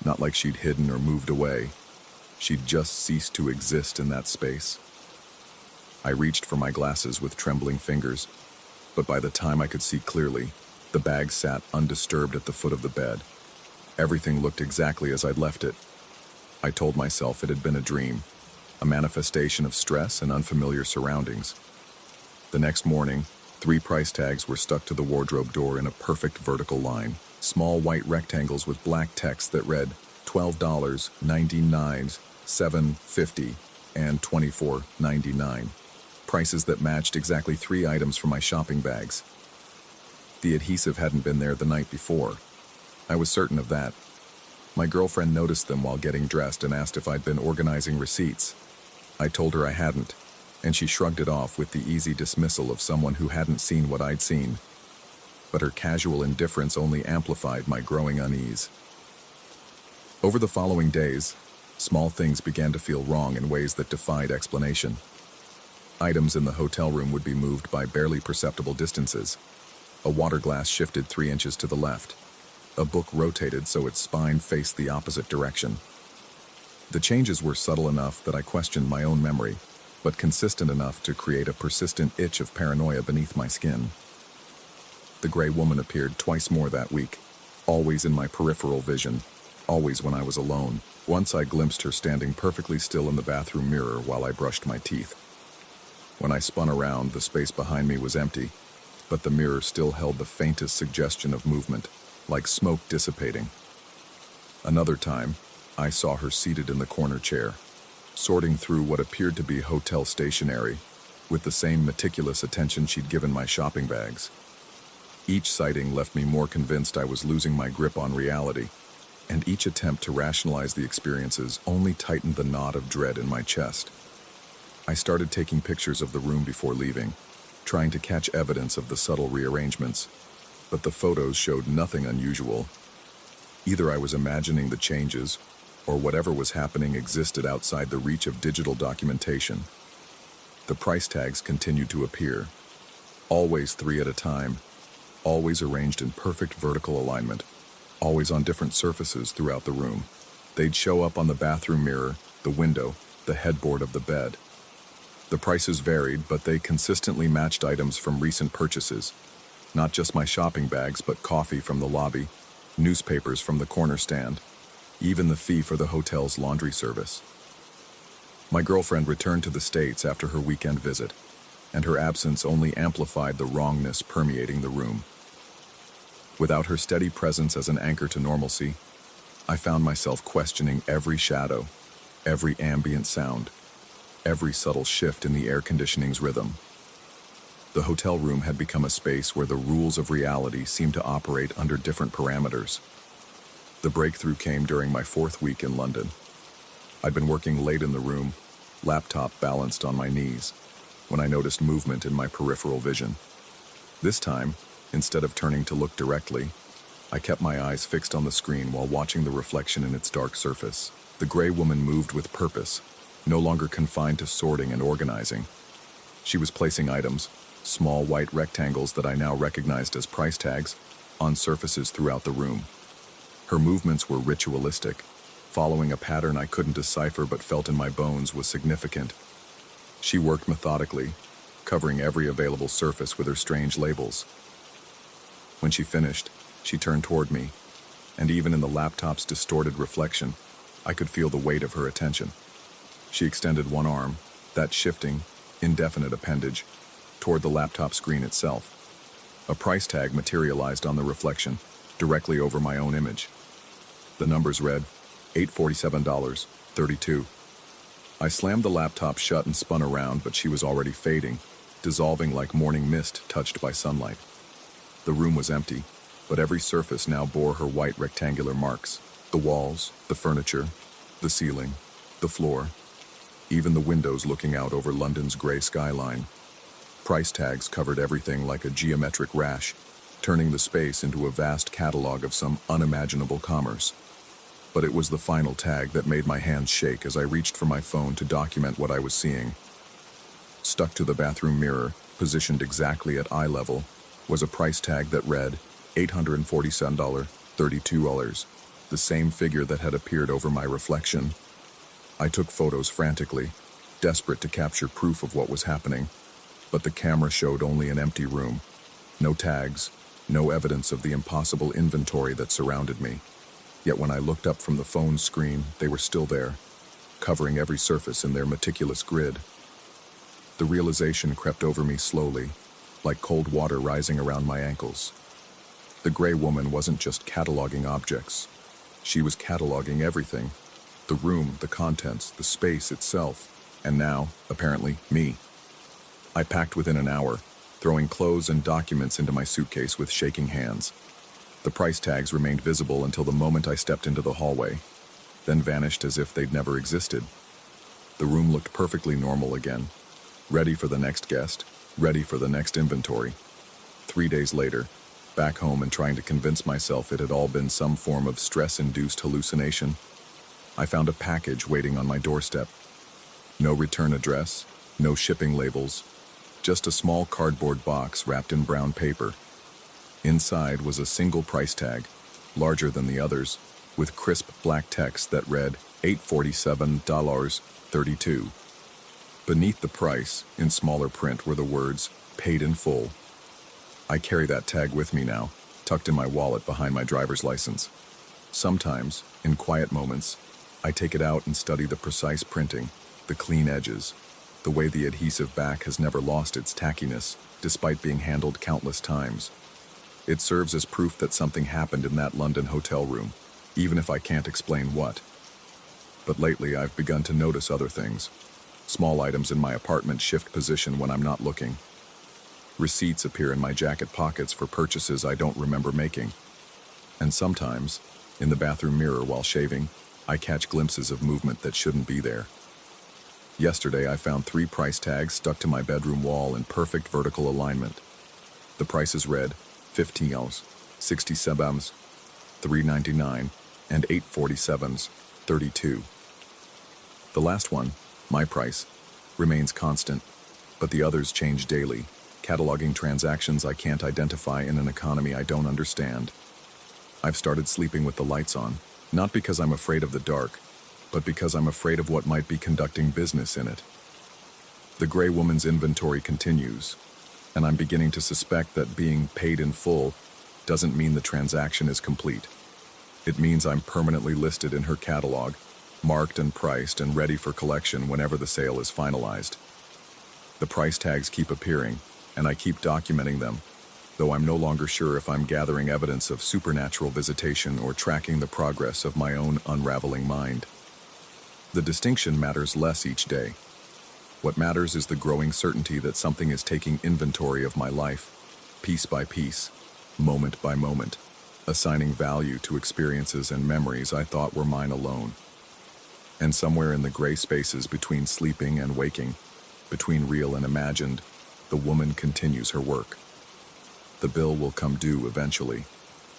S1: Not like she'd hidden or moved away. She'd just ceased to exist in that space. I reached for my glasses with trembling fingers, but by the time I could see clearly, the bag sat undisturbed at the foot of the bed. Everything looked exactly as I'd left it. I told myself it had been a dream, a manifestation of stress and unfamiliar surroundings. The next morning, 3 price tags were stuck to the wardrobe door in a perfect vertical line, small white rectangles with black text that read $12, $99, $7.50, and $24.99. Prices that matched exactly 3 items from my shopping bags. The adhesive hadn't been there the night before. I was certain of that. My girlfriend noticed them while getting dressed and asked if I'd been organizing receipts. I told her I hadn't, and she shrugged it off with the easy dismissal of someone who hadn't seen what I'd seen. But her casual indifference only amplified my growing unease. Over the following days, small things began to feel wrong in ways that defied explanation. Items in the hotel room would be moved by barely perceptible distances. A water glass shifted 3 inches to the left. A book rotated so its spine faced the opposite direction. The changes were subtle enough that I questioned my own memory, but consistent enough to create a persistent itch of paranoia beneath my skin. The gray woman appeared twice more that week, always in my peripheral vision, always when I was alone. Once I glimpsed her standing perfectly still in the bathroom mirror while I brushed my teeth. When I spun around, the space behind me was empty, but the mirror still held the faintest suggestion of movement, like smoke dissipating. Another time, I saw her seated in the corner chair, sorting through what appeared to be hotel stationery, with the same meticulous attention she'd given my shopping bags. Each sighting left me more convinced I was losing my grip on reality, and each attempt to rationalize the experiences only tightened the knot of dread in my chest. I started taking pictures of the room before leaving, trying to catch evidence of the subtle rearrangements, but the photos showed nothing unusual. Either I was imagining the changes, or whatever was happening existed outside the reach of digital documentation. The price tags continued to appear, always 3 at a time, always arranged in perfect vertical alignment, always on different surfaces throughout the room. They'd show up on the bathroom mirror, the window, the headboard of the bed. The prices varied, but they consistently matched items from recent purchases. Not just my shopping bags, but coffee from the lobby, newspapers from the corner stand, even the fee for the hotel's laundry service. My girlfriend returned to the States after her weekend visit, and her absence only amplified the wrongness permeating the room. Without her steady presence as an anchor to normalcy, I found myself questioning every shadow, every ambient sound, every subtle shift in the air conditioning's rhythm. The hotel room had become a space where the rules of reality seemed to operate under different parameters. The breakthrough came during my 4th week in London. I'd been working late in the room, laptop balanced on my knees, when I noticed movement in my peripheral vision. This time, instead of turning to look directly, I kept my eyes fixed on the screen while watching the reflection in its dark surface. The gray woman moved with purpose, no longer confined to sorting and organizing. She was placing items, small white rectangles that I now recognized as price tags, on surfaces throughout the room. Her movements were ritualistic, following a pattern I couldn't decipher but felt in my bones was significant. She worked methodically, covering every available surface with her strange labels. When she finished, she turned toward me, and even in the laptop's distorted reflection, I could feel the weight of her attention. She extended one arm, that shifting, indefinite appendage, toward the laptop screen itself. A price tag materialized on the reflection, directly over my own image. The numbers read, $847.32. I slammed the laptop shut and spun around, but she was already fading, dissolving like morning mist touched by sunlight. The room was empty, but every surface now bore her white rectangular marks. The walls, the furniture, the ceiling, the floor, even the windows looking out over London's grey skyline. Price tags covered everything like a geometric rash, turning the space into a vast catalog of some unimaginable commerce. But it was the final tag that made my hands shake as I reached for my phone to document what I was seeing. Stuck to the bathroom mirror, positioned exactly at eye level, was a price tag that read $847.32, the same figure that had appeared over my reflection. I took photos frantically, desperate to capture proof of what was happening, but the camera showed only an empty room. No tags, no evidence of the impossible inventory that surrounded me. Yet when I looked up from the phone screen, they were still there, covering every surface in their meticulous grid. The realization crept over me slowly, like cold water rising around my ankles. The gray woman wasn't just cataloging objects. She was cataloging everything. The room, the contents, the space itself, and now, apparently, me. I packed within an hour, throwing clothes and documents into my suitcase with shaking hands. The price tags remained visible until the moment I stepped into the hallway, then vanished as if they'd never existed. The room looked perfectly normal again, ready for the next guest, ready for the next inventory. 3 days later, back home and trying to convince myself it had all been some form of stress-induced hallucination, I found a package waiting on my doorstep. No return address, no shipping labels, just a small cardboard box wrapped in brown paper. Inside was a single price tag, larger than the others, with crisp black text that read $847.32. Beneath the price, in smaller print, were the words, "Paid in full." I carry that tag with me now, tucked in my wallet behind my driver's license. Sometimes, in quiet moments, I take it out and study the precise printing, the clean edges, the way the adhesive back has never lost its tackiness, despite being handled countless times. It serves as proof that something happened in that London hotel room, even if I can't explain what. But lately I've begun to notice other things. Small items in my apartment shift position when I'm not looking. Receipts appear in my jacket pockets for purchases I don't remember making. And sometimes, in the bathroom mirror while shaving, I catch glimpses of movement that shouldn't be there. Yesterday I found 3 price tags stuck to my bedroom wall in perfect vertical alignment. The prices read $15, $67, $3.99, and $847.32. The last one, my price, remains constant, but the others change daily, cataloging transactions I can't identify in an economy I don't understand. I've started sleeping with the lights on, not because I'm afraid of the dark, but because I'm afraid of what might be conducting business in it. The gray woman's inventory continues, and I'm beginning to suspect that being paid in full doesn't mean the transaction is complete. It means I'm permanently listed in her catalog, marked and priced and ready for collection whenever the sale is finalized. The price tags keep appearing, and I keep documenting them, though I'm no longer sure if I'm gathering evidence of supernatural visitation or tracking the progress of my own unraveling mind. The distinction matters less each day. What matters is the growing certainty that something is taking inventory of my life, piece by piece, moment by moment, assigning value to experiences and memories I thought were mine alone. And somewhere in the gray spaces between sleeping and waking, between real and imagined, the woman continues her work. The bill will come due eventually,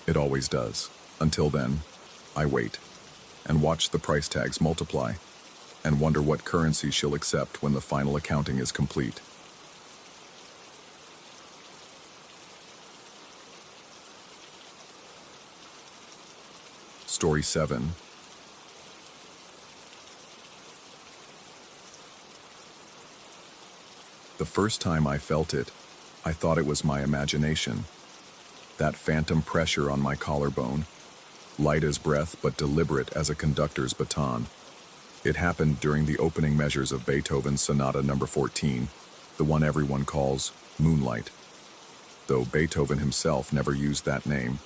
S1: It always does. Until then, I wait and watch the price tags multiply and wonder what currency she'll accept when the final accounting is complete. Story 7. The first time I felt it, I thought it was my imagination. That phantom pressure on my collarbone, light as breath but deliberate as a conductor's baton. It happened during the opening measures of Beethoven's Sonata No. 14, the one everyone calls Moonlight. Though Beethoven himself never used that name.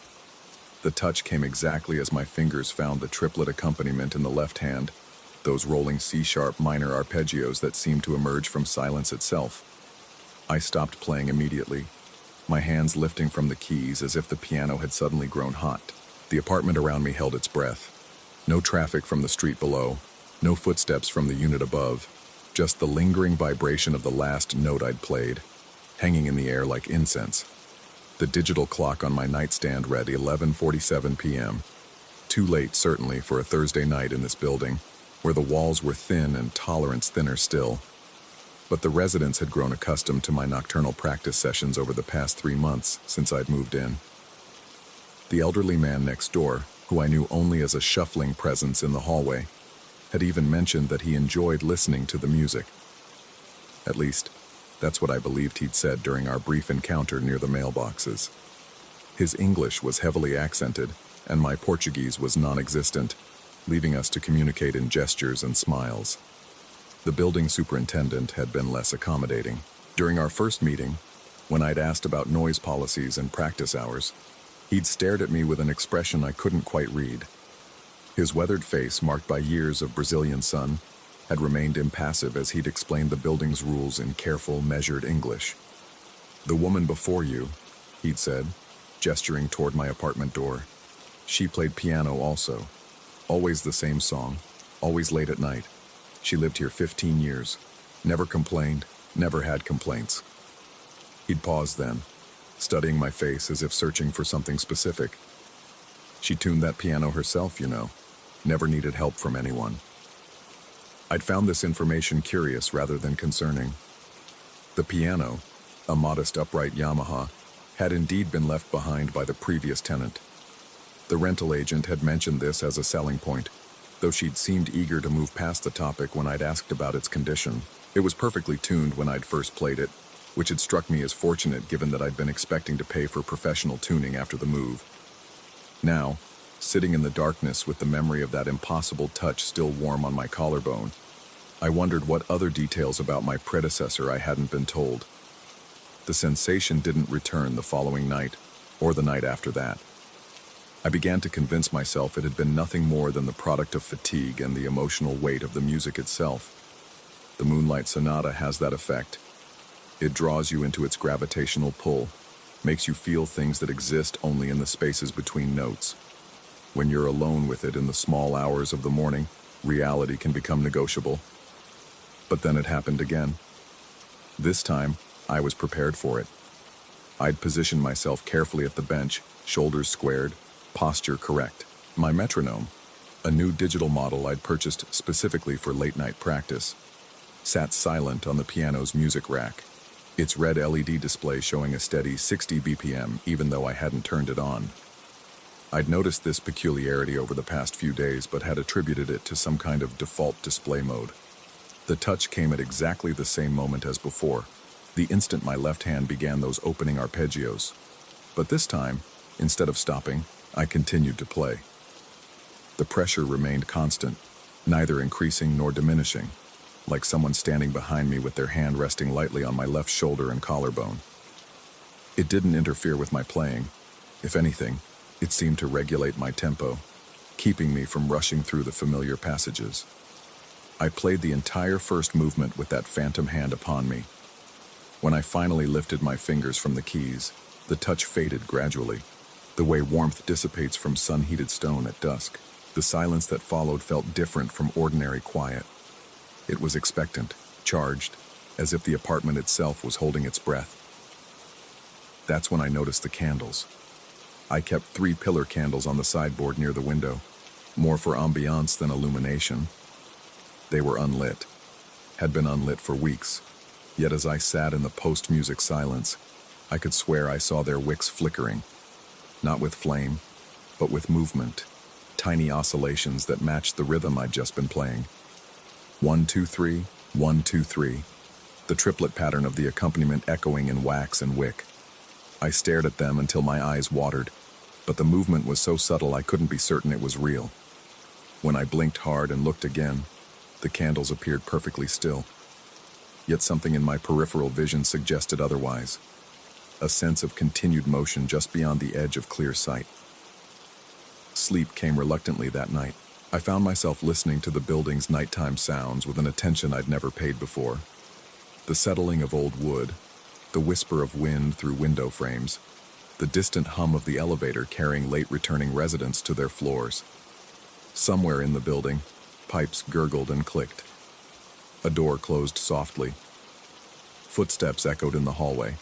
S1: The touch came exactly as my fingers found the triplet accompaniment in the left hand, those rolling C-sharp minor arpeggios that seemed to emerge from silence itself. I stopped playing immediately, my hands lifting from the keys as if the piano had suddenly grown hot. The apartment around me held its breath. No traffic from the street below, no footsteps from the unit above, just the lingering vibration of the last note I'd played, hanging in the air like incense. The digital clock on my nightstand read 11:47 p.m. Too late, certainly, for a Thursday night in this building, where the walls were thin and tolerance thinner still. But the residents had grown accustomed to my nocturnal practice sessions over the past 3 months since I'd moved in. The elderly man next door, who I knew only as a shuffling presence in the hallway, had even mentioned that he enjoyed listening to the music. At least, that's what I believed he'd said during our brief encounter near the mailboxes. His English was heavily accented, and my Portuguese was non-existent, leaving us to communicate in gestures and smiles. The building superintendent had been less accommodating. During our first meeting, when I'd asked about noise policies and practice hours, he'd stared at me with an expression I couldn't quite read. His weathered face, marked by years of Brazilian sun, had remained impassive as he'd explained the building's rules in careful, measured English. "The woman before you," he'd said, gesturing toward my apartment door. "She played piano also. Always the same song, always late at night. She lived here 15 years. Never complained, never had complaints." He'd pause then, studying my face as if searching for something specific. "She tuned that piano herself, you know. Never needed help from anyone." I'd found this information curious rather than concerning. The piano, a modest upright Yamaha, had indeed been left behind by the previous tenant. The rental agent had mentioned this as a selling point, though she'd seemed eager to move past the topic when I'd asked about its condition. It was perfectly tuned when I'd first played it, which had struck me as fortunate given that I'd been expecting to pay for professional tuning after the move. Now, sitting in the darkness with the memory of that impossible touch still warm on my collarbone, I wondered what other details about my predecessor I hadn't been told. The sensation didn't return the following night, or the night after that. I began to convince myself it had been nothing more than the product of fatigue and the emotional weight of the music itself. The Moonlight Sonata has that effect. It draws you into its gravitational pull, makes you feel things that exist only in the spaces between notes. When you're alone with it in the small hours of the morning, reality can become negotiable. But then it happened again. This time, I was prepared for it. I'd positioned myself carefully at the bench, shoulders squared, posture correct. My metronome, a new digital model I'd purchased specifically for late-night practice, sat silent on the piano's music rack, its red LED display showing a steady 60 BPM even though I hadn't turned it on. I'd noticed this peculiarity over the past few days but had attributed it to some kind of default display mode. The touch came at exactly the same moment as before, the instant my left hand began those opening arpeggios. But this time, instead of stopping, I continued to play. The pressure remained constant, neither increasing nor diminishing, like someone standing behind me with their hand resting lightly on my left shoulder and collarbone. It didn't interfere with my playing. If anything, it seemed to regulate my tempo, keeping me from rushing through the familiar passages. I played the entire first movement with that phantom hand upon me. When I finally lifted my fingers from the keys, the touch faded gradually, the way warmth dissipates from sun-heated stone at dusk. The silence that followed felt different from ordinary quiet. It was expectant, charged, as if the apartment itself was holding its breath. That's when I noticed the candles. I kept 3 pillar candles on the sideboard near the window, more for ambiance than illumination. They were unlit, had been unlit for weeks, yet as I sat in the post-music silence, I could swear I saw their wicks flickering, not with flame, but with movement, tiny oscillations that matched the rhythm I'd just been playing. 1, 2, 3, 1, 2, 3, the triplet pattern of the accompaniment echoing in wax and wick. I stared at them until my eyes watered, but the movement was so subtle I couldn't be certain it was real. When I blinked hard and looked again, the candles appeared perfectly still. Yet something in my peripheral vision suggested otherwise, a sense of continued motion just beyond the edge of clear sight. Sleep came reluctantly that night. I found myself listening to the building's nighttime sounds with an attention I'd never paid before. The settling of old wood, the whisper of wind through window frames, the distant hum of the elevator carrying late-returning residents to their floors. Somewhere in the building, pipes gurgled and clicked. A door closed softly. Footsteps echoed in the hallway,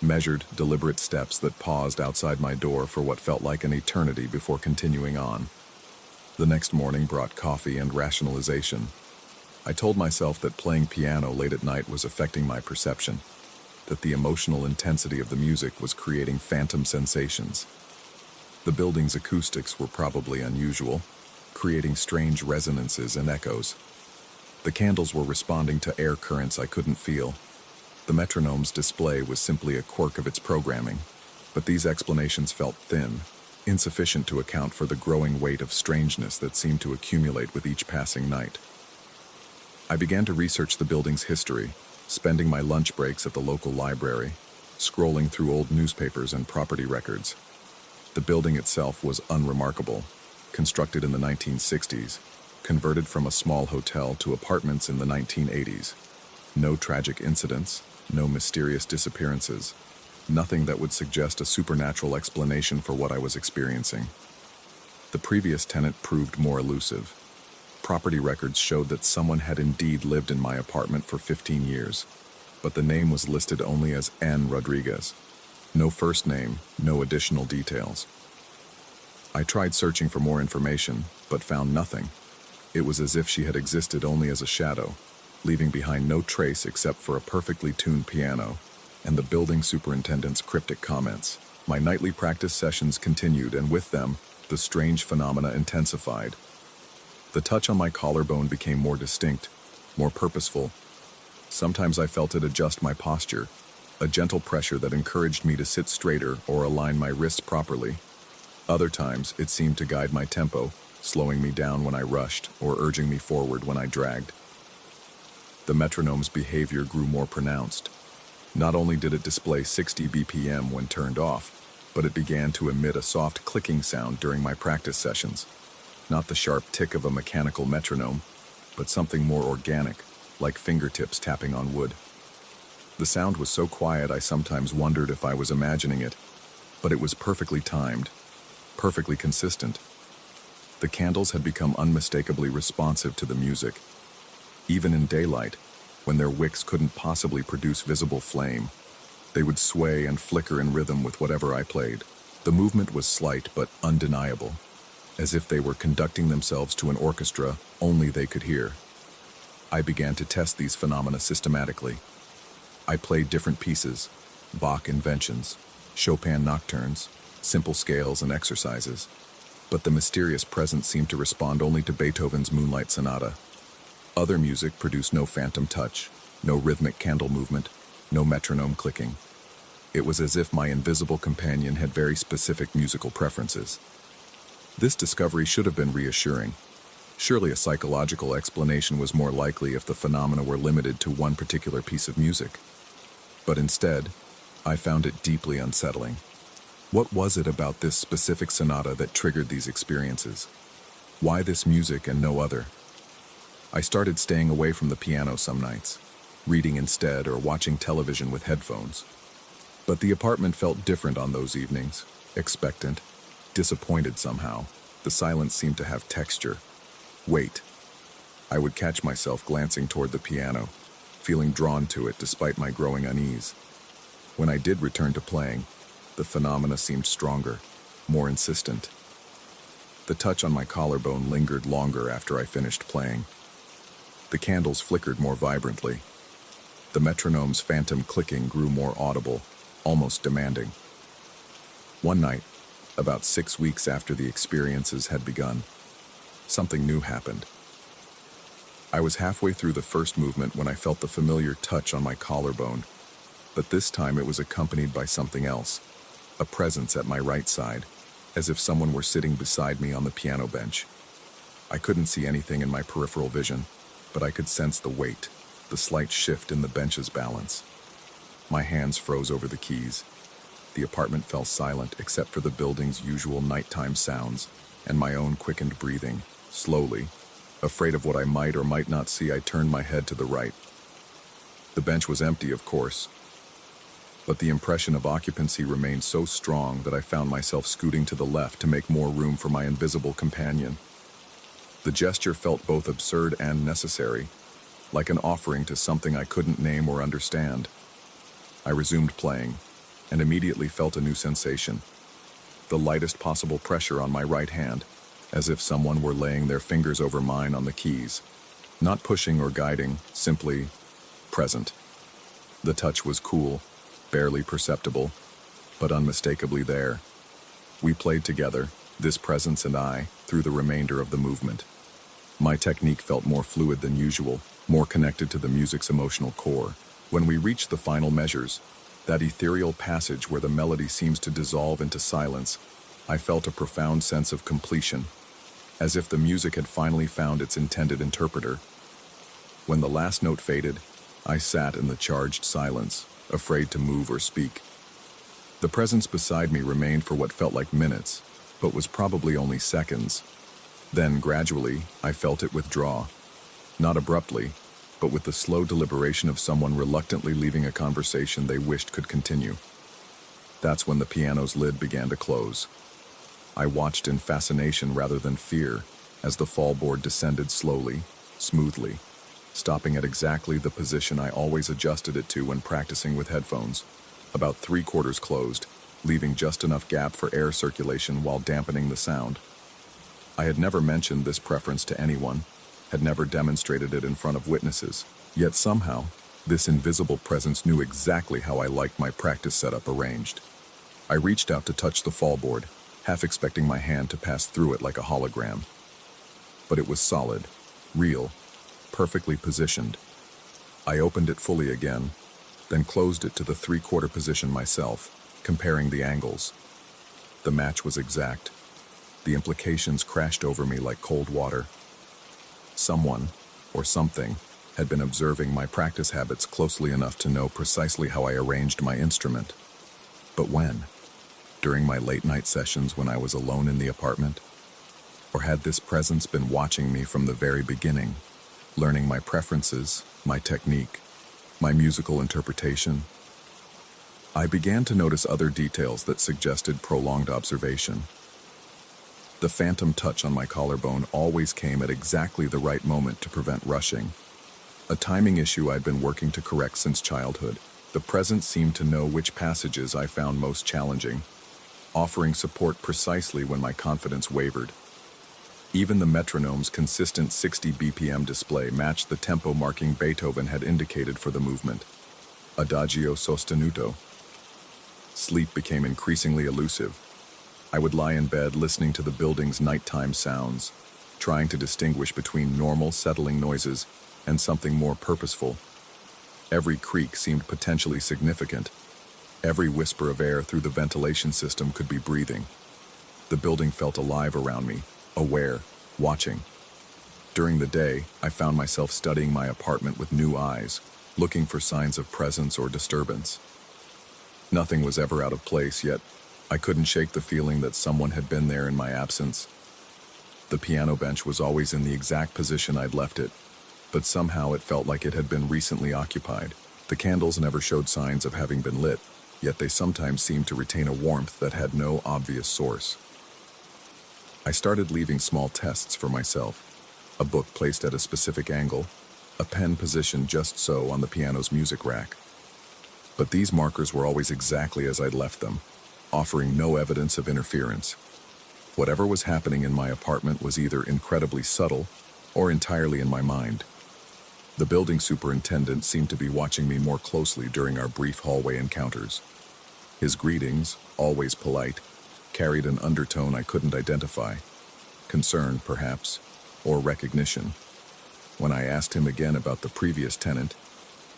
S1: measured, deliberate steps that paused outside my door for what felt like an eternity before continuing on. The next morning brought coffee and rationalization. I told myself that playing piano late at night was affecting my perception, that the emotional intensity of the music was creating phantom sensations. The building's acoustics were probably unusual, creating strange resonances and echoes. The candles were responding to air currents I couldn't feel. The metronome's display was simply a quirk of its programming, but these explanations felt thin, insufficient to account for the growing weight of strangeness that seemed to accumulate with each passing night. I began to research the building's history, spending my lunch breaks at the local library, scrolling through old newspapers and property records. The building itself was unremarkable, constructed in the 1960s, converted from a small hotel to apartments in the 1980s. No tragic incidents, no mysterious disappearances, nothing that would suggest a supernatural explanation for what I was experiencing. The previous tenant proved more elusive. Property records showed that someone had indeed lived in my apartment for 15 years, but the name was listed only as N. Rodriguez. No first name, no additional details. I tried searching for more information, but found nothing. It was as if she had existed only as a shadow, leaving behind no trace except for a perfectly tuned piano and the building superintendent's cryptic comments. My nightly practice sessions continued, and with them, the strange phenomena intensified. The touch on my collarbone became more distinct, more purposeful. Sometimes I felt it adjust my posture, a gentle pressure that encouraged me to sit straighter or align my wrists properly. Other times, it seemed to guide my tempo, slowing me down when I rushed or urging me forward when I dragged. The metronome's behavior grew more pronounced. Not only did it display 60 BPM when turned off, but it began to emit a soft clicking sound during my practice sessions. Not the sharp tick of a mechanical metronome, but something more organic, like fingertips tapping on wood. The sound was so quiet I sometimes wondered if I was imagining it, but it was perfectly timed, perfectly consistent. The candles had become unmistakably responsive to the music. Even in daylight, when their wicks couldn't possibly produce visible flame, they would sway and flicker in rhythm with whatever I played. The movement was slight but undeniable, as if they were conducting themselves to an orchestra only they could hear. I began to test these phenomena systematically. I played different pieces, Bach inventions, Chopin nocturnes, simple scales and exercises, but the mysterious presence seemed to respond only to Beethoven's Moonlight Sonata. Other music produced no phantom touch, no rhythmic candle movement, no metronome clicking. It was as if my invisible companion had very specific musical preferences. This discovery should have been reassuring. Surely a psychological explanation was more likely if the phenomena were limited to one particular piece of music. But instead, I found it deeply unsettling. What was it about this specific sonata that triggered these experiences? Why this music and no other? I started staying away from the piano some nights, reading instead or watching television with headphones. But the apartment felt different on those evenings, expectant, disappointed somehow. The silence seemed to have texture, weight. I would catch myself glancing toward the piano, feeling drawn to it despite my growing unease. When I did return to playing, the phenomena seemed stronger. more insistent. The touch on my collarbone lingered longer after I finished playing. The candles flickered more vibrantly. The metronome's phantom clicking grew more audible, almost demanding. One night, about 6 weeks after the experiences had begun, something new happened. I was halfway through the first movement when I felt the familiar touch on my collarbone, but this time it was accompanied by something else, a presence at my right side, as if someone were sitting beside me on the piano bench. I couldn't see anything in my peripheral vision, but I could sense the weight, the slight shift in the bench's balance. My hands froze over the keys. The apartment fell silent except for the building's usual nighttime sounds and my own quickened breathing. Slowly, afraid of what I might or might not see, I turned my head to the right. The bench was empty, of course, but the impression of occupancy remained so strong that I found myself scooting to the left to make more room for my invisible companion. The gesture felt both absurd and necessary, like an offering to something I couldn't name or understand. I resumed playing, and immediately felt a new sensation. The lightest possible pressure on my right hand, as if someone were laying their fingers over mine on the keys. Not pushing or guiding, simply present. The touch was cool, barely perceptible, but unmistakably there. We played together, this presence and I, through the remainder of the movement. My technique felt more fluid than usual, more connected to the music's emotional core. When we reached the final measures, that ethereal passage where the melody seems to dissolve into silence, I felt a profound sense of completion, as if the music had finally found its intended interpreter. When the last note faded, I sat in the charged silence, afraid to move or speak. The presence beside me remained for what felt like minutes, but was probably only seconds. Then, gradually, I felt it withdraw. Not abruptly, but with the slow deliberation of someone reluctantly leaving a conversation they wished could continue. That's when the piano's lid began to close. I watched in fascination rather than fear as the fallboard descended slowly, smoothly, stopping at exactly the position I always adjusted it to when practicing with headphones, about 3/4 closed, leaving just enough gap for air circulation while dampening the sound. I had never mentioned this preference to anyone, had never demonstrated it in front of witnesses, yet somehow, this invisible presence knew exactly how I liked my practice setup arranged. I reached out to touch the fallboard, half expecting my hand to pass through it like a hologram. But it was solid, real, perfectly positioned. I opened it fully again, then closed it to the 3/4 position myself, comparing the angles. The match was exact. The implications crashed over me like cold water. Someone, or something, had been observing my practice habits closely enough to know precisely how I arranged my instrument. But when? During my late-night sessions when I was alone in the apartment? Or had this presence been watching me from the very beginning, learning my preferences, my technique, my musical interpretation? I began to notice other details that suggested prolonged observation. The phantom touch on my collarbone always came at exactly the right moment to prevent rushing. A timing issue I'd been working to correct since childhood. The presence seemed to know which passages I found most challenging, offering support precisely when my confidence wavered. Even the metronome's consistent 60 BPM display matched the tempo marking Beethoven had indicated for the movement. Adagio sostenuto. Sleep became increasingly elusive. I would lie in bed listening to the building's nighttime sounds, trying to distinguish between normal, settling noises and something more purposeful. Every creak seemed potentially significant. Every whisper of air through the ventilation system could be breathing. The building felt alive around me, aware, watching. During the day, I found myself studying my apartment with new eyes, looking for signs of presence or disturbance. Nothing was ever out of place, yet I couldn't shake the feeling that someone had been there in my absence. The piano bench was always in the exact position I'd left it, but somehow it felt like it had been recently occupied. The candles never showed signs of having been lit, yet they sometimes seemed to retain a warmth that had no obvious source. I started leaving small tests for myself, a book placed at a specific angle, a pen positioned just so on the piano's music rack. But these markers were always exactly as I'd left them. offering no evidence of interference. Whatever was happening in my apartment was either incredibly subtle or entirely in my mind. The building superintendent seemed to be watching me more closely during our brief hallway encounters. His greetings, always polite, carried an undertone I couldn't identify. Concern, perhaps, or recognition. When I asked him again about the previous tenant,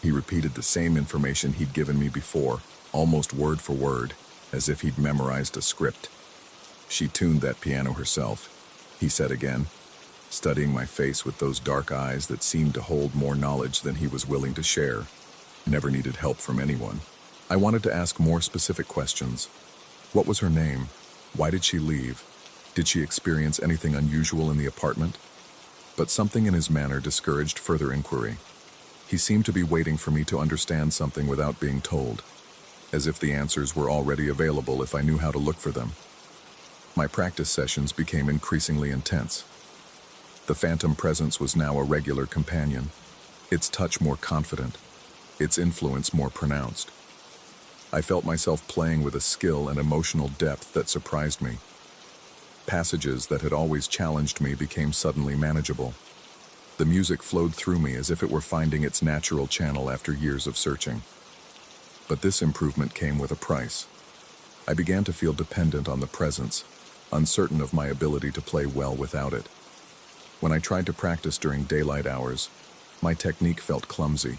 S1: he repeated the same information he'd given me before, almost word for word, as if he'd memorized a script. "She tuned that piano herself," he said again, studying my face with those dark eyes that seemed to hold more knowledge than he was willing to share. Never needed help from anyone. I wanted to ask more specific questions. What was her name? Why did she leave? Did she experience anything unusual in the apartment? But something in his manner discouraged further inquiry. He seemed to be waiting for me to understand something without being told, as if the answers were already available if I knew how to look for them. My practice sessions became increasingly intense. The phantom presence was now a regular companion, its touch more confident, its influence more pronounced. I felt myself playing with a skill and emotional depth that surprised me. Passages that had always challenged me became suddenly manageable. The music flowed through me as if it were finding its natural channel after years of searching. But this improvement came with a price. I began to feel dependent on the presence, uncertain of my ability to play well without it. When I tried to practice during daylight hours, my technique felt clumsy,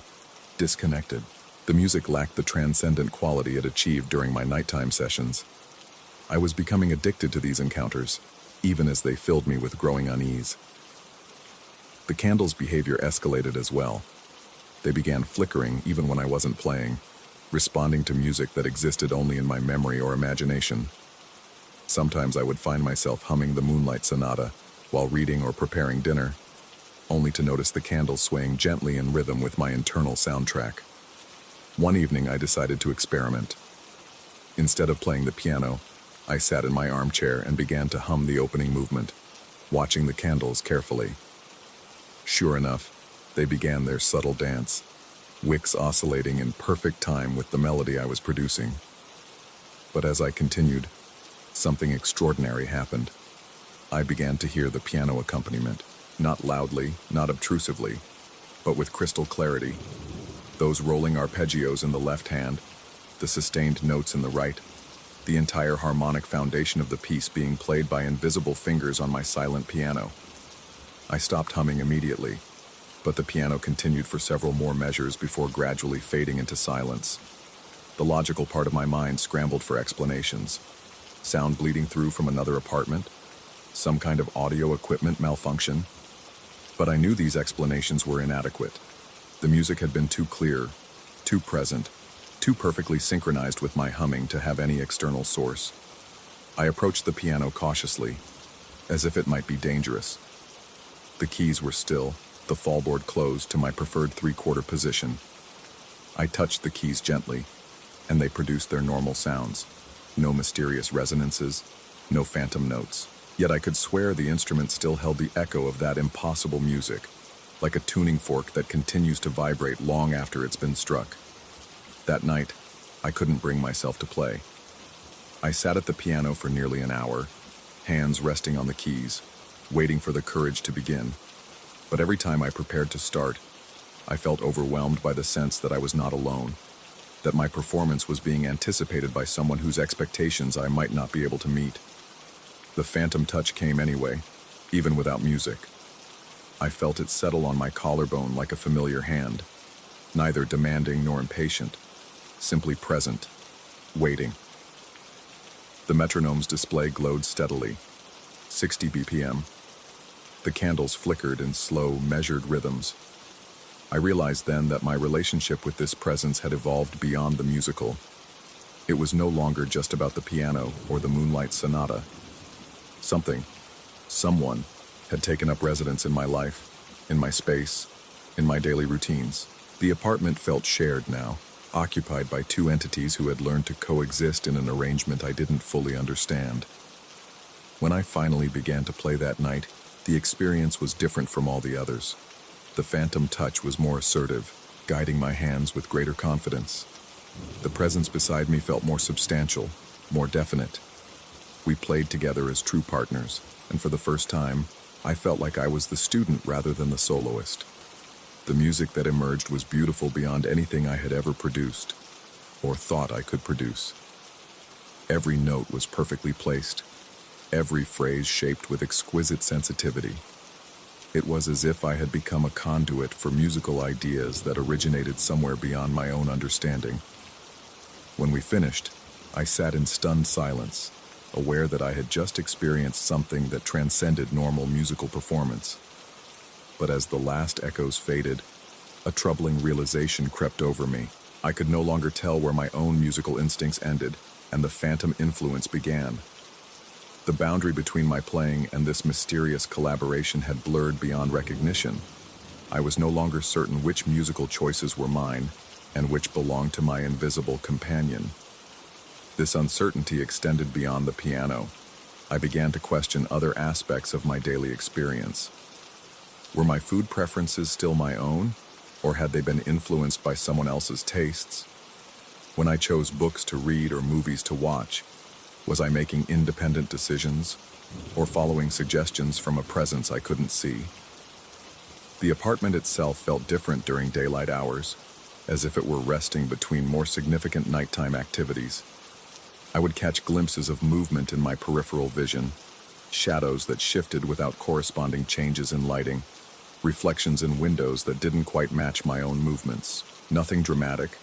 S1: disconnected. The music lacked the transcendent quality it achieved during my nighttime sessions. I was becoming addicted to these encounters, even as they filled me with growing unease. The candle's behavior escalated as well. They began flickering even when I wasn't playing, responding to music that existed only in my memory or imagination. Sometimes I would find myself humming the Moonlight Sonata while reading or preparing dinner, only to notice the candle swaying gently in rhythm with my internal soundtrack. One evening I decided to experiment. Instead of playing the piano, I sat in my armchair and began to hum the opening movement, watching the candles carefully. Sure enough, they began their subtle dance, wicks oscillating in perfect time with the melody I was producing. But as I continued, something extraordinary happened. I began to hear the piano accompaniment, not loudly, not obtrusively, but with crystal clarity. Those rolling arpeggios in the left hand, the sustained notes in the right, the entire harmonic foundation of the piece being played by invisible fingers on my silent piano. I stopped humming immediately, but the piano continued for several more measures before gradually fading into silence. The logical part of my mind scrambled for explanations. Sound bleeding through from another apartment? Some kind of audio equipment malfunction? But I knew these explanations were inadequate. The music had been too clear, too present, too perfectly synchronized with my humming to have any external source. I approached the piano cautiously, as if it might be dangerous. The keys were still, the fallboard closed to my preferred three-quarter position. I touched the keys gently, and they produced their normal sounds. No mysterious resonances, no phantom notes. Yet I could swear the instrument still held the echo of that impossible music, like a tuning fork that continues to vibrate long after it's been struck. That night, I couldn't bring myself to play. I sat at the piano for nearly an hour, hands resting on the keys, waiting for the courage to begin. But every time I prepared to start, I felt overwhelmed by the sense that I was not alone, that my performance was being anticipated by someone whose expectations I might not be able to meet. The phantom touch came anyway, even without music. I felt it settle on my collarbone like a familiar hand, neither demanding nor impatient, simply present, waiting. The metronome's display glowed steadily, 60 BPM. The candles flickered in slow, measured rhythms. I realized then that my relationship with this presence had evolved beyond the musical. It was no longer just about the piano or the Moonlight Sonata. Someone, had taken up residence in my life, in my space, in my daily routines. The apartment felt shared now, occupied by two entities who had learned to coexist in an arrangement I didn't fully understand. When I finally began to play that night, the experience was different from all the others. The phantom touch was more assertive, guiding my hands with greater confidence. The presence beside me felt more substantial, more definite. We played together as true partners, and for the first time, I felt like I was the student rather than the soloist. The music that emerged was beautiful beyond anything I had ever produced, or thought I could produce. Every note was perfectly placed, every phrase shaped with exquisite sensitivity. It was as if I had become a conduit for musical ideas that originated somewhere beyond my own understanding. When we finished, I sat in stunned silence, aware that I had just experienced something that transcended normal musical performance. But as the last echoes faded, a troubling realization crept over me. I could no longer tell where my own musical instincts ended and the phantom influence began. The boundary between my playing and this mysterious collaboration had blurred beyond recognition. I was no longer certain which musical choices were mine and which belonged to my invisible companion. This uncertainty extended beyond the piano. I began to question other aspects of my daily experience. Were my food preferences still my own, or had they been influenced by someone else's tastes? When I chose books to read or movies to watch, was I making independent decisions, or following suggestions from a presence I couldn't see? The apartment itself felt different during daylight hours, as if it were resting between more significant nighttime activities. I would catch glimpses of movement in my peripheral vision, shadows that shifted without corresponding changes in lighting, reflections in windows that didn't quite match my own movements. Nothing dramatic,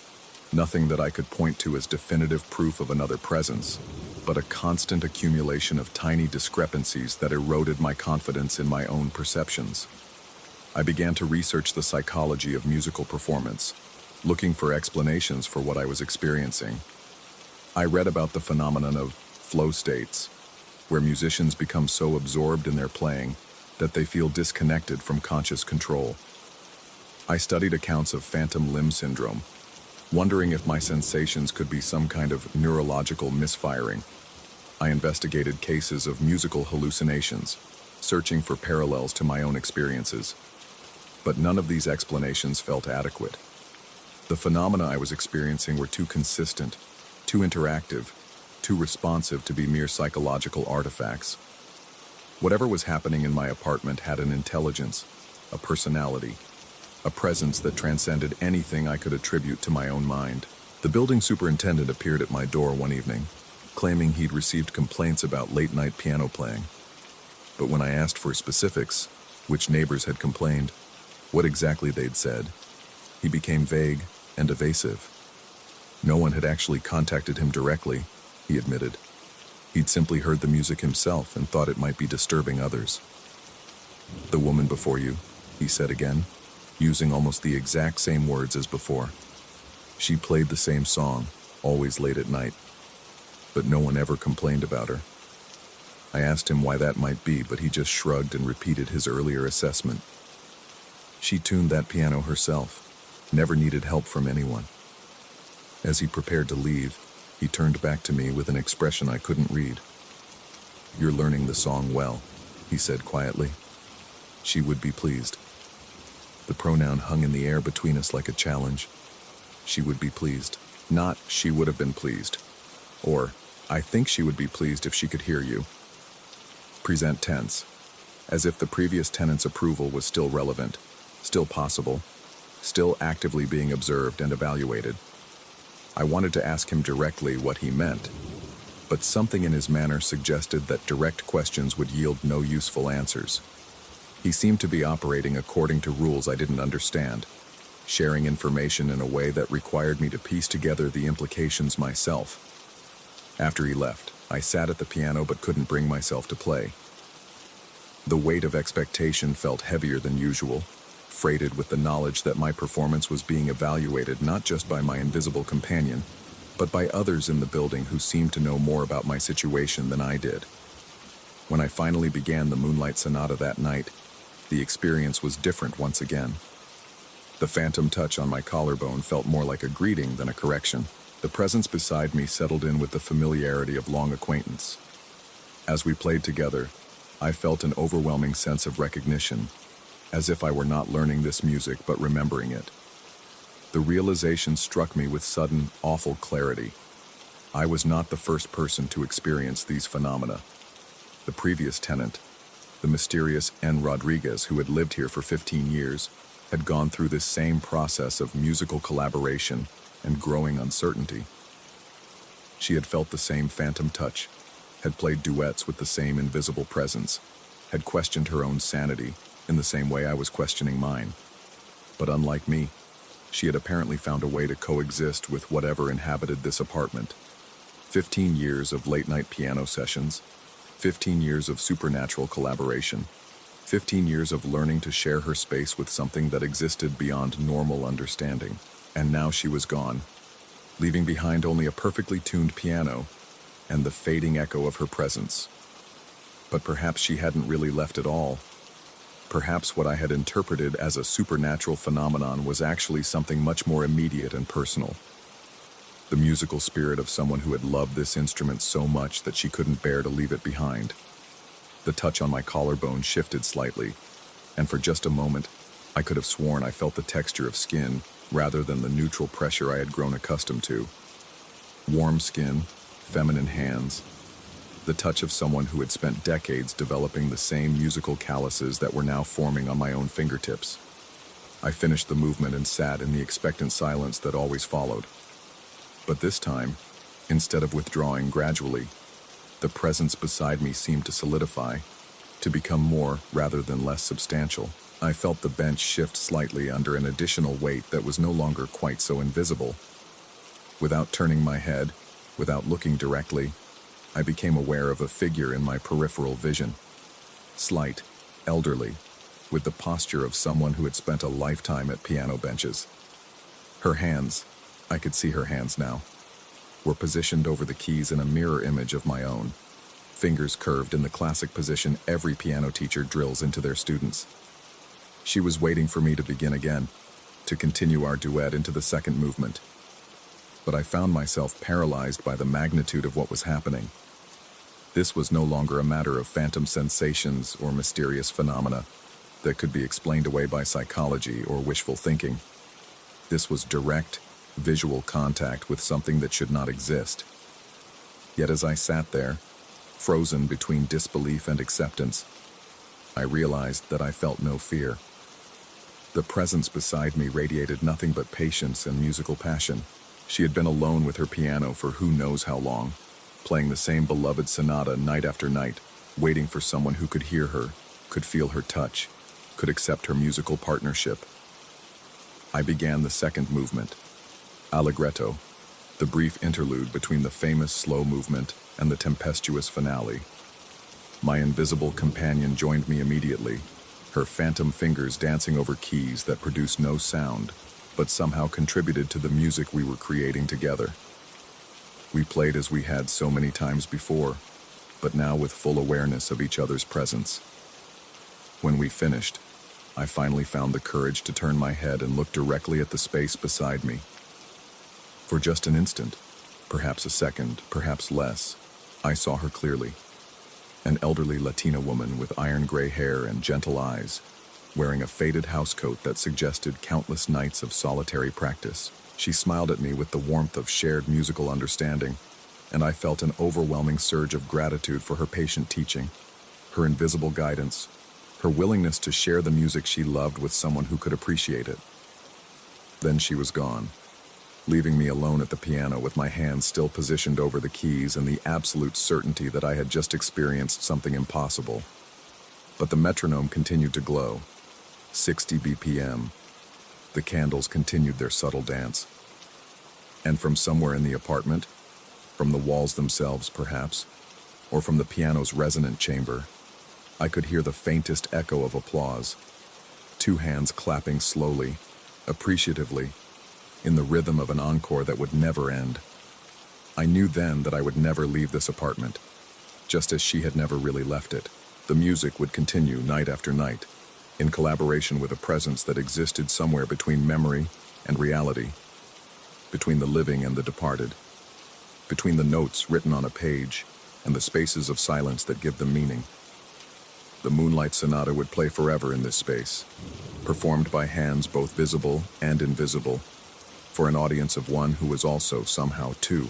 S1: nothing that I could point to as definitive proof of another presence, but a constant accumulation of tiny discrepancies that eroded my confidence in my own perceptions. I began to research the psychology of musical performance, looking for explanations for what I was experiencing. I read about the phenomenon of flow states, where musicians become so absorbed in their playing that they feel disconnected from conscious control. I studied accounts of phantom limb syndrome, wondering if my sensations could be some kind of neurological misfiring. I investigated cases of musical hallucinations, searching for parallels to my own experiences. But none of these explanations felt adequate. The phenomena I was experiencing were too consistent, too interactive, too responsive to be mere psychological artifacts. Whatever was happening in my apartment had an intelligence, a personality, a presence that transcended anything I could attribute to my own mind. The building superintendent appeared at my door one evening, claiming he'd received complaints about late-night piano playing. But when I asked for specifics, which neighbors had complained, what exactly they'd said, he became vague and evasive. No one had actually contacted him directly, he admitted. He'd simply heard the music himself and thought it might be disturbing others. "The woman before you," he said again, using almost the exact same words as before. "She played the same song, always late at night, but no one ever complained about her." I asked him why that might be, but he just shrugged and repeated his earlier assessment. "She tuned that piano herself, never needed help from anyone." As he prepared to leave, he turned back to me with an expression I couldn't read. "You're learning the song well," he said quietly. "She would be pleased." The pronoun hung in the air between us like a challenge. She would be pleased. Not she would have been pleased. Or, I think she would be pleased if she could hear you. Present tense. As if the previous tenant's approval was still relevant, still possible, still actively being observed and evaluated. I wanted to ask him directly what he meant, but something in his manner suggested that direct questions would yield no useful answers. He seemed to be operating according to rules I didn't understand, sharing information in a way that required me to piece together the implications myself. After he left, I sat at the piano but couldn't bring myself to play. The weight of expectation felt heavier than usual, freighted with the knowledge that my performance was being evaluated not just by my invisible companion, but by others in the building who seemed to know more about my situation than I did. When I finally began the Moonlight Sonata that night, the experience was different once again. The phantom touch on my collarbone felt more like a greeting than a correction. The presence beside me settled in with the familiarity of long acquaintance. As we played together, I felt an overwhelming sense of recognition, as if I were not learning this music but remembering it. The realization struck me with sudden, awful clarity. I was not the first person to experience these phenomena. The previous tenant, the mysterious N. Rodriguez, who had lived here for 15 years, had gone through this same process of musical collaboration and growing uncertainty. She had felt the same phantom touch, had played duets with the same invisible presence, had questioned her own sanity in the same way I was questioning mine. But unlike me, she had apparently found a way to coexist with whatever inhabited this apartment. 15 years of late-night piano sessions, 15 years of supernatural collaboration, 15 years of learning to share her space with something that existed beyond normal understanding. And now she was gone, leaving behind only a perfectly tuned piano and the fading echo of her presence. But perhaps she hadn't really left at all. Perhaps what I had interpreted as a supernatural phenomenon was actually something much more immediate and personal. The musical spirit of someone who had loved this instrument so much that she couldn't bear to leave it behind. The touch on my collarbone shifted slightly, and for just a moment, I could have sworn I felt the texture of skin rather than the neutral pressure I had grown accustomed to. Warm skin, feminine hands, the touch of someone who had spent decades developing the same musical calluses that were now forming on my own fingertips. I finished the movement and sat in the expectant silence that always followed. But this time, instead of withdrawing gradually, the presence beside me seemed to solidify, to become more rather than less substantial. I felt the bench shift slightly under an additional weight that was no longer quite so invisible. Without turning my head, without looking directly, I became aware of a figure in my peripheral vision. Slight, elderly, with the posture of someone who had spent a lifetime at piano benches. Her hands, I could see her hands now, were positioned over the keys in a mirror image of my own, fingers curved in the classic position every piano teacher drills into their students. She was waiting for me to begin again, to continue our duet into the second movement. But I found myself paralyzed by the magnitude of what was happening. This was no longer a matter of phantom sensations or mysterious phenomena that could be explained away by psychology or wishful thinking. This was direct, visual contact with something that should not exist. Yet as I sat there, frozen between disbelief and acceptance, I realized that I felt no fear. The presence beside me radiated nothing but patience and musical passion. She had been alone with her piano for who knows how long, playing the same beloved sonata night after night, waiting for someone who could hear her, could feel her touch, could accept her musical partnership. I began the second movement, Allegretto, the brief interlude between the famous slow movement and the tempestuous finale. My invisible companion joined me immediately, her phantom fingers dancing over keys that produced no sound, but somehow contributed to the music we were creating together. We played as we had so many times before, but now with full awareness of each other's presence. When we finished, I finally found the courage to turn my head and look directly at the space beside me. For just an instant, perhaps a second, perhaps less, I saw her clearly. An elderly Latina woman with iron gray hair and gentle eyes, wearing a faded housecoat that suggested countless nights of solitary practice. She smiled at me with the warmth of shared musical understanding, and I felt an overwhelming surge of gratitude for her patient teaching, her invisible guidance, her willingness to share the music she loved with someone who could appreciate it. Then she was gone, leaving me alone at the piano with my hands still positioned over the keys and the absolute certainty that I had just experienced something impossible. But the metronome continued to glow, 60 BPM. The candles continued their subtle dance. And from somewhere in the apartment, from the walls themselves perhaps, or from the piano's resonant chamber, I could hear the faintest echo of applause, two hands clapping slowly, appreciatively, in the rhythm of an encore that would never end. I knew then that I would never leave this apartment, just as she had never really left it. The music would continue night after night, in collaboration with a presence that existed somewhere between memory and reality, between the living and the departed, between the notes written on a page and the spaces of silence that give them meaning. The Moonlight Sonata would play forever in this space, performed by hands both visible and invisible, for an audience of one who was also somehow two.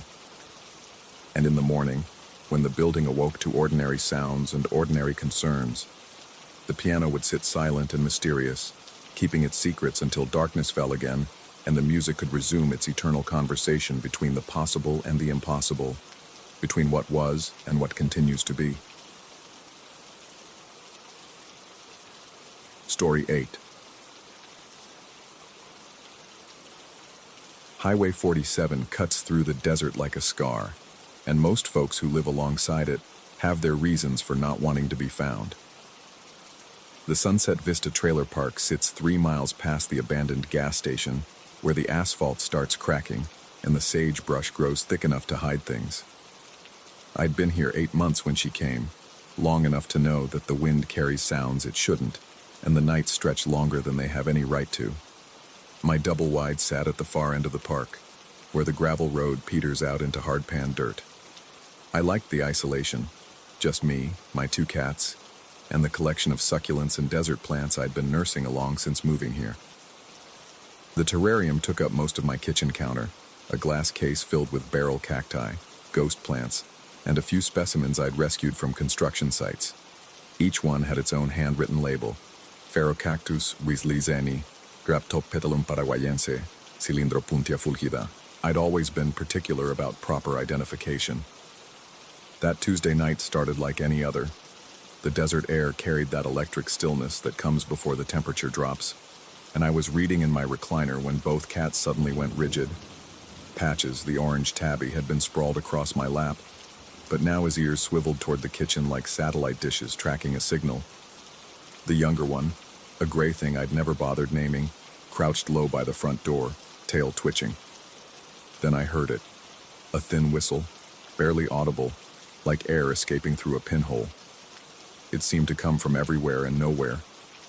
S1: And in the morning, when the building awoke to ordinary sounds and ordinary concerns, the piano would sit silent and mysterious, keeping its secrets until darkness fell again, and the music could resume its eternal conversation between the possible and the impossible, between what was and what continues to be. Story 8. Highway 47 cuts through the desert like a scar, and most folks who live alongside it have their reasons for not wanting to be found. The Sunset Vista Trailer Park sits 3 miles past the abandoned gas station, where the asphalt starts cracking and the sagebrush grows thick enough to hide things. I'd been here 8 months when she came, long enough to know that the wind carries sounds it shouldn't, and the nights stretch longer than they have any right to. My double-wide sat at the far end of the park, where the gravel road peters out into hard-pan dirt. I liked the isolation, just me, my 2 cats, and the collection of succulents and desert plants I'd been nursing along since moving here. The terrarium took up most of my kitchen counter, a glass case filled with barrel cacti, ghost plants, and a few specimens I'd rescued from construction sites. Each one had its own handwritten label: Ferrocactus rislizeni, Graptopetalum paraguayense, Cilindro puntia fulgida. I'd always been particular about proper identification. That Tuesday night started like any other. The desert air carried that electric stillness that comes before the temperature drops, and I was reading in my recliner when both cats suddenly went rigid. Patches, the orange tabby, had been sprawled across my lap, but now his ears swiveled toward the kitchen like satellite dishes tracking a signal. The younger one, a gray thing I'd never bothered naming, crouched low by the front door, tail twitching. Then I heard it. A thin whistle, barely audible, like air escaping through a pinhole. It seemed to come from everywhere and nowhere,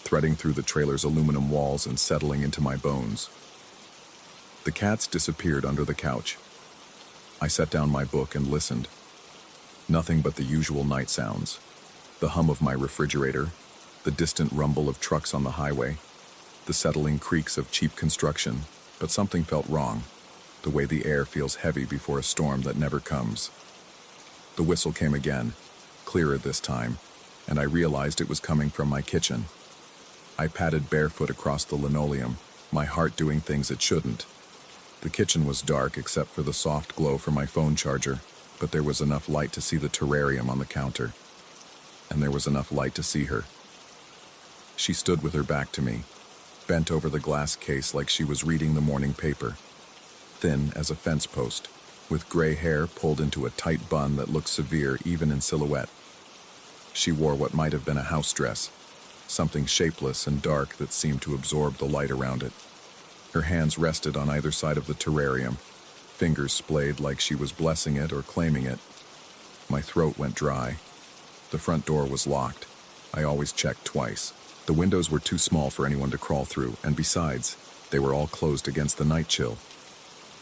S1: threading through the trailer's aluminum walls and settling into my bones. The cats disappeared under the couch. I set down my book and listened. Nothing but the usual night sounds. The hum of my refrigerator, the distant rumble of trucks on the highway, the settling creaks of cheap construction, but something felt wrong, the way the air feels heavy before a storm that never comes. The whistle came again, clearer this time, and I realized it was coming from my kitchen. I padded barefoot across the linoleum, my heart doing things it shouldn't. The kitchen was dark except for the soft glow from my phone charger, but there was enough light to see the terrarium on the counter. And there was enough light to see her. She stood with her back to me, bent over the glass case like she was reading the morning paper. Thin as a fence post, with gray hair pulled into a tight bun that looked severe even in silhouette. She wore what might have been a house dress, something shapeless and dark that seemed to absorb the light around it. Her hands rested on either side of the terrarium, fingers splayed like she was blessing it or claiming it. My throat went dry. The front door was locked. I always checked twice. The windows were too small for anyone to crawl through, and besides, they were all closed against the night chill.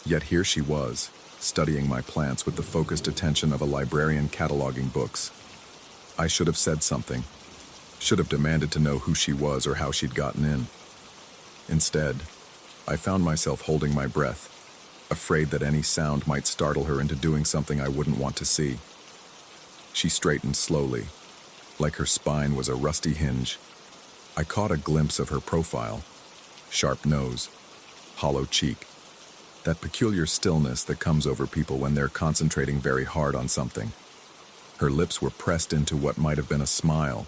S1: Yet here she was, studying my plants with the focused attention of a librarian cataloging books. I should have said something. Should have demanded to know who she was or how she'd gotten in. Instead, I found myself holding my breath, afraid that any sound might startle her into doing something I wouldn't want to see. She straightened slowly, like her spine was a rusty hinge. I caught a glimpse of her profile: sharp nose, hollow cheek, that peculiar stillness that comes over people when they're concentrating very hard on something. Her lips were pressed into what might have been a smile,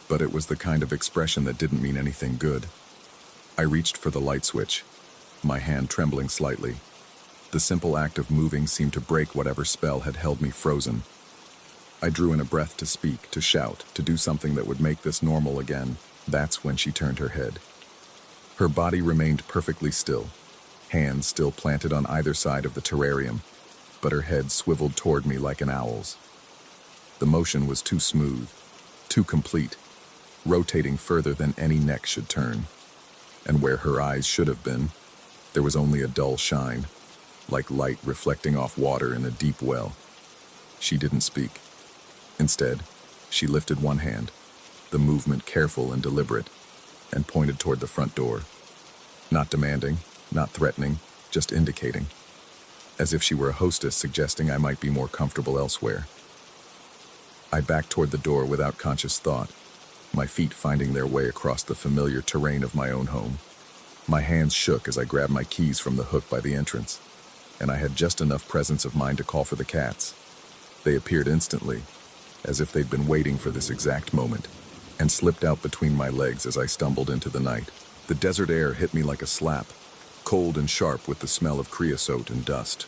S1: but it was the kind of expression that didn't mean anything good. I reached for the light switch, my hand trembling slightly. The simple act of moving seemed to break whatever spell had held me frozen. I drew in a breath to speak, to shout, to do something that would make this normal again. That's when she turned her head. Her body remained perfectly still, hands still planted on either side of the terrarium, but her head swiveled toward me like an owl's. The motion was too smooth, too complete, rotating further than any neck should turn. And where her eyes should have been, there was only a dull shine, like light reflecting off water in a deep well. She didn't speak. Instead, she lifted one hand, the movement careful and deliberate, and pointed toward the front door. Not demanding, not threatening, just indicating. as if she were a hostess suggesting I might be more comfortable elsewhere. I backed toward the door without conscious thought, my feet finding their way across the familiar terrain of my own home. My hands shook as I grabbed my keys from the hook by the entrance, and I had just enough presence of mind to call for the cats. They appeared instantly, as if they'd been waiting for this exact moment, and slipped out between my legs as I stumbled into the night. The desert air hit me like a slap, cold and sharp with the smell of creosote and dust.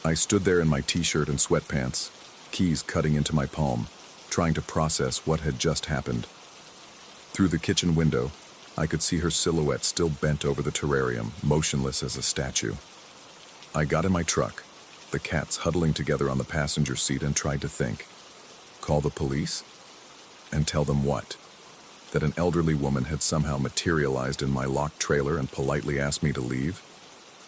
S1: I stood there in my t-shirt and sweatpants, keys cutting into my palm, trying to process what had just happened. Through the kitchen window, I could see her silhouette still bent over the terrarium, motionless as a statue. I got in my truck, the cats huddling together on the passenger seat, and tried to think. Call the police? And tell them what? That an elderly woman had somehow materialized in my locked trailer and politely asked me to leave?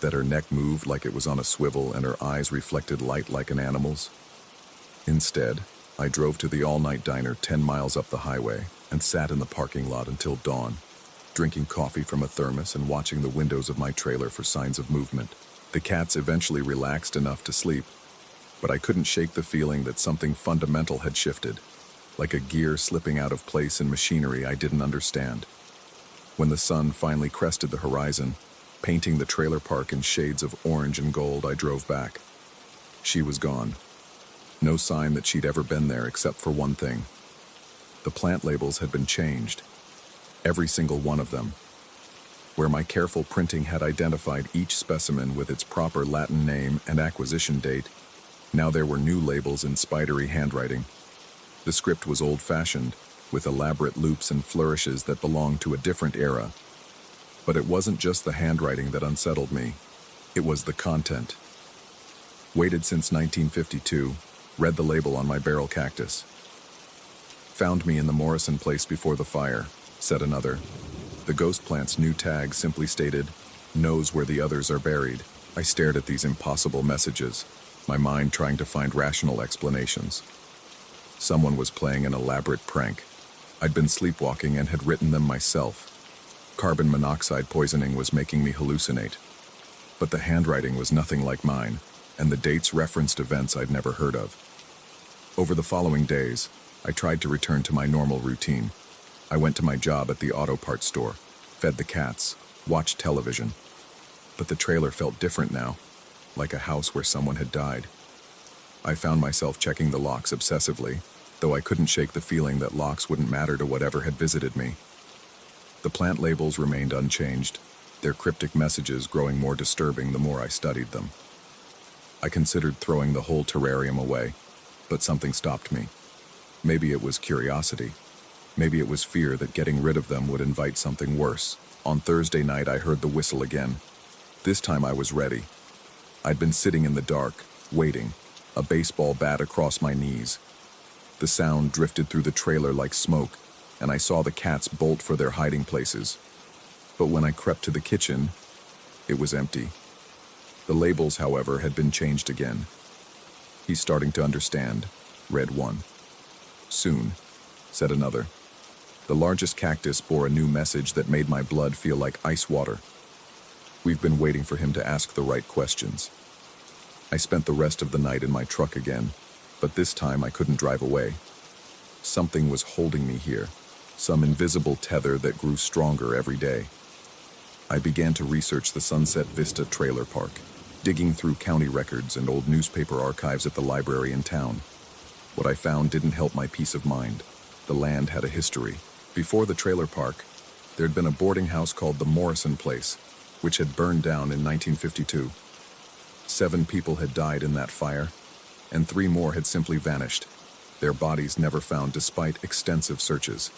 S1: That her neck moved like it was on a swivel and her eyes reflected light like an animal's? Instead, I drove to the all-night diner 10 miles up the highway and sat in the parking lot until dawn, drinking coffee from a thermos and watching the windows of my trailer for signs of movement. The cats eventually relaxed enough to sleep, but I couldn't shake the feeling that something fundamental had shifted, like a gear slipping out of place in machinery I didn't understand. When the sun finally crested the horizon, painting the trailer park in shades of orange and gold, I drove back. She was gone. No sign that she'd ever been there except for one thing. The plant labels had been changed. Every single one of them. Where my careful printing had identified each specimen with its proper Latin name and acquisition date, now there were new labels in spidery handwriting. The script was old-fashioned, with elaborate loops and flourishes that belonged to a different era. But it wasn't just the handwriting that unsettled me. It was the content. Waited since 1952, read the label on my barrel cactus. Found me in the Morrison place before the fire, said another. The ghost plant's new tag simply stated, knows where the others are buried. I stared at these impossible messages, my mind trying to find rational explanations. Someone was playing an elaborate prank. I'd been sleepwalking and had written them myself. Carbon monoxide poisoning was making me hallucinate. But the handwriting was nothing like mine, and the dates referenced events I'd never heard of. Over the following days, I tried to return to my normal routine. I went to my job at the auto parts store, fed the cats, watched television. But the trailer felt different now, like a house where someone had died. I found myself checking the locks obsessively, though I couldn't shake the feeling that locks wouldn't matter to whatever had visited me. The plant labels remained unchanged, their cryptic messages growing more disturbing the more I studied them. I considered throwing the whole terrarium away, but something stopped me. Maybe it was curiosity. Maybe it was fear that getting rid of them would invite something worse. On Thursday night, I heard the whistle again. This time I was ready. I'd been sitting in the dark, waiting, a baseball bat across my knees. The sound drifted through the trailer like smoke, and I saw the cats bolt for their hiding places. But when I crept to the kitchen, it was empty. The labels, however, had been changed again. He's starting to understand, read one. Soon, said another. The largest cactus bore a new message that made my blood feel like ice water. We've been waiting for him to ask the right questions. I spent the rest of the night in my truck again, but this time I couldn't drive away. Something was holding me here, some invisible tether that grew stronger every day. I began to research the Sunset Vista trailer park, digging through county records and old newspaper archives at the library in town. What I found didn't help my peace of mind. The land had a history. Before the trailer park, there'd been a boarding house called the Morrison Place, which had burned down in 1952. 7 people had died in that fire, and 3 more had simply vanished, their bodies never found despite extensive searches.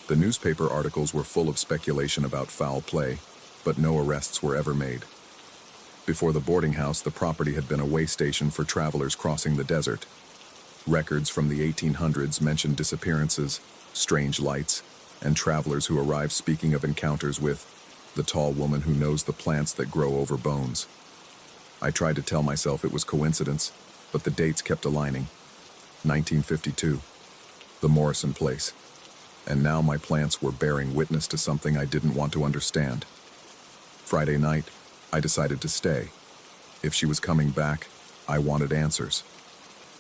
S1: The newspaper articles were full of speculation about foul play, but no arrests were ever made. Before the boarding house, the property had been a way station for travelers crossing the desert. Records from the 1800s mentioned disappearances, strange lights, and travelers who arrived speaking of encounters with the tall woman who knows the plants that grow over bones. I tried to tell myself it was coincidence, but the dates kept aligning. 1952, the Morrison Place. And now my plants were bearing witness to something I didn't want to understand. Friday night, I decided to stay. If she was coming back, I wanted answers.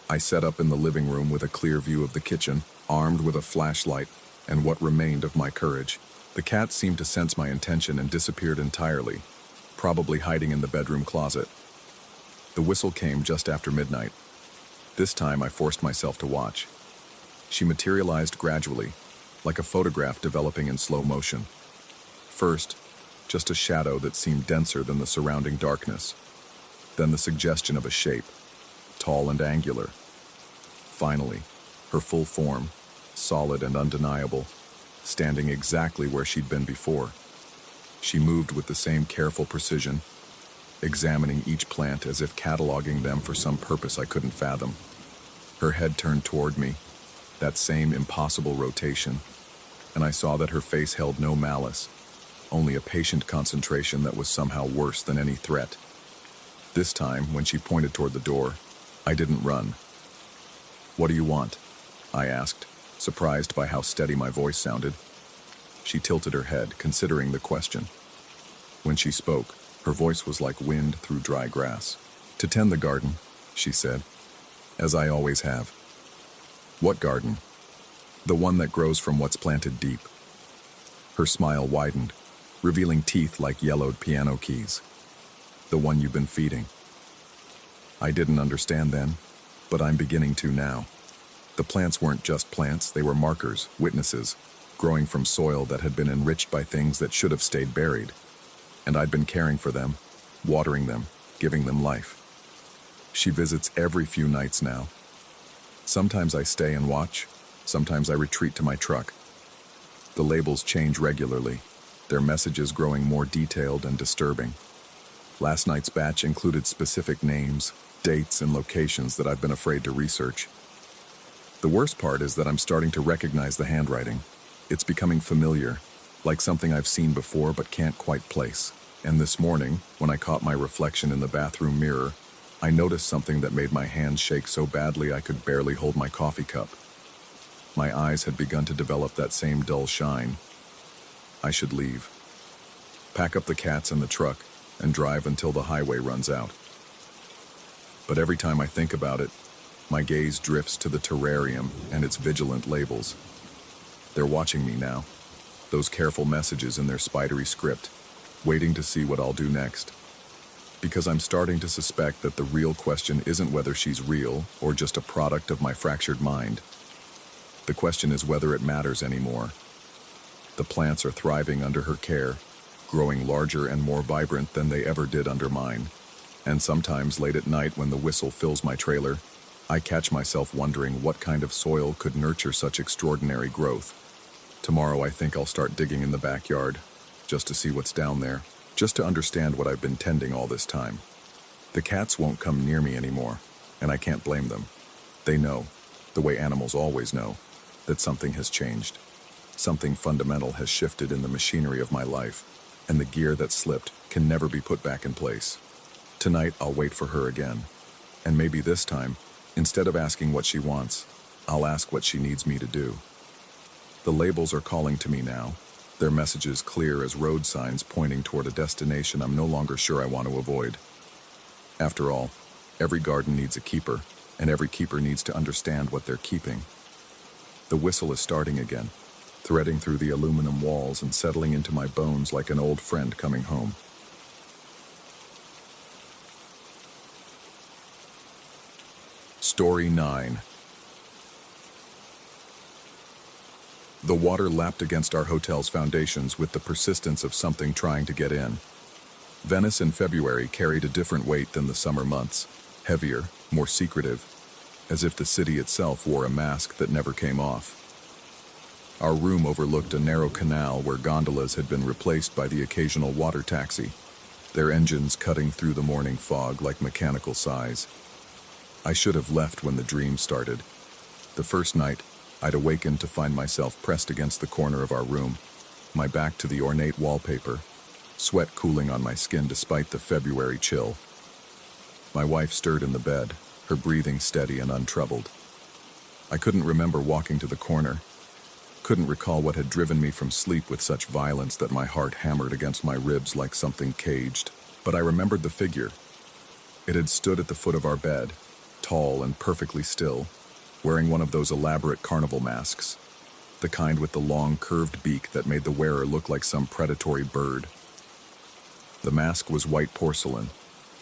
S1: I set up in the living room with a clear view of the kitchen, armed with a flashlight and what remained of my courage. The cat seemed to sense my intention and disappeared entirely, probably hiding in the bedroom closet. The whistle came just after midnight. This time I forced myself to watch. She materialized gradually, like a photograph developing in slow motion. First, just a shadow that seemed denser than the surrounding darkness. Then the suggestion of a shape, tall and angular. Finally, her full form, solid and undeniable, standing exactly where she'd been before. She moved with the same careful precision, examining each plant as if cataloging them for some purpose I couldn't fathom. Her head turned toward me, that same impossible rotation, and I saw that her face held no malice, only a patient concentration that was somehow worse than any threat. This time, when she pointed toward the door, I didn't run. "What do you want?" I asked, surprised by how steady my voice sounded. She tilted her head, considering the question. When she spoke, her voice was like wind through dry grass. "To tend the garden," she said, "as I always have." "What garden?" "The one that grows from what's planted deep." Her smile widened, revealing teeth like yellowed piano keys. "The one you've been feeding." I didn't understand then, but I'm beginning to now. The plants weren't just plants, they were markers, witnesses, growing from soil that had been enriched by things that should have stayed buried. And I'd been caring for them, watering them, giving them life. She visits every few nights now. Sometimes I stay and watch, sometimes I retreat to my truck. The labels change regularly, their messages growing more detailed and disturbing. Last night's batch included specific names, dates, and locations that I've been afraid to research. The worst part is that I'm starting to recognize the handwriting. It's becoming familiar, like something I've seen before but can't quite place. And this morning, when I caught my reflection in the bathroom mirror, I noticed something that made my hands shake so badly I could barely hold my coffee cup. My eyes had begun to develop that same dull shine. I should leave. Pack up the cats in the truck and drive until the highway runs out. But every time I think about it, my gaze drifts to the terrarium and its vigilant labels. They're watching me now, those careful messages in their spidery script, waiting to see what I'll do next. Because I'm starting to suspect that the real question isn't whether she's real or just a product of my fractured mind. The question is whether it matters anymore. The plants are thriving under her care, growing larger and more vibrant than they ever did under mine. And sometimes late at night when the whistle fills my trailer, I catch myself wondering what kind of soil could nurture such extraordinary growth. Tomorrow I think I'll start digging in the backyard, just to see what's down there, just to understand what I've been tending all this time. The cats won't come near me anymore, and I can't blame them. They know, the way animals always know, that something has changed. Something fundamental has shifted in the machinery of my life, and the gear that slipped can never be put back in place. Tonight I'll wait for her again, and maybe this time, instead of asking what she wants, I'll ask what she needs me to do. The labels are calling to me now, their messages clear as road signs pointing toward a destination I'm no longer sure I want to avoid. After all, every garden needs a keeper, and every keeper needs to understand what they're keeping. The whistle is starting again, threading through the aluminum walls and settling into my bones like an old friend coming home. Story 9. The water lapped against our hotel's foundations with the persistence of something trying to get in. Venice in February carried a different weight than the summer months, heavier, more secretive, as if the city itself wore a mask that never came off. Our room overlooked a narrow canal where gondolas had been replaced by the occasional water taxi, their engines cutting through the morning fog like mechanical sighs. I should have left when the dream started. The first night, I'd awakened to find myself pressed against the corner of our room, my back to the ornate wallpaper, sweat cooling on my skin despite the February chill. My wife stirred in the bed, her breathing steady and untroubled. I couldn't remember walking to the corner, couldn't recall what had driven me from sleep with such violence that my heart hammered against my ribs like something caged, but I remembered the figure. It had stood at the foot of our bed, tall and perfectly still, wearing one of those elaborate carnival masks, the kind with the long, curved beak that made the wearer look like some predatory bird. The mask was white porcelain,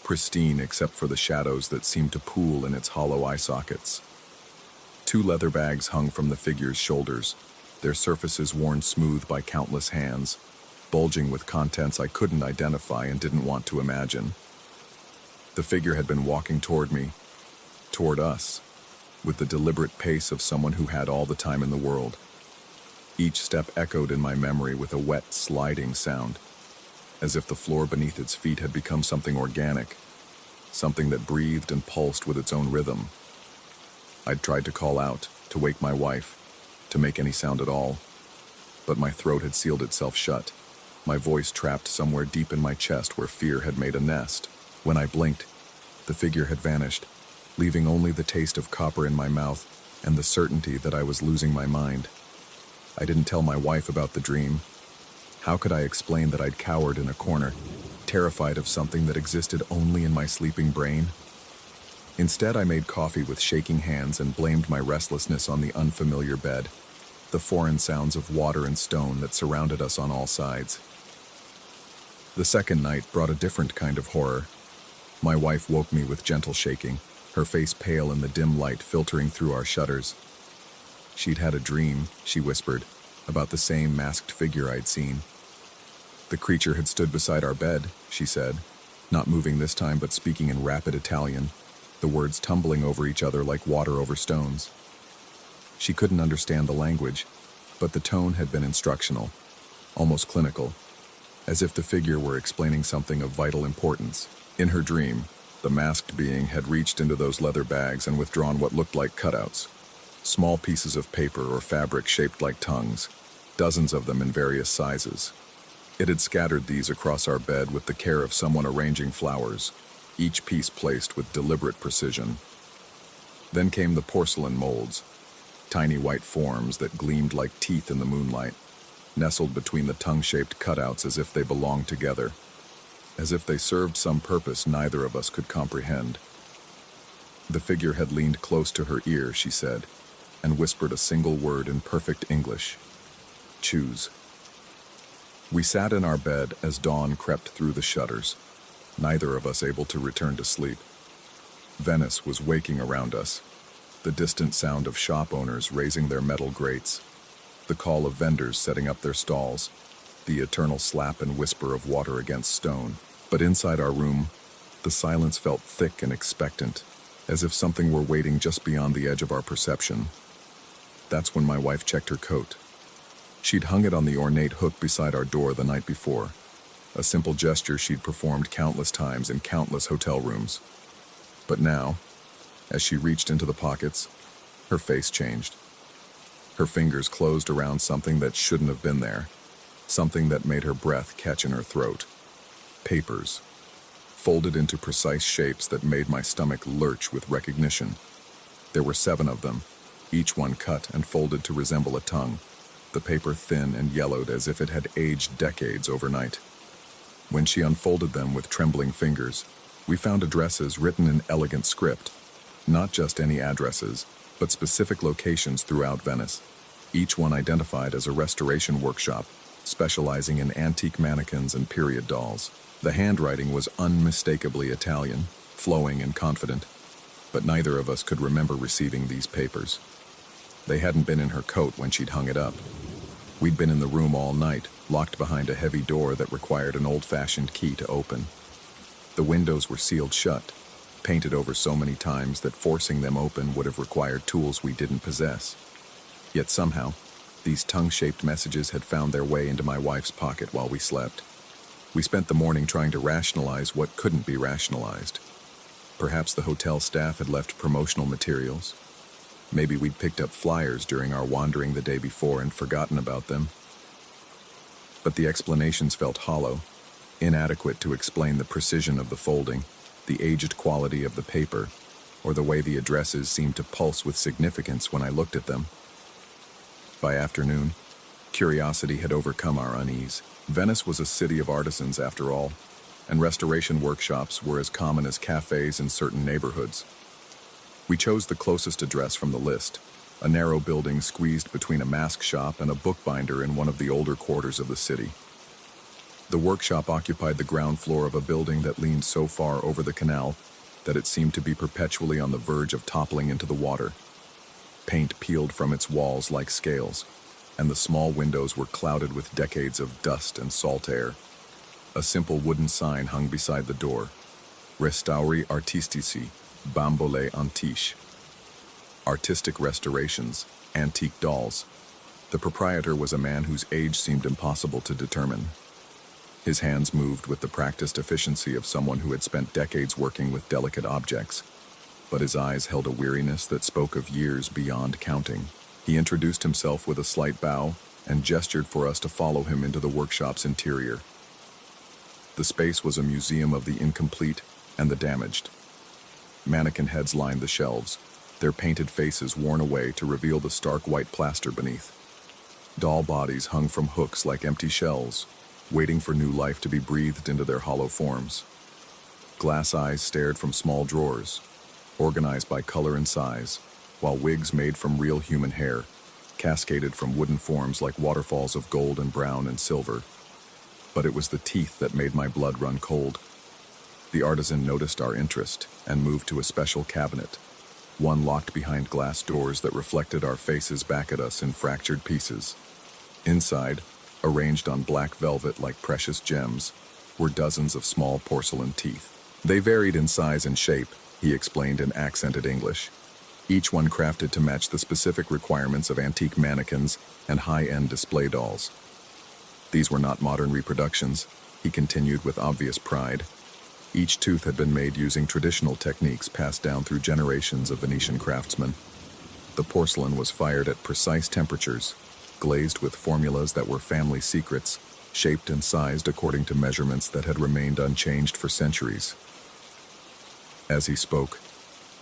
S1: pristine except for the shadows that seemed to pool in its hollow eye sockets. 2 leather bags hung from the figure's shoulders, their surfaces worn smooth by countless hands, bulging with contents I couldn't identify and didn't want to imagine. The figure had been walking toward me, toward us, with the deliberate pace of someone who had all the time in the world. Each step echoed in my memory with a wet, sliding sound, as if the floor beneath its feet had become something organic, something that breathed and pulsed with its own rhythm. I'd tried to call out, to wake my wife, to make any sound at all, but my throat had sealed itself shut, my voice trapped somewhere deep in my chest where fear had made a nest. When I blinked, the figure had vanished, leaving only the taste of copper in my mouth and the certainty that I was losing my mind. I didn't tell my wife about the dream. How could I explain that I'd cowered in a corner, terrified of something that existed only in my sleeping brain? Instead, I made coffee with shaking hands and blamed my restlessness on the unfamiliar bed, the foreign sounds of water and stone that surrounded us on all sides. The second night brought a different kind of horror. My wife woke me with gentle shaking, her face pale in the dim light filtering through our shutters. She'd had a dream, she whispered, about the same masked figure I'd seen. The creature had stood beside our bed, she said, not moving this time but speaking in rapid Italian, the words tumbling over each other like water over stones. She couldn't understand the language, but the tone had been instructional, almost clinical, as if the figure were explaining something of vital importance. In her dream, the masked being had reached into those leather bags and withdrawn what looked like cutouts, small pieces of paper or fabric shaped like tongues, dozens of them in various sizes. It had scattered these across our bed with the care of someone arranging flowers, each piece placed with deliberate precision. Then came the porcelain molds, tiny white forms that gleamed like teeth in the moonlight, nestled between the tongue-shaped cutouts as if they belonged together, as if they served some purpose neither of us could comprehend. The figure had leaned close to her ear, she said, and whispered a single word in perfect English: "Choose." We sat in our bed as dawn crept through the shutters, neither of us able to return to sleep. Venice was waking around us, the distant sound of shop owners raising their metal grates, the call of vendors setting up their stalls, the eternal slap and whisper of water against stone. But inside our room, the silence felt thick and expectant, as if something were waiting just beyond the edge of our perception. That's when my wife checked her coat. She'd hung it on the ornate hook beside our door the night before, a simple gesture she'd performed countless times in countless hotel rooms. But now, as she reached into the pockets, her face changed. Her fingers closed around something that shouldn't have been there, something that made her breath catch in her throat. Papers, folded into precise shapes that made my stomach lurch with recognition. There were 7 of them, each one cut and folded to resemble a tongue, the paper thin and yellowed as if it had aged decades overnight. When she unfolded them with trembling fingers, we found addresses written in elegant script, not just any addresses, but specific locations throughout Venice, each one identified as a restoration workshop, specializing in antique mannequins and period dolls. The handwriting was unmistakably Italian, flowing and confident, but neither of us could remember receiving these papers. They hadn't been in her coat when she'd hung it up. We'd been in the room all night, locked behind a heavy door that required an old-fashioned key to open. The windows were sealed shut, painted over so many times that forcing them open would have required tools we didn't possess. Yet somehow, these tongue-shaped messages had found their way into my wife's pocket while we slept. We spent the morning trying to rationalize what couldn't be rationalized. Perhaps the hotel staff had left promotional materials. Maybe we'd picked up flyers during our wandering the day before and forgotten about them. But the explanations felt hollow, inadequate to explain the precision of the folding, the aged quality of the paper, or the way the addresses seemed to pulse with significance when I looked at them. By afternoon, curiosity had overcome our unease. Venice was a city of artisans after all, and restoration workshops were as common as cafes in certain neighborhoods. We chose the closest address from the list, a narrow building squeezed between a mask shop and a bookbinder in one of the older quarters of the city. The workshop occupied the ground floor of a building that leaned so far over the canal that it seemed to be perpetually on the verge of toppling into the water. Paint peeled from its walls like scales, and the small windows were clouded with decades of dust and salt air. A simple wooden sign hung beside the door, Restauri Artistici, Bambole Antiche. Artistic restorations, antique dolls. The proprietor was a man whose age seemed impossible to determine. His hands moved with the practiced efficiency of someone who had spent decades working with delicate objects, but his eyes held a weariness that spoke of years beyond counting. He introduced himself with a slight bow and gestured for us to follow him into the workshop's interior. The space was a museum of the incomplete and the damaged. Mannequin heads lined the shelves, their painted faces worn away to reveal the stark white plaster beneath. Doll bodies hung from hooks like empty shells, waiting for new life to be breathed into their hollow forms. Glass eyes stared from small drawers, organized by color and size, while wigs made from real human hair cascaded from wooden forms like waterfalls of gold and brown and silver. But it was the teeth that made my blood run cold. The artisan noticed our interest and moved to a special cabinet, one locked behind glass doors that reflected our faces back at us in fractured pieces. Inside, arranged on black velvet like precious gems, were dozens of small porcelain teeth. They varied in size and shape, he explained in accented English, each one crafted to match the specific requirements of antique mannequins and high-end display dolls. These were not modern reproductions, he continued with obvious pride. Each tooth had been made using traditional techniques passed down through generations of Venetian craftsmen. The porcelain was fired at precise temperatures, glazed with formulas that were family secrets, shaped and sized according to measurements that had remained unchanged for centuries. As he spoke,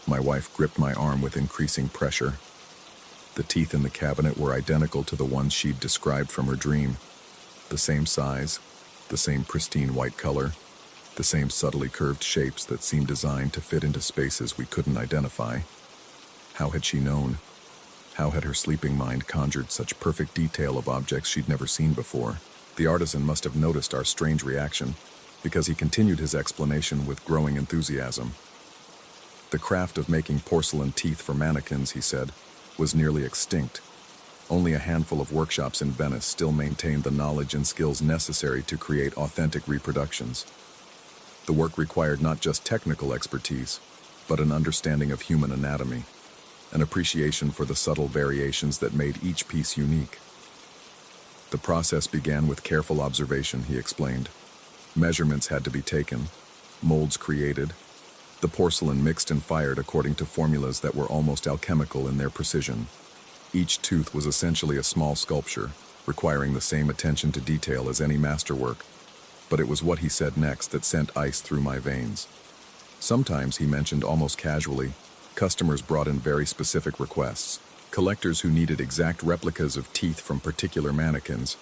S1: my wife gripped my arm with increasing pressure. The teeth in the cabinet were identical to the ones she'd described from her dream. The same size, the same pristine white color, the same subtly curved shapes that seemed designed to fit into spaces we couldn't identify. How had she known? How had her sleeping mind conjured such perfect detail of objects she'd never seen before? The artisan must have noticed our strange reaction, because he continued his explanation with growing enthusiasm. The craft of making porcelain teeth for mannequins, he said, was nearly extinct. Only a handful of workshops in Venice still maintained the knowledge and skills necessary to create authentic reproductions. The work required not just technical expertise, but an understanding of human anatomy, an appreciation for the subtle variations that made each piece unique. The process began with careful observation, he explained. Measurements had to be taken, molds created, the porcelain mixed and fired according to formulas that were almost alchemical in their precision. Each tooth was essentially a small sculpture, requiring the same attention to detail as any masterwork. But it was what he said next that sent ice through my veins. Sometimes, he mentioned almost casually, customers brought in very specific requests. Collectors who needed exact replicas of teeth from particular mannequins,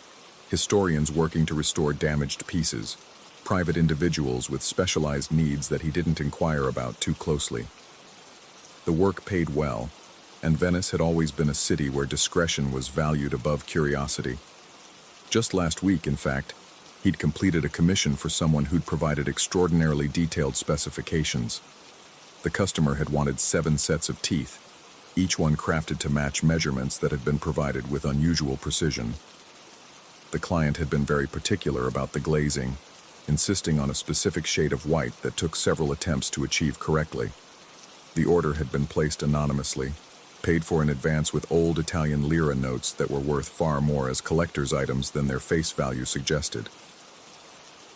S1: historians working to restore damaged pieces, private individuals with specialized needs that he didn't inquire about too closely. The work paid well, and Venice had always been a city where discretion was valued above curiosity. Just last week, in fact, he'd completed a commission for someone who'd provided extraordinarily detailed specifications. The customer had wanted 7 sets of teeth, each one crafted to match measurements that had been provided with unusual precision. The client had been very particular about the glazing, insisting on a specific shade of white that took several attempts to achieve correctly. The order had been placed anonymously, paid for in advance with old Italian lira notes that were worth far more as collector's items than their face value suggested.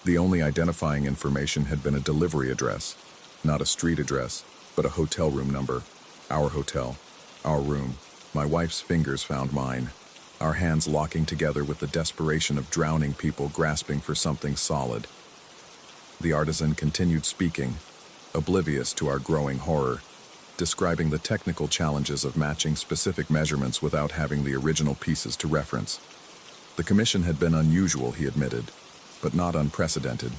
S1: The only identifying information had been a delivery address, not a street address, but a hotel room number. Our hotel, our room. My wife's fingers found mine, our hands locking together with the desperation of drowning people grasping for something solid. The artisan continued speaking, oblivious to our growing horror, describing the technical challenges of matching specific measurements without having the original pieces to reference. The commission had been unusual, he admitted, but not unprecedented.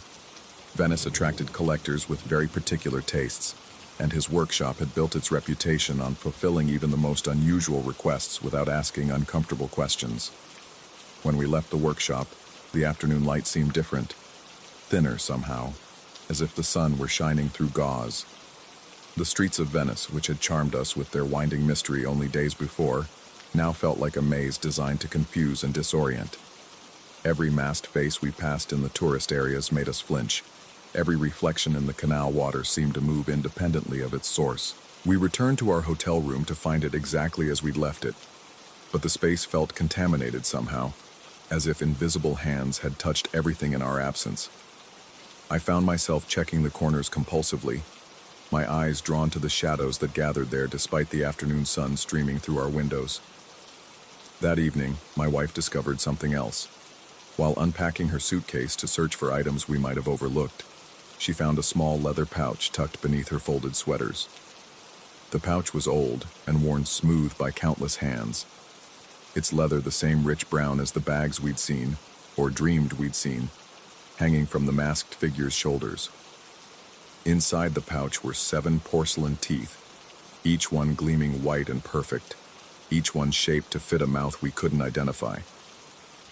S1: Venice attracted collectors with very particular tastes, and his workshop had built its reputation on fulfilling even the most unusual requests without asking uncomfortable questions. When we left the workshop, the afternoon light seemed different, thinner somehow, as if the sun were shining through gauze. The streets of Venice, which had charmed us with their winding mystery only days before, now felt like a maze designed to confuse and disorient. Every masked face we passed in the tourist areas made us flinch. Every reflection in the canal water seemed to move independently of its source. We returned to our hotel room to find it exactly as we'd left it, but the space felt contaminated somehow, as if invisible hands had touched everything in our absence. I found myself checking the corners compulsively, my eyes drawn to the shadows that gathered there despite the afternoon sun streaming through our windows. That evening, my wife discovered something else. While unpacking her suitcase to search for items we might have overlooked, she found a small leather pouch tucked beneath her folded sweaters. The pouch was old and worn smooth by countless hands. Its leather the same rich brown as the bags we'd seen, or dreamed we'd seen, hanging from the masked figure's shoulders. Inside the pouch were 7 porcelain teeth, each one gleaming white and perfect, each one shaped to fit a mouth we couldn't identify.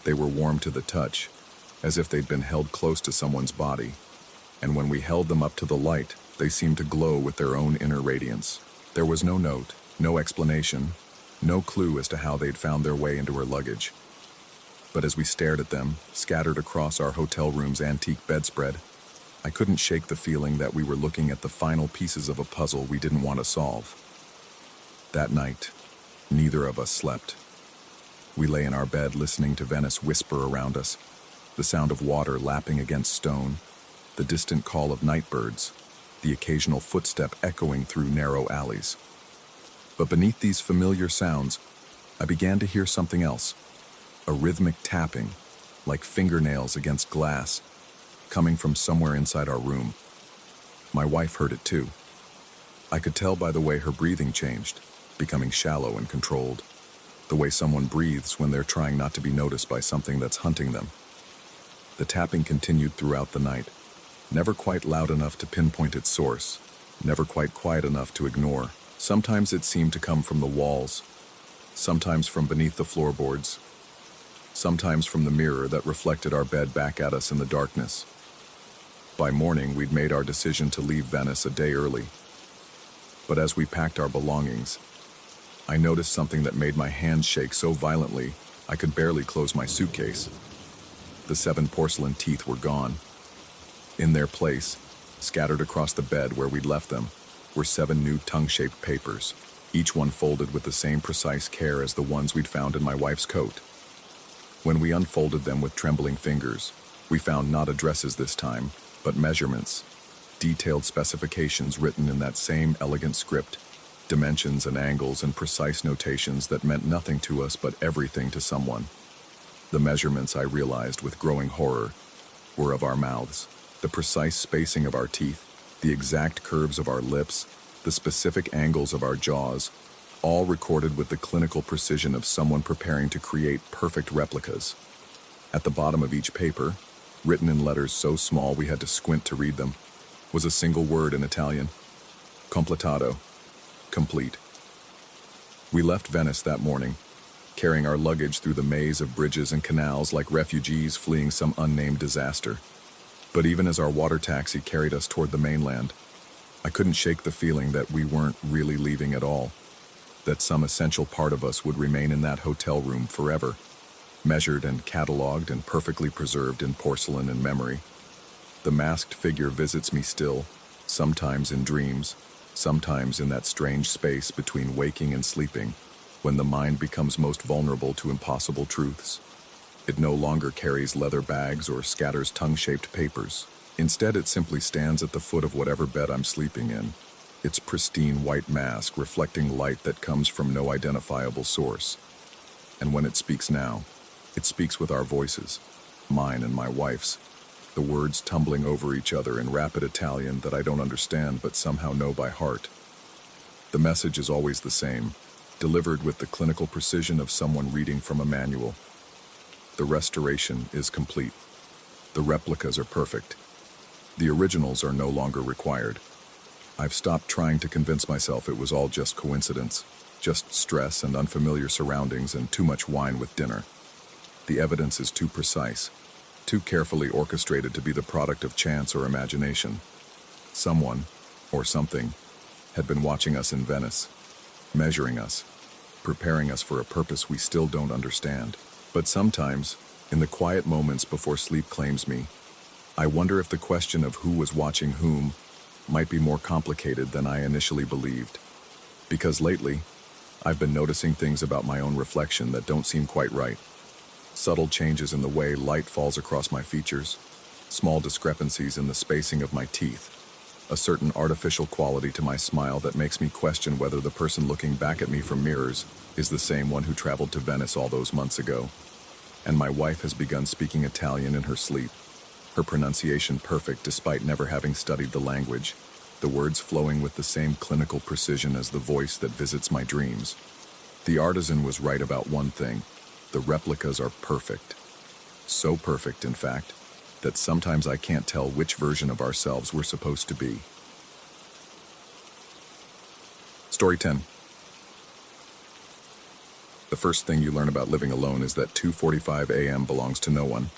S1: They were warm to the touch, as if they'd been held close to someone's body, and when we held them up to the light, they seemed to glow with their own inner radiance. There was no note, no explanation, no clue as to how they'd found their way into her luggage. But as we stared at them, scattered across our hotel room's antique bedspread, I couldn't shake the feeling that we were looking at the final pieces of a puzzle we didn't want to solve. That night, neither of us slept. We lay in our bed listening to Venice whisper around us, the sound of water lapping against stone, the distant call of night birds, the occasional footstep echoing through narrow alleys. But beneath these familiar sounds, I began to hear something else, a rhythmic tapping, like fingernails against glass, coming from somewhere inside our room. My wife heard it too. I could tell by the way her breathing changed, becoming shallow and controlled, the way someone breathes when they're trying not to be noticed by something that's hunting them. The tapping continued throughout the night, never quite loud enough to pinpoint its source, never quite quiet enough to ignore. Sometimes it seemed to come from the walls, sometimes from beneath the floorboards, sometimes from the mirror that reflected our bed back at us in the darkness. By morning, we'd made our decision to leave Venice a day early. But as we packed our belongings, I noticed something that made my hands shake so violently I could barely close my suitcase. The 7 porcelain teeth were gone. In their place, scattered across the bed where we'd left them, were 7 new tongue-shaped papers, each one folded with the same precise care as the ones we'd found in my wife's coat. When we unfolded them with trembling fingers, we found not addresses this time, but measurements, detailed specifications written in that same elegant script, dimensions and angles and precise notations that meant nothing to us but everything to someone. The measurements, I realized with growing horror, were of our mouths, the precise spacing of our teeth, the exact curves of our lips, the specific angles of our jaws, all recorded with the clinical precision of someone preparing to create perfect replicas. At the bottom of each paper, written in letters so small we had to squint to read them, was a single word in Italian: completato, complete. We left Venice that morning, carrying our luggage through the maze of bridges and canals like refugees fleeing some unnamed disaster. But even as our water taxi carried us toward the mainland, I couldn't shake the feeling that we weren't really leaving at all, that some essential part of us would remain in that hotel room forever, measured and catalogued and perfectly preserved in porcelain and memory. The masked figure visits me still, sometimes in dreams, sometimes in that strange space between waking and sleeping, when the mind becomes most vulnerable to impossible truths. It no longer carries leather bags or scatters tongue-shaped papers. Instead, it simply stands at the foot of whatever bed I'm sleeping in, its pristine white mask reflecting light that comes from no identifiable source. And when it speaks now, it speaks with our voices, mine and my wife's, the words tumbling over each other in rapid Italian that I don't understand but somehow know by heart. The message is always the same, delivered with the clinical precision of someone reading from a manual. The restoration is complete. The replicas are perfect. The originals are no longer required. I've stopped trying to convince myself it was all just coincidence, just stress and unfamiliar surroundings and too much wine with dinner. The evidence is too precise, too carefully orchestrated to be the product of chance or imagination. Someone, or something, had been watching us in Venice, measuring us, preparing us for a purpose we still don't understand. But sometimes, in the quiet moments before sleep claims me, I wonder if the question of who was watching whom might be more complicated than I initially believed. Because lately, I've been noticing things about my own reflection that don't seem quite right. Subtle changes in the way light falls across my features, small discrepancies in the spacing of my teeth, a certain artificial quality to my smile that makes me question whether the person looking back at me from mirrors is the same one who traveled to Venice all those months ago. And my wife has begun speaking Italian in her sleep, her pronunciation perfect despite never having studied the language, the words flowing with the same clinical precision as the voice that visits my dreams. The artisan was right about one thing: the replicas are perfect. So perfect, in fact, that sometimes I can't tell which version of ourselves we're supposed to be. Story 10. The first thing you learn about living alone is that 2:45 a.m. belongs to no one.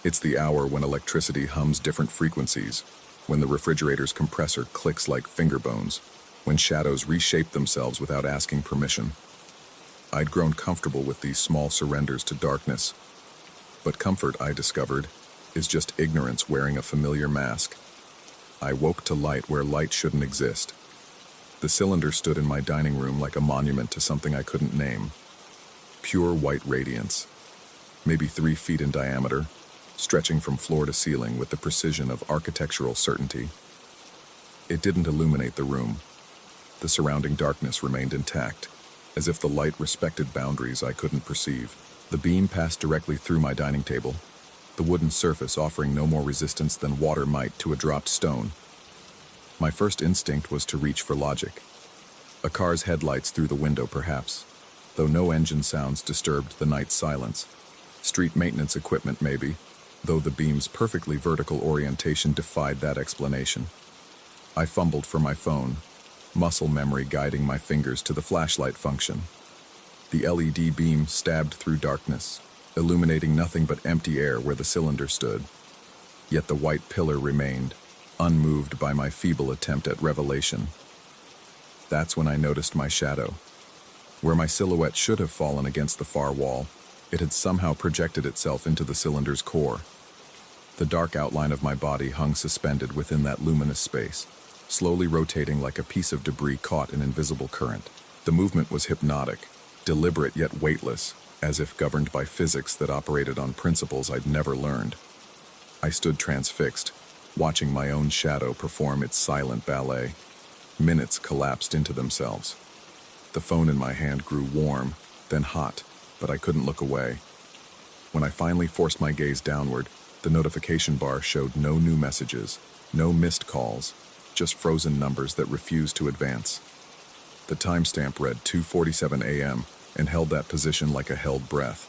S1: It's the hour when electricity hums different frequencies, when the refrigerator's compressor clicks like finger bones, when shadows reshape themselves without asking permission. I'd grown comfortable with these small surrenders to darkness. But comfort, I discovered, is just ignorance wearing a familiar mask. I woke to light where light shouldn't exist. The cylinder stood in my dining room like a monument to something I couldn't name. Pure white radiance, maybe 3 feet in diameter, stretching from floor to ceiling with the precision of architectural certainty. It didn't illuminate the room. The surrounding darkness remained intact, as if the light respected boundaries I couldn't perceive. The beam passed directly through my dining table, the wooden surface offering no more resistance than water might to a dropped stone. My first instinct was to reach for logic. A car's headlights through the window, perhaps, though no engine sounds disturbed the night's silence. Street maintenance equipment, maybe, though the beam's perfectly vertical orientation defied that explanation. I fumbled for my phone, muscle memory guiding my fingers to the flashlight function. The LED beam stabbed through darkness, illuminating nothing but empty air where the cylinder stood. Yet the white pillar remained, unmoved by my feeble attempt at revelation. That's when I noticed my shadow. Where my silhouette should have fallen against the far wall, it had somehow projected itself into the cylinder's core. The dark outline of my body hung suspended within that luminous space, slowly rotating like a piece of debris caught in invisible current. The movement was hypnotic, deliberate yet weightless, as if governed by physics that operated on principles I'd never learned. I stood transfixed, watching my own shadow perform its silent ballet. Minutes collapsed into themselves. The phone in my hand grew warm, then hot, but I couldn't look away. When I finally forced my gaze downward, the notification bar showed no new messages, no missed calls, just frozen numbers that refused to advance. The timestamp read 2:47 a.m. and held that position like a held breath.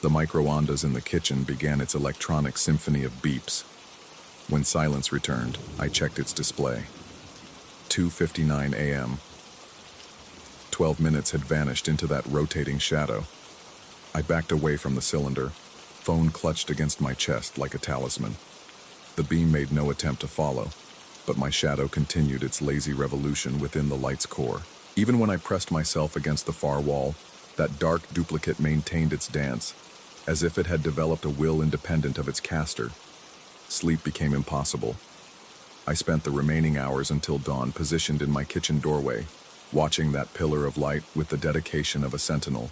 S1: The microondas in the kitchen began its electronic symphony of beeps. When silence returned, I checked its display. 2:59 a.m. 12 minutes had vanished into that rotating shadow. I backed away from the cylinder, phone clutched against my chest like a talisman. The beam made no attempt to follow, but my shadow continued its lazy revolution within the light's core. Even when I pressed myself against the far wall, that dark duplicate maintained its dance, as if it had developed a will independent of its caster. Sleep became impossible. I spent the remaining hours until dawn positioned in my kitchen doorway, watching that pillar of light with the dedication of a sentinel.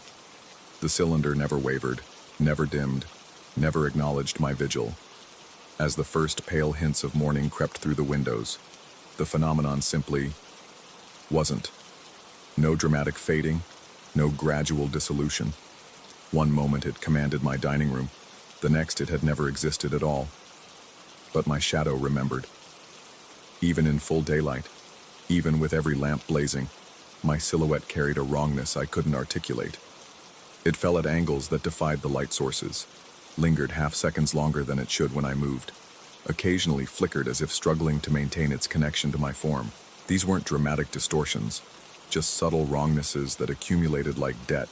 S1: The cylinder never wavered, never dimmed, never acknowledged my vigil. As the first pale hints of morning crept through the windows, the phenomenon simply wasn't. No dramatic fading, no gradual dissolution. One moment it commanded my dining room, the next it had never existed at all. But my shadow remembered. Even in full daylight, even with every lamp blazing, my silhouette carried a wrongness I couldn't articulate. It fell at angles that defied the light sources, lingered half seconds longer than it should when I moved. occasionally flickered as if struggling to maintain its connection to my form. These weren't dramatic distortions, just subtle wrongnesses that accumulated like debt.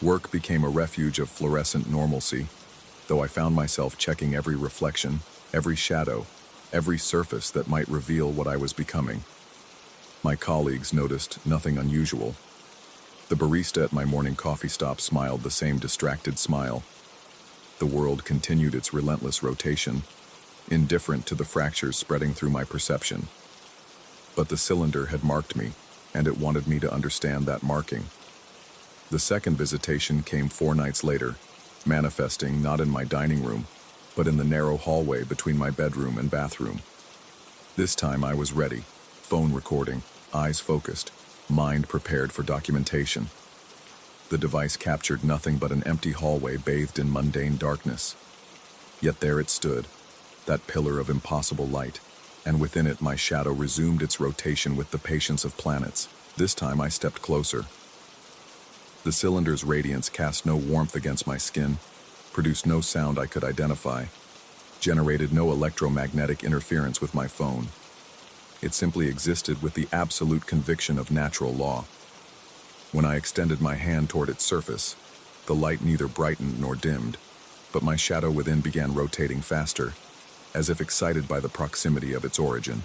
S1: Work became a refuge of fluorescent normalcy, though I found myself checking every reflection, every shadow, every surface that might reveal what I was becoming. My colleagues noticed nothing unusual. The barista at my morning coffee stop smiled the same distracted smile. The world continued its relentless rotation, indifferent to the fractures spreading through my perception. But the cylinder had marked me, and it wanted me to understand that marking. The second visitation came 4 nights later, manifesting not in my dining room, but in the narrow hallway between my bedroom and bathroom. This time I was ready, phone recording, eyes focused, mind prepared for documentation. The device captured nothing but an empty hallway bathed in mundane darkness. Yet there it stood, that pillar of impossible light, and within it my shadow resumed its rotation with the patience of planets. This time I stepped closer. The cylinder's radiance cast no warmth against my skin, produced no sound I could identify, generated no electromagnetic interference with my phone. It simply existed with the absolute conviction of natural law. When I extended my hand toward its surface, the light neither brightened nor dimmed, but my shadow within began rotating faster, as if excited by the proximity of its origin.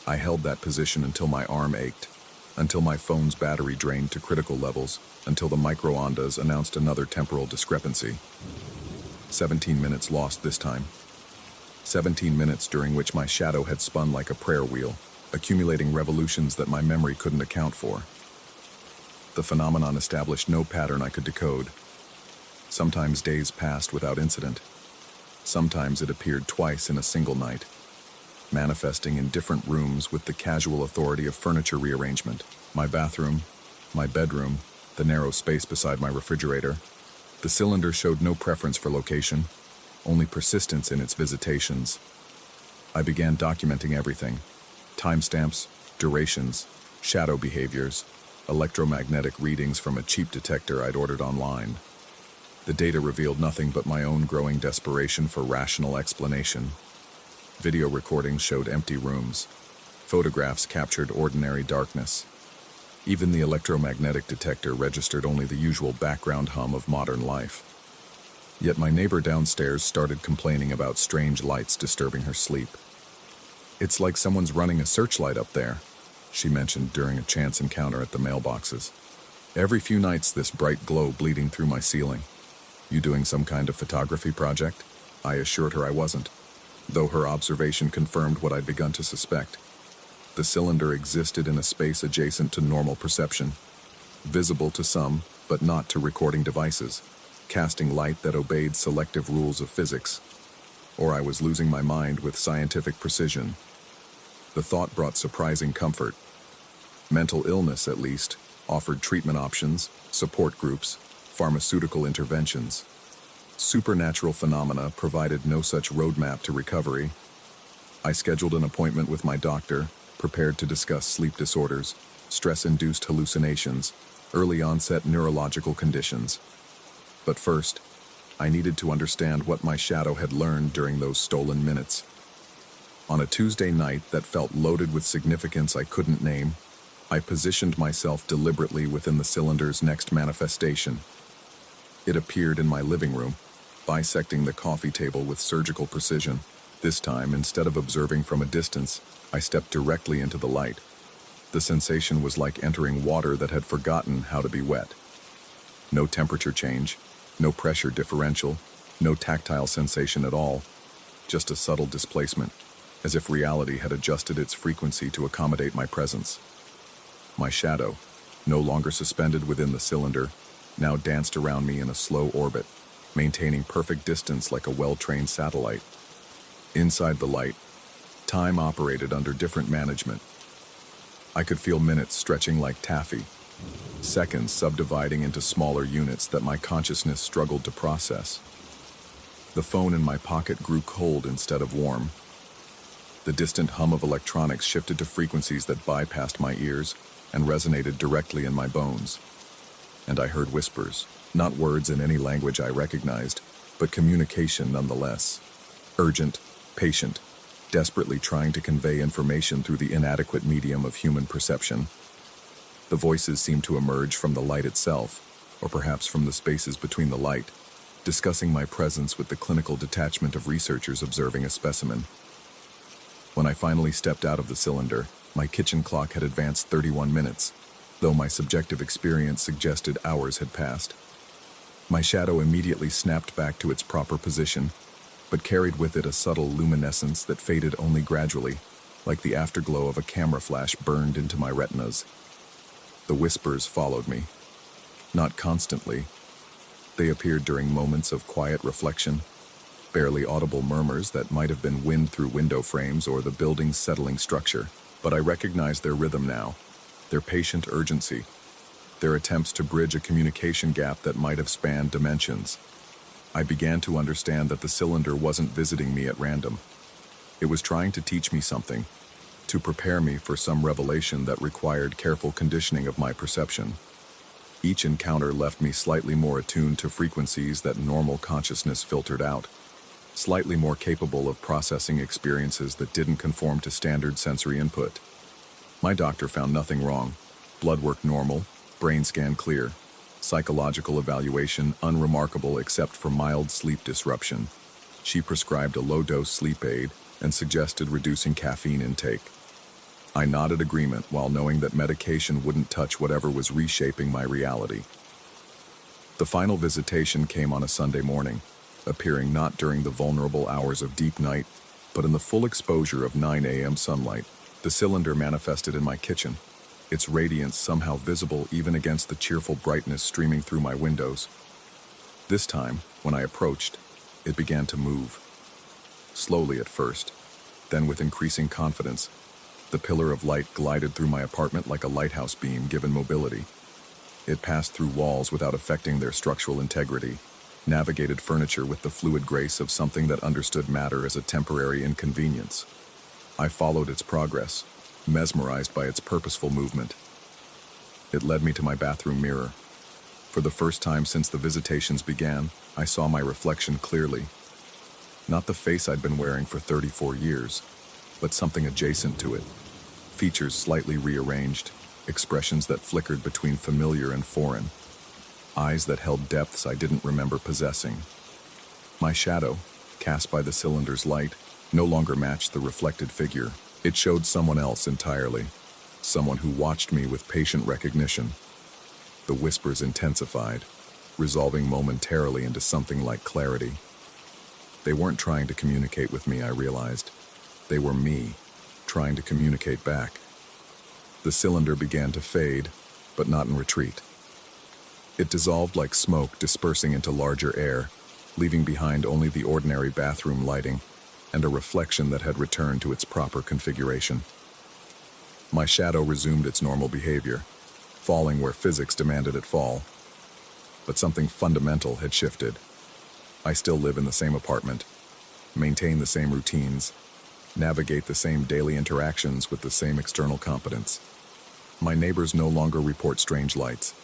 S1: I held that position until my arm ached, until my phone's battery drained to critical levels, until the microondas announced another temporal discrepancy. 17 minutes lost this time. 17 minutes during which my shadow had spun like a prayer wheel, accumulating revolutions that my memory couldn't account for. The phenomenon established no pattern I could decode. Sometimes days passed without incident. Sometimes it appeared twice in a single night, manifesting in different rooms with the casual authority of furniture rearrangement. My bathroom, my bedroom, the narrow space beside my refrigerator. The cylinder showed no preference for location, only persistence in its visitations. I began documenting everything: timestamps, durations, shadow behaviors, electromagnetic readings from a cheap detector I'd ordered online. The data revealed nothing but my own growing desperation for rational explanation. Video recordings showed empty rooms. Photographs captured ordinary darkness. Even the electromagnetic detector registered only the usual background hum of modern life. Yet my neighbor downstairs started complaining about strange lights disturbing her sleep. "It's like someone's running a searchlight up there," she mentioned during a chance encounter at the mailboxes. "Every few nights this bright glow bleeding through my ceiling." "You doing some kind of photography project?" I assured her I wasn't, though her observation confirmed what I'd begun to suspect. The cylinder existed in a space adjacent to normal perception, visible to some, but not to recording devices, casting light that obeyed selective rules of physics. Or I was losing my mind with scientific precision. The thought brought surprising comfort. Mental illness, at least, offered treatment options, support groups, pharmaceutical interventions. Supernatural phenomena provided no such roadmap to recovery. I scheduled an appointment with my doctor, prepared to discuss sleep disorders, stress-induced hallucinations, early-onset neurological conditions. But first, I needed to understand what my shadow had learned during those stolen minutes. On a Tuesday night that felt loaded with significance I couldn't name, I positioned myself deliberately within the cylinder's next manifestation. It appeared in my living room, bisecting the coffee table with surgical precision. This time, instead of observing from a distance, I stepped directly into the light. The sensation was like entering water that had forgotten how to be wet. No temperature change, no pressure differential, no tactile sensation at all, just a subtle displacement, as if reality had adjusted its frequency to accommodate my presence. My shadow, no longer suspended within the cylinder, now danced around me in a slow orbit, maintaining perfect distance like a well-trained satellite. Inside the light, time operated under different management. I could feel minutes stretching like taffy, seconds subdividing into smaller units that my consciousness struggled to process. The phone in my pocket grew cold instead of warm. The distant hum of electronics shifted to frequencies that bypassed my ears and resonated directly in my bones. And I heard whispers, not words in any language I recognized, but communication nonetheless. Urgent, patient, desperately trying to convey information through the inadequate medium of human perception. The voices seemed to emerge from the light itself, or perhaps from the spaces between the light, discussing my presence with the clinical detachment of researchers observing a specimen. When I finally stepped out of the cylinder, my kitchen clock had advanced 31 minutes, though my subjective experience suggested hours had passed. My shadow immediately snapped back to its proper position, but carried with it a subtle luminescence that faded only gradually, like the afterglow of a camera flash burned into my retinas. The whispers followed me. Not constantly. They appeared during moments of quiet reflection, barely audible murmurs that might have been wind through window frames or the building's settling structure. But I recognized their rhythm now, their patient urgency, their attempts to bridge a communication gap that might have spanned dimensions. I began to understand that the cylinder wasn't visiting me at random. It was trying to teach me something, to prepare me for some revelation that required careful conditioning of my perception. Each encounter left me slightly more attuned to frequencies that normal consciousness filtered out, slightly more capable of processing experiences that didn't conform to standard sensory input. My doctor found nothing wrong. Blood work normal, brain scan clear, psychological evaluation unremarkable except for mild sleep disruption. She prescribed a low-dose sleep aid and suggested reducing caffeine intake. I nodded agreement while knowing that medication wouldn't touch whatever was reshaping my reality. The final visitation came on a Sunday morning, appearing not during the vulnerable hours of deep night, but in the full exposure of 9 a.m. sunlight. The cylinder manifested in my kitchen, its radiance somehow visible even against the cheerful brightness streaming through my windows. This time, when I approached, it began to move. Slowly at first, then with increasing confidence, the pillar of light glided through my apartment like a lighthouse beam given mobility. It passed through walls without affecting their structural integrity, navigated furniture with the fluid grace of something that understood matter as a temporary inconvenience. I followed its progress, mesmerized by its purposeful movement. It led me to my bathroom mirror. For the first time since the visitations began, I saw my reflection clearly. Not the face I'd been wearing for 34 years, but something adjacent to it. Features slightly rearranged, expressions that flickered between familiar and foreign. Eyes that held depths I didn't remember possessing. My shadow, cast by the cylinder's light, no longer matched the reflected figure. It showed someone else entirely, someone who watched me with patient recognition. The whispers intensified, resolving momentarily into something like clarity. They weren't trying to communicate with me, I realized. They were me, trying to communicate back. The cylinder began to fade, but not in retreat. It dissolved like smoke dispersing into larger air, leaving behind only the ordinary bathroom lighting and a reflection that had returned to its proper configuration. My shadow resumed its normal behavior, falling where physics demanded it fall. But something fundamental had shifted. I still live in the same apartment, maintain the same routines, navigate the same daily interactions with the same external competence. My neighbors no longer report strange lights.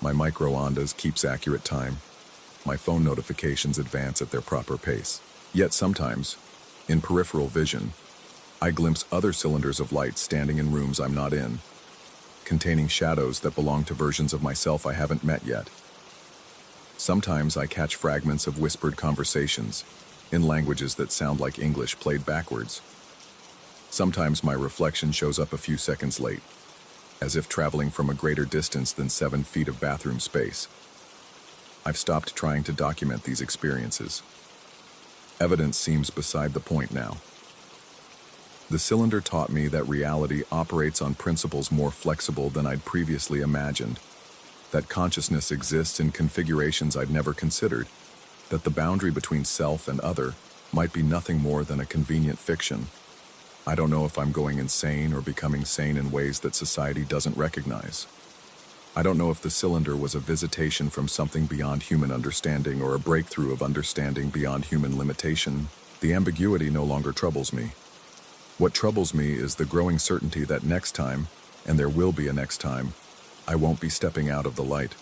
S1: My micro-ondas keeps accurate time. My phone notifications advance at their proper pace. Yet sometimes, in peripheral vision, I glimpse other cylinders of light standing in rooms I'm not in, containing shadows that belong to versions of myself I haven't met yet. Sometimes I catch fragments of whispered conversations, in languages that sound like English played backwards. Sometimes my reflection shows up a few seconds late, as if traveling from a greater distance than 7 feet of bathroom space. I've stopped trying to document these experiences. Evidence seems beside the point now. The cylinder taught me that reality operates on principles more flexible than I'd previously imagined, that consciousness exists in configurations I'd never considered, that the boundary between self and other might be nothing more than a convenient fiction. I don't know if I'm going insane or becoming sane in ways that society doesn't recognize. I don't know if the cylinder was a visitation from something beyond human understanding or a breakthrough of understanding beyond human limitation. The ambiguity no longer troubles me. What troubles me is the growing certainty that next time, and there will be a next time, I won't be stepping out of the light.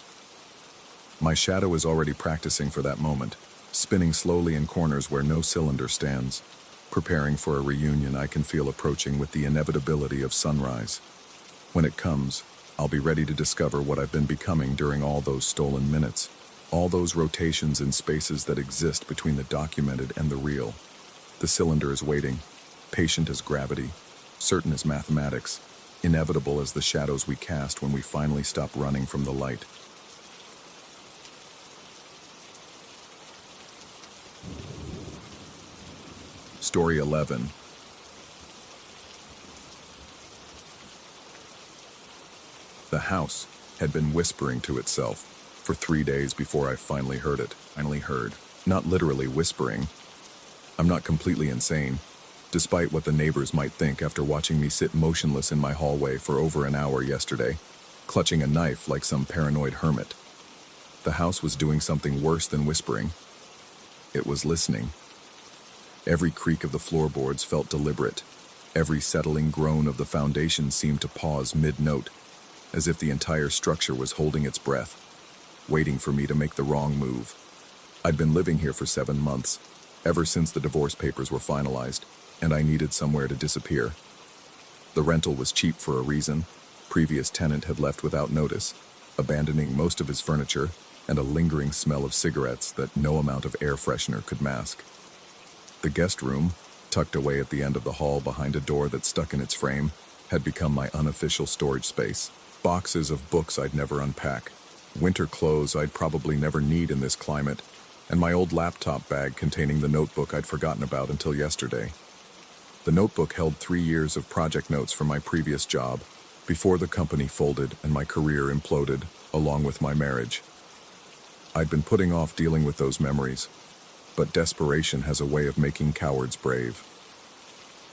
S1: My shadow is already practicing for that moment, spinning slowly in corners where no cylinder stands, Preparing for a reunion I can feel approaching with the inevitability of sunrise. When it comes, I'll be ready to discover what I've been becoming during all those stolen minutes, all those rotations in spaces that exist between the documented and the real. The cylinder is waiting, patient as gravity, certain as mathematics, inevitable as the shadows we cast when we finally stop running from the light. Story 11. The house had been whispering to itself for 3 days before I finally heard it. Not literally whispering. I'm not completely insane, despite what the neighbors might think after watching me sit motionless in my hallway for over an hour yesterday, clutching a knife like some paranoid hermit. The house was doing something worse than whispering. It was listening. Every creak of the floorboards felt deliberate. Every settling groan of the foundation seemed to pause mid-note, as if the entire structure was holding its breath, waiting for me to make the wrong move. I'd been living here for 7 months, ever since the divorce papers were finalized, and I needed somewhere to disappear. The rental was cheap for a reason. Previous tenant had left without notice, abandoning most of his furniture and a lingering smell of cigarettes that no amount of air freshener could mask. The guest room, tucked away at the end of the hall behind a door that stuck in its frame, had become my unofficial storage space. Boxes of books I'd never unpack, winter clothes I'd probably never need in this climate, and my old laptop bag containing the notebook I'd forgotten about until yesterday. The notebook held 3 years of project notes from my previous job, before the company folded and my career imploded, along with my marriage. I'd been putting off dealing with those memories, but desperation has a way of making cowards brave.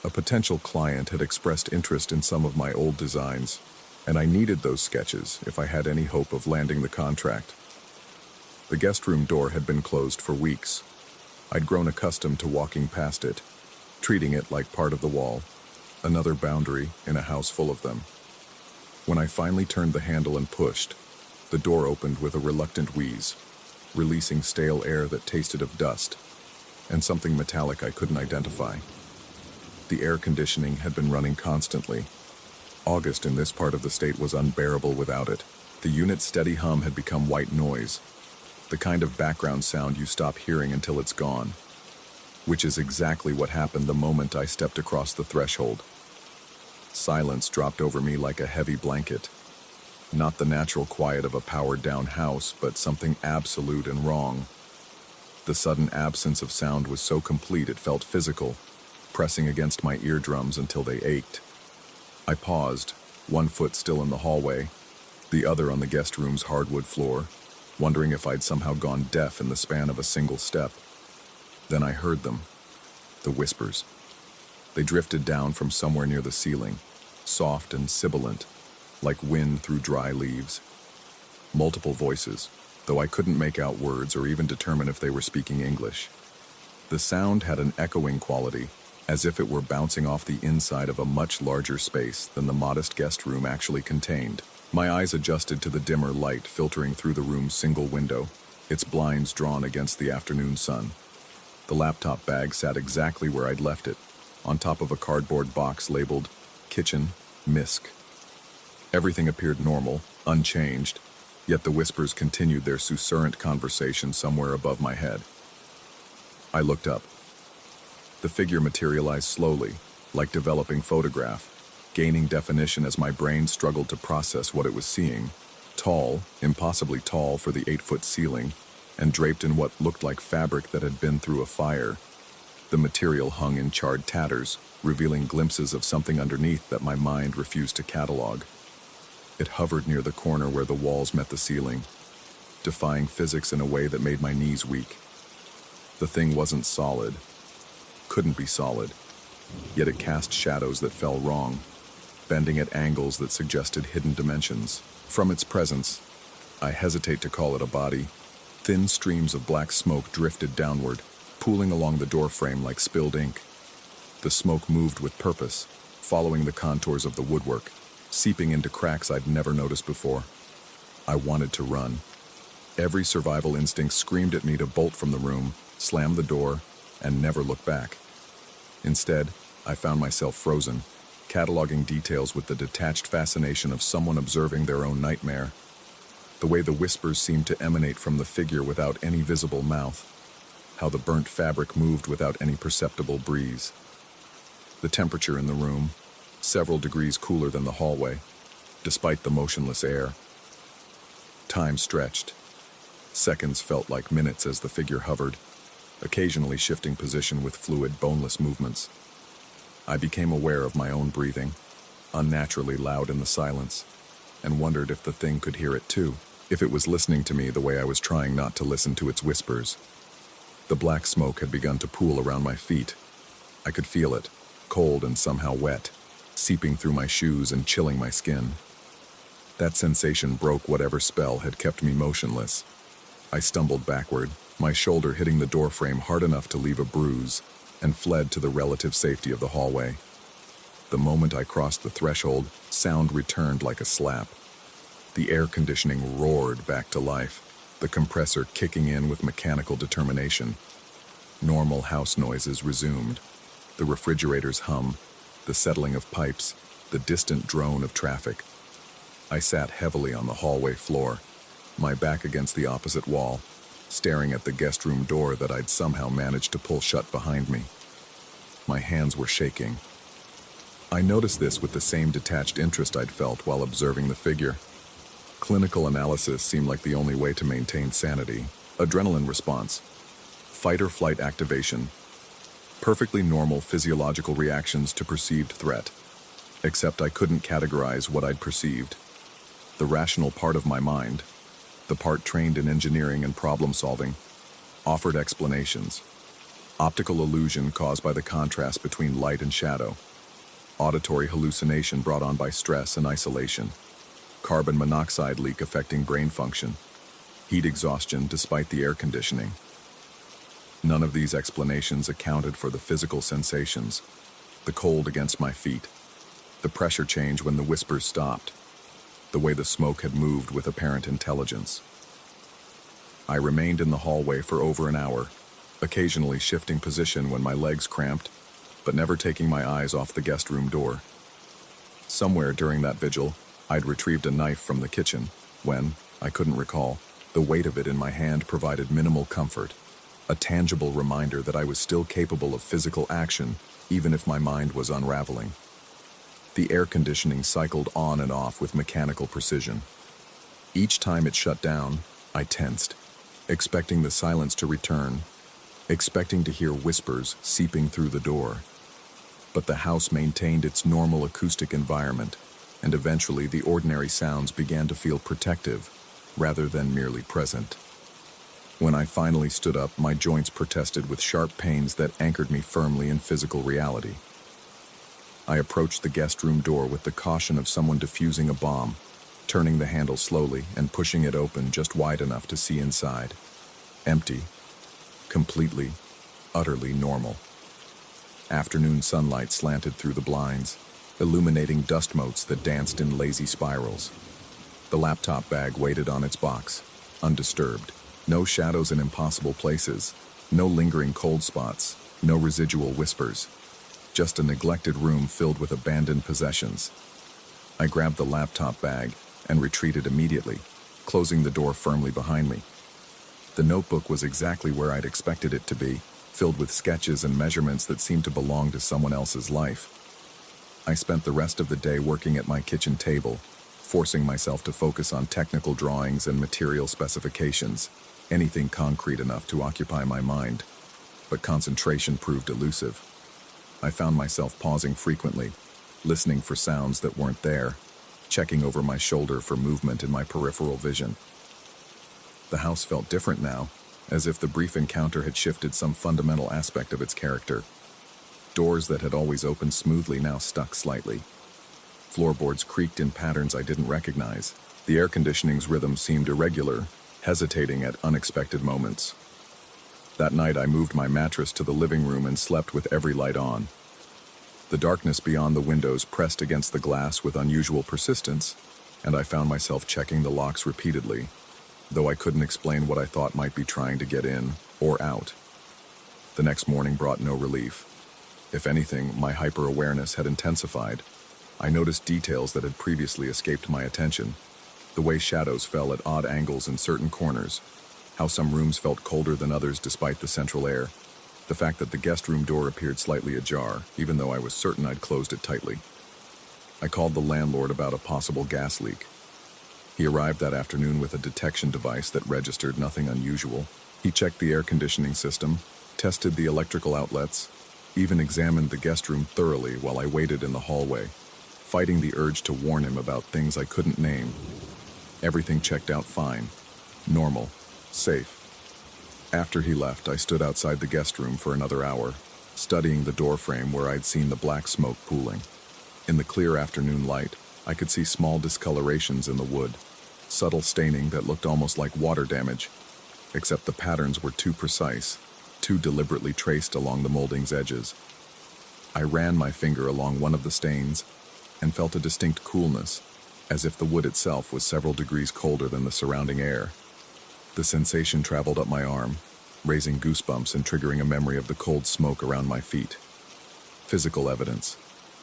S1: A potential client had expressed interest in some of my old designs, and I needed those sketches if I had any hope of landing the contract. The guest room door had been closed for weeks. I'd grown accustomed to walking past it, treating it like part of the wall, another boundary in a house full of them. When I finally turned the handle and pushed, the door opened with a reluctant wheeze, releasing stale air that tasted of dust, and something metallic I couldn't identify. The air conditioning had been running constantly. August in this part of the state was unbearable without it. The unit's steady hum had become white noise, the kind of background sound you stop hearing until it's gone, which is exactly what happened the moment I stepped across the threshold. Silence dropped over me like a heavy blanket. Not the natural quiet of a powered-down house, but something absolute and wrong. The sudden absence of sound was so complete it felt physical, pressing against my eardrums until they ached. I paused, one foot still in the hallway, the other on the guest room's hardwood floor, wondering if I'd somehow gone deaf in the span of a single step. Then I heard them, the whispers. They drifted down from somewhere near the ceiling, soft and sibilant, like wind through dry leaves. Multiple voices, though I couldn't make out words or even determine if they were speaking English. The sound had an echoing quality, as if it were bouncing off the inside of a much larger space than the modest guest room actually contained. My eyes adjusted to the dimmer light filtering through the room's single window, its blinds drawn against the afternoon sun. The laptop bag sat exactly where I'd left it, on top of a cardboard box labeled Kitchen, Misk. Everything appeared normal, unchanged, yet the whispers continued their susurrant conversation somewhere above my head. I looked up. The figure materialized slowly, like developing photograph, gaining definition as my brain struggled to process what it was seeing. Tall, impossibly tall for the 8-foot ceiling, and draped in what looked like fabric that had been through a fire. The material hung in charred tatters, revealing glimpses of something underneath that my mind refused to catalog. It hovered near the corner where the walls met the ceiling, defying physics in a way that made my knees weak. The thing wasn't solid, couldn't be solid, yet it cast shadows that fell wrong, bending at angles that suggested hidden dimensions. From its presence, I hesitate to call it a body, thin streams of black smoke drifted downward, pooling along the doorframe like spilled ink. The smoke moved with purpose, following the contours of the woodwork, seeping into cracks I'd never noticed before. I wanted to run. Every survival instinct screamed at me to bolt from the room, slam the door, and never look back. Instead, I found myself frozen, cataloging details with the detached fascination of someone observing their own nightmare. The way the whispers seemed to emanate from the figure without any visible mouth. How the burnt fabric moved without any perceptible breeze. The temperature in the room, several degrees cooler than the hallway, despite the motionless air. Time stretched. Seconds felt like minutes as the figure hovered, occasionally shifting position with fluid, boneless movements. I became aware of my own breathing, unnaturally loud in the silence, and wondered if the thing could hear it too, if it was listening to me the way I was trying not to listen to its whispers. The black smoke had begun to pool around my feet. I could feel it, cold and somehow wet, seeping through my shoes and chilling my skin. That sensation broke whatever spell had kept me motionless. I stumbled backward, my shoulder hitting the doorframe hard enough to leave a bruise, and fled to the relative safety of the hallway. The moment I crossed the threshold, sound returned like a slap. The air conditioning roared back to life, the compressor kicking in with mechanical determination. Normal house noises resumed. The refrigerator's hum, the settling of pipes, the distant drone of traffic. I sat heavily on the hallway floor, my back against the opposite wall, staring at the guest room door that I'd somehow managed to pull shut behind me. My hands were shaking. I noticed this with the same detached interest I'd felt while observing the figure. Clinical analysis seemed like the only way to maintain sanity. Adrenaline response, fight or flight activation, perfectly normal physiological reactions to perceived threat. Except I couldn't categorize what I'd perceived. The rational part of my mind, the part trained in engineering and problem solving, offered explanations. Optical illusion caused by the contrast between light and shadow. Auditory hallucination brought on by stress and isolation. Carbon monoxide leak affecting brain function. Heat exhaustion despite the air conditioning. None of these explanations accounted for the physical sensations. The cold against my feet. The pressure change when the whispers stopped. The way the smoke had moved with apparent intelligence. I remained in the hallway for over an hour, occasionally shifting position when my legs cramped, but never taking my eyes off the guest room door. Somewhere during that vigil, I'd retrieved a knife from the kitchen, when, I couldn't recall, the weight of it in my hand provided minimal comfort, a tangible reminder that I was still capable of physical action, even if my mind was unraveling. The air conditioning cycled on and off with mechanical precision. Each time it shut down, I tensed, expecting the silence to return, expecting to hear whispers seeping through the door. But the house maintained its normal acoustic environment, and eventually the ordinary sounds began to feel protective, rather than merely present. When I finally stood up, my joints protested with sharp pains that anchored me firmly in physical reality. I approached the guest room door with the caution of someone defusing a bomb, turning the handle slowly and pushing it open just wide enough to see inside. Empty. Completely, utterly normal. Afternoon sunlight slanted through the blinds, illuminating dust motes that danced in lazy spirals. The laptop bag waited on its box, undisturbed. No shadows in impossible places, no lingering cold spots, no residual whispers. Just a neglected room filled with abandoned possessions. I grabbed the laptop bag and retreated immediately, closing the door firmly behind me. The notebook was exactly where I'd expected it to be, filled with sketches and measurements that seemed to belong to someone else's life. I spent the rest of the day working at my kitchen table, forcing myself to focus on technical drawings and material specifications, anything concrete enough to occupy my mind. But concentration proved elusive. I found myself pausing frequently, listening for sounds that weren't there, checking over my shoulder for movement in my peripheral vision. The house felt different now, as if the brief encounter had shifted some fundamental aspect of its character. Doors that had always opened smoothly now stuck slightly. Floorboards creaked in patterns I didn't recognize. The air conditioning's rhythm seemed irregular, hesitating at unexpected moments. That night I moved my mattress to the living room and slept with every light on. The darkness beyond the windows pressed against the glass with unusual persistence, and I found myself checking the locks repeatedly, though I couldn't explain what I thought might be trying to get in or out. The next morning brought no relief. If anything, my hyper-awareness had intensified. I noticed details that had previously escaped my attention. The way shadows fell at odd angles in certain corners, how some rooms felt colder than others despite the central air, the fact that the guest room door appeared slightly ajar, even though I was certain I'd closed it tightly. I called the landlord about a possible gas leak. He arrived that afternoon with a detection device that registered nothing unusual. He checked the air conditioning system, tested the electrical outlets, even examined the guest room thoroughly while I waited in the hallway, fighting the urge to warn him about things I couldn't name. Everything checked out fine, normal, safe. After he left, I stood outside the guest room for another hour, studying the door frame where I'd seen the black smoke pooling. In the clear afternoon light, I could see small discolorations in the wood, subtle staining that looked almost like water damage, except the patterns were too precise, too deliberately traced along the molding's edges. I ran my finger along one of the stains and felt a distinct coolness, as if the wood itself was several degrees colder than the surrounding air. The sensation traveled up my arm, raising goosebumps and triggering a memory of the cold smoke around my feet. Physical evidence,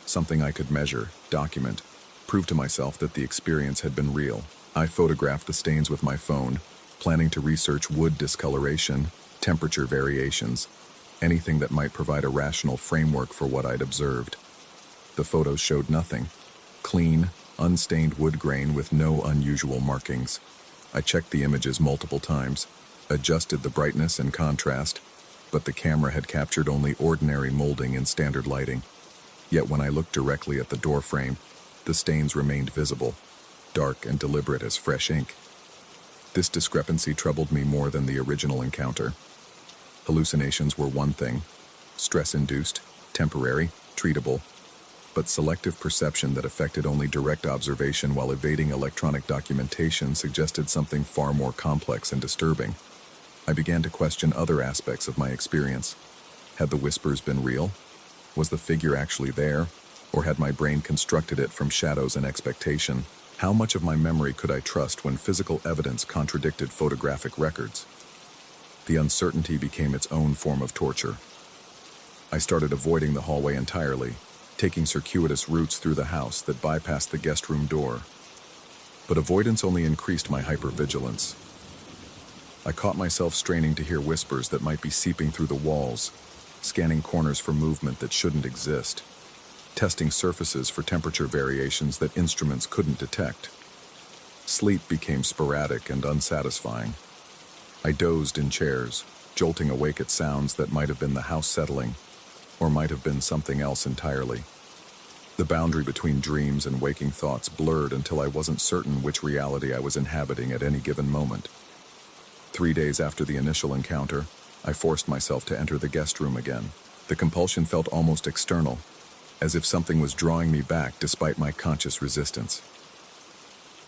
S1: something I could measure, document, prove to myself that the experience had been real. I photographed the stains with my phone, planning to research wood discoloration, temperature variations, anything that might provide a rational framework for what I'd observed. The photos showed nothing. Clean, unstained wood grain with no unusual markings. I checked the images multiple times, adjusted the brightness and contrast, but the camera had captured only ordinary molding in standard lighting. Yet when I looked directly at the door frame, the stains remained visible, dark and deliberate as fresh ink. This discrepancy troubled me more than the original encounter. Hallucinations were one thing, stress-induced, temporary, treatable, but selective perception that affected only direct observation while evading electronic documentation suggested something far more complex and disturbing. I began to question other aspects of my experience. Had the whispers been real? Was the figure actually there? Or had my brain constructed it from shadows and expectation? How much of my memory could I trust when physical evidence contradicted photographic records? The uncertainty became its own form of torture. I started avoiding the hallway entirely, taking circuitous routes through the house that bypassed the guest room door. But avoidance only increased my hypervigilance. I caught myself straining to hear whispers that might be seeping through the walls, scanning corners for movement that shouldn't exist, testing surfaces for temperature variations that instruments couldn't detect. Sleep became sporadic and unsatisfying. I dozed in chairs, jolting awake at sounds that might have been the house settling, or might have been something else entirely. The boundary between dreams and waking thoughts blurred until I wasn't certain which reality I was inhabiting at any given moment. 3 days after the initial encounter, I forced myself to enter the guest room again. The compulsion felt almost external, as if something was drawing me back despite my conscious resistance.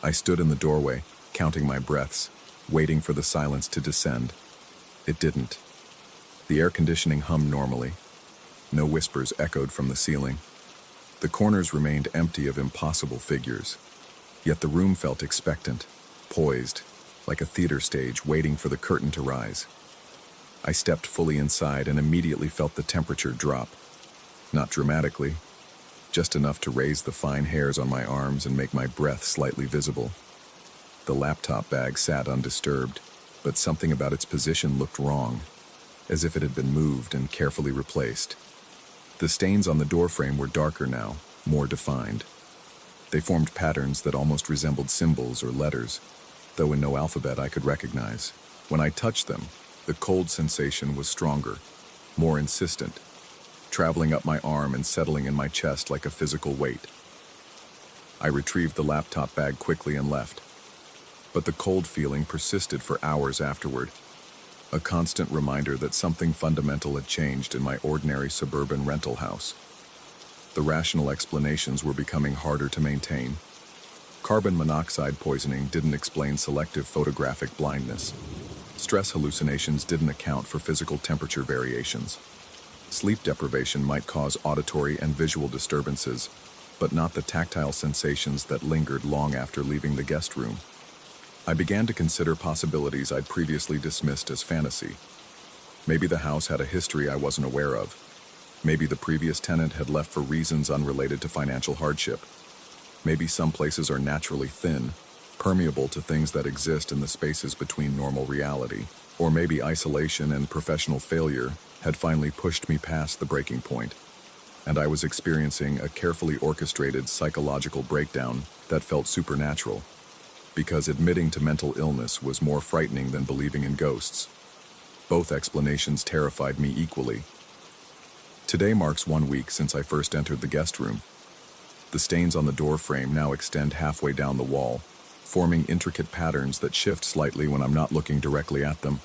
S1: I stood in the doorway, counting my breaths, waiting for the silence to descend. It didn't. The air conditioning hummed normally. No whispers echoed from the ceiling. The corners remained empty of impossible figures. Yet the room felt expectant, poised, like a theater stage waiting for the curtain to rise. I stepped fully inside and immediately felt the temperature drop. Not dramatically, just enough to raise the fine hairs on my arms and make my breath slightly visible. The laptop bag sat undisturbed, but something about its position looked wrong, as if it had been moved and carefully replaced. The stains on the doorframe were darker now, more defined. They formed patterns that almost resembled symbols or letters, though in no alphabet I could recognize. When I touched them, the cold sensation was stronger, more insistent, traveling up my arm and settling in my chest like a physical weight. I retrieved the laptop bag quickly and left, but the cold feeling persisted for hours afterward, a constant reminder that something fundamental had changed in my ordinary suburban rental house. The rational explanations were becoming harder to maintain. Carbon monoxide poisoning didn't explain selective photographic blindness. Stress hallucinations didn't account for physical temperature variations. Sleep deprivation might cause auditory and visual disturbances, but not the tactile sensations that lingered long after leaving the guest room. I began to consider possibilities I'd previously dismissed as fantasy. Maybe the house had a history I wasn't aware of. Maybe the previous tenant had left for reasons unrelated to financial hardship. Maybe some places are naturally thin, permeable to things that exist in the spaces between normal reality. Or maybe isolation and professional failure had finally pushed me past the breaking point, and I was experiencing a carefully orchestrated psychological breakdown that felt supernatural, because admitting to mental illness was more frightening than believing in ghosts. Both explanations terrified me equally. Today marks 1 week since I first entered the guest room. The stains on the door frame now extend halfway down the wall, forming intricate patterns that shift slightly when I'm not looking directly at them.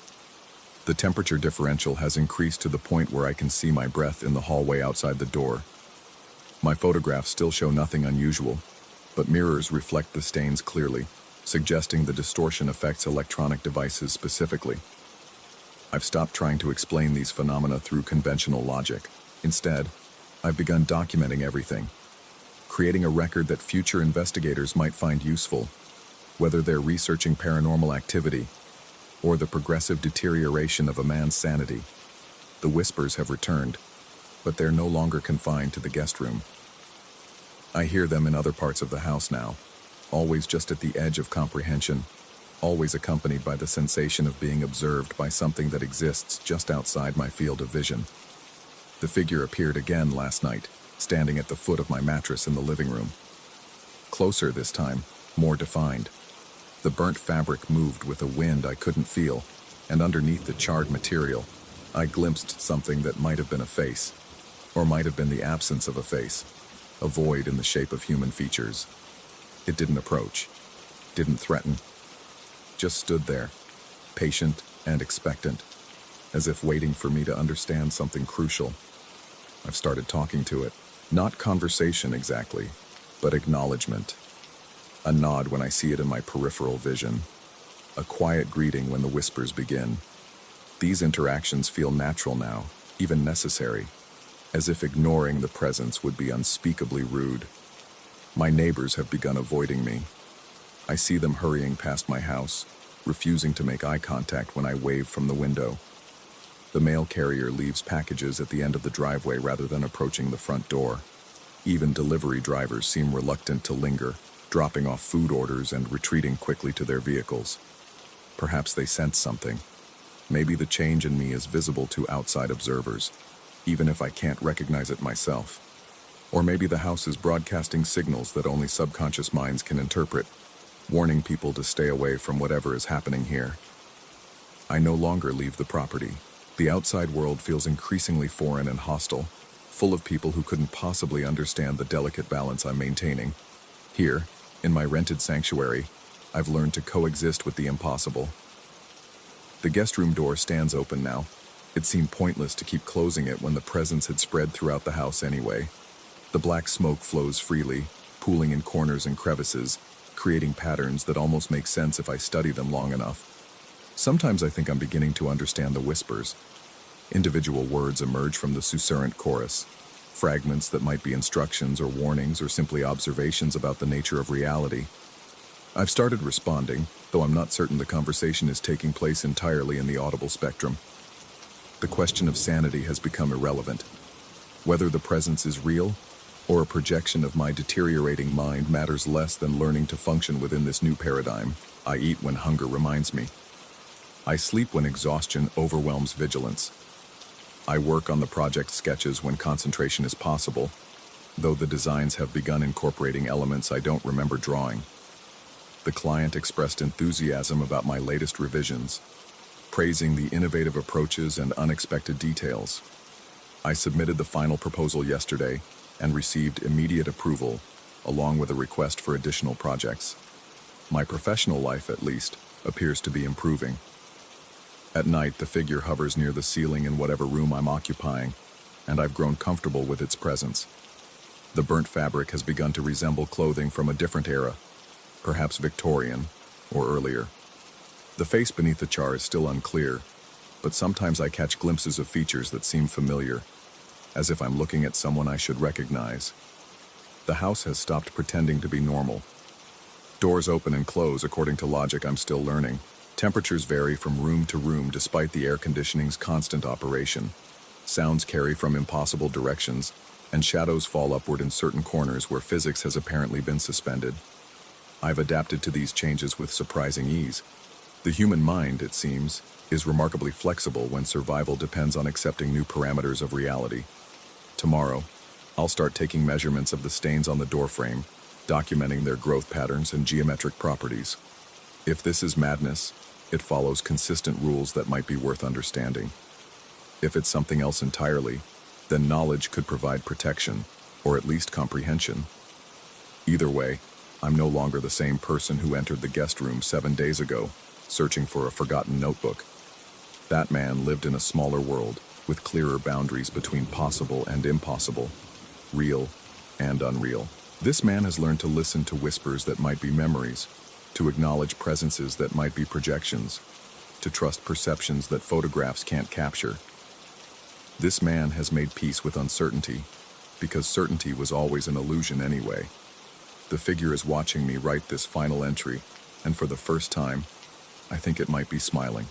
S1: The temperature differential has increased to the point where I can see my breath in the hallway outside the door. My photographs still show nothing unusual, but mirrors reflect the stains clearly, suggesting the distortion affects electronic devices specifically. I've stopped trying to explain these phenomena through conventional logic. Instead, I've begun documenting everything, creating a record that future investigators might find useful, whether they're researching paranormal activity or the progressive deterioration of a man's sanity. The whispers have returned, but they're no longer confined to the guest room. I hear them in other parts of the house now, always just at the edge of comprehension, always accompanied by the sensation of being observed by something that exists just outside my field of vision. The figure appeared again last night, standing at the foot of my mattress in the living room. Closer this time, more defined. The burnt fabric moved with a wind I couldn't feel, and underneath the charred material, I glimpsed something that might have been a face, or might have been the absence of a face, a void in the shape of human features. It didn't approach, didn't threaten, just stood there, patient and expectant, as if waiting for me to understand something crucial. I've started talking to it, not conversation exactly, but acknowledgement. A nod when I see it in my peripheral vision. A quiet greeting when the whispers begin. These interactions feel natural now, even necessary, as if ignoring the presence would be unspeakably rude. My neighbors have begun avoiding me. I see them hurrying past my house, refusing to make eye contact when I wave from the window. The mail carrier leaves packages at the end of the driveway rather than approaching the front door. Even delivery drivers seem reluctant to linger, dropping off food orders and retreating quickly to their vehicles. Perhaps they sense something. Maybe the change in me is visible to outside observers, even if I can't recognize it myself. Or maybe the house is broadcasting signals that only subconscious minds can interpret, warning people to stay away from whatever is happening here. I no longer leave the property. The outside world feels increasingly foreign and hostile, full of people who couldn't possibly understand the delicate balance I'm maintaining. Here, in my rented sanctuary, I've learned to coexist with the impossible. The guest room door stands open now. It seemed pointless to keep closing it when the presence had spread throughout the house anyway. The black smoke flows freely, pooling in corners and crevices, creating patterns that almost make sense if I study them long enough. Sometimes I think I'm beginning to understand the whispers. Individual words emerge from the susurrant chorus, fragments that might be instructions or warnings or simply observations about the nature of reality. I've started responding, though I'm not certain the conversation is taking place entirely in the audible spectrum. The question of sanity has become irrelevant. Whether the presence is real or a projection of my deteriorating mind matters less than learning to function within this new paradigm. I eat when hunger reminds me. I sleep when exhaustion overwhelms vigilance. I work on the project sketches when concentration is possible, though the designs have begun incorporating elements I don't remember drawing. The client expressed enthusiasm about my latest revisions, praising the innovative approaches and unexpected details. I submitted the final proposal yesterday and received immediate approval, along with a request for additional projects. My professional life, at least, appears to be improving. At night, the figure hovers near the ceiling in whatever room I'm occupying, and I've grown comfortable with its presence. The burnt fabric has begun to resemble clothing from a different era, perhaps Victorian or earlier. The face beneath the char is still unclear, but sometimes I catch glimpses of features that seem familiar, as if I'm looking at someone I should recognize. The house has stopped pretending to be normal. Doors open and close according to logic I'm still learning. Temperatures vary from room to room despite the air conditioning's constant operation. Sounds carry from impossible directions, and shadows fall upward in certain corners where physics has apparently been suspended. I've adapted to these changes with surprising ease. The human mind, it seems, is remarkably flexible when survival depends on accepting new parameters of reality. Tomorrow, I'll start taking measurements of the stains on the doorframe, documenting their growth patterns and geometric properties. If this is madness, it follows consistent rules that might be worth understanding. If it's something else entirely, then knowledge could provide protection, or at least comprehension. Either way, I'm no longer the same person who entered the guest room 7 days ago, searching for a forgotten notebook. That man lived in a smaller world, with clearer boundaries between possible and impossible, real and unreal. This man has learned to listen to whispers that might be memories, to acknowledge presences that might be projections, to trust perceptions that photographs can't capture. This man has made peace with uncertainty, because certainty was always an illusion anyway. The figure is watching me write this final entry, and for the first time, I think it might be smiling.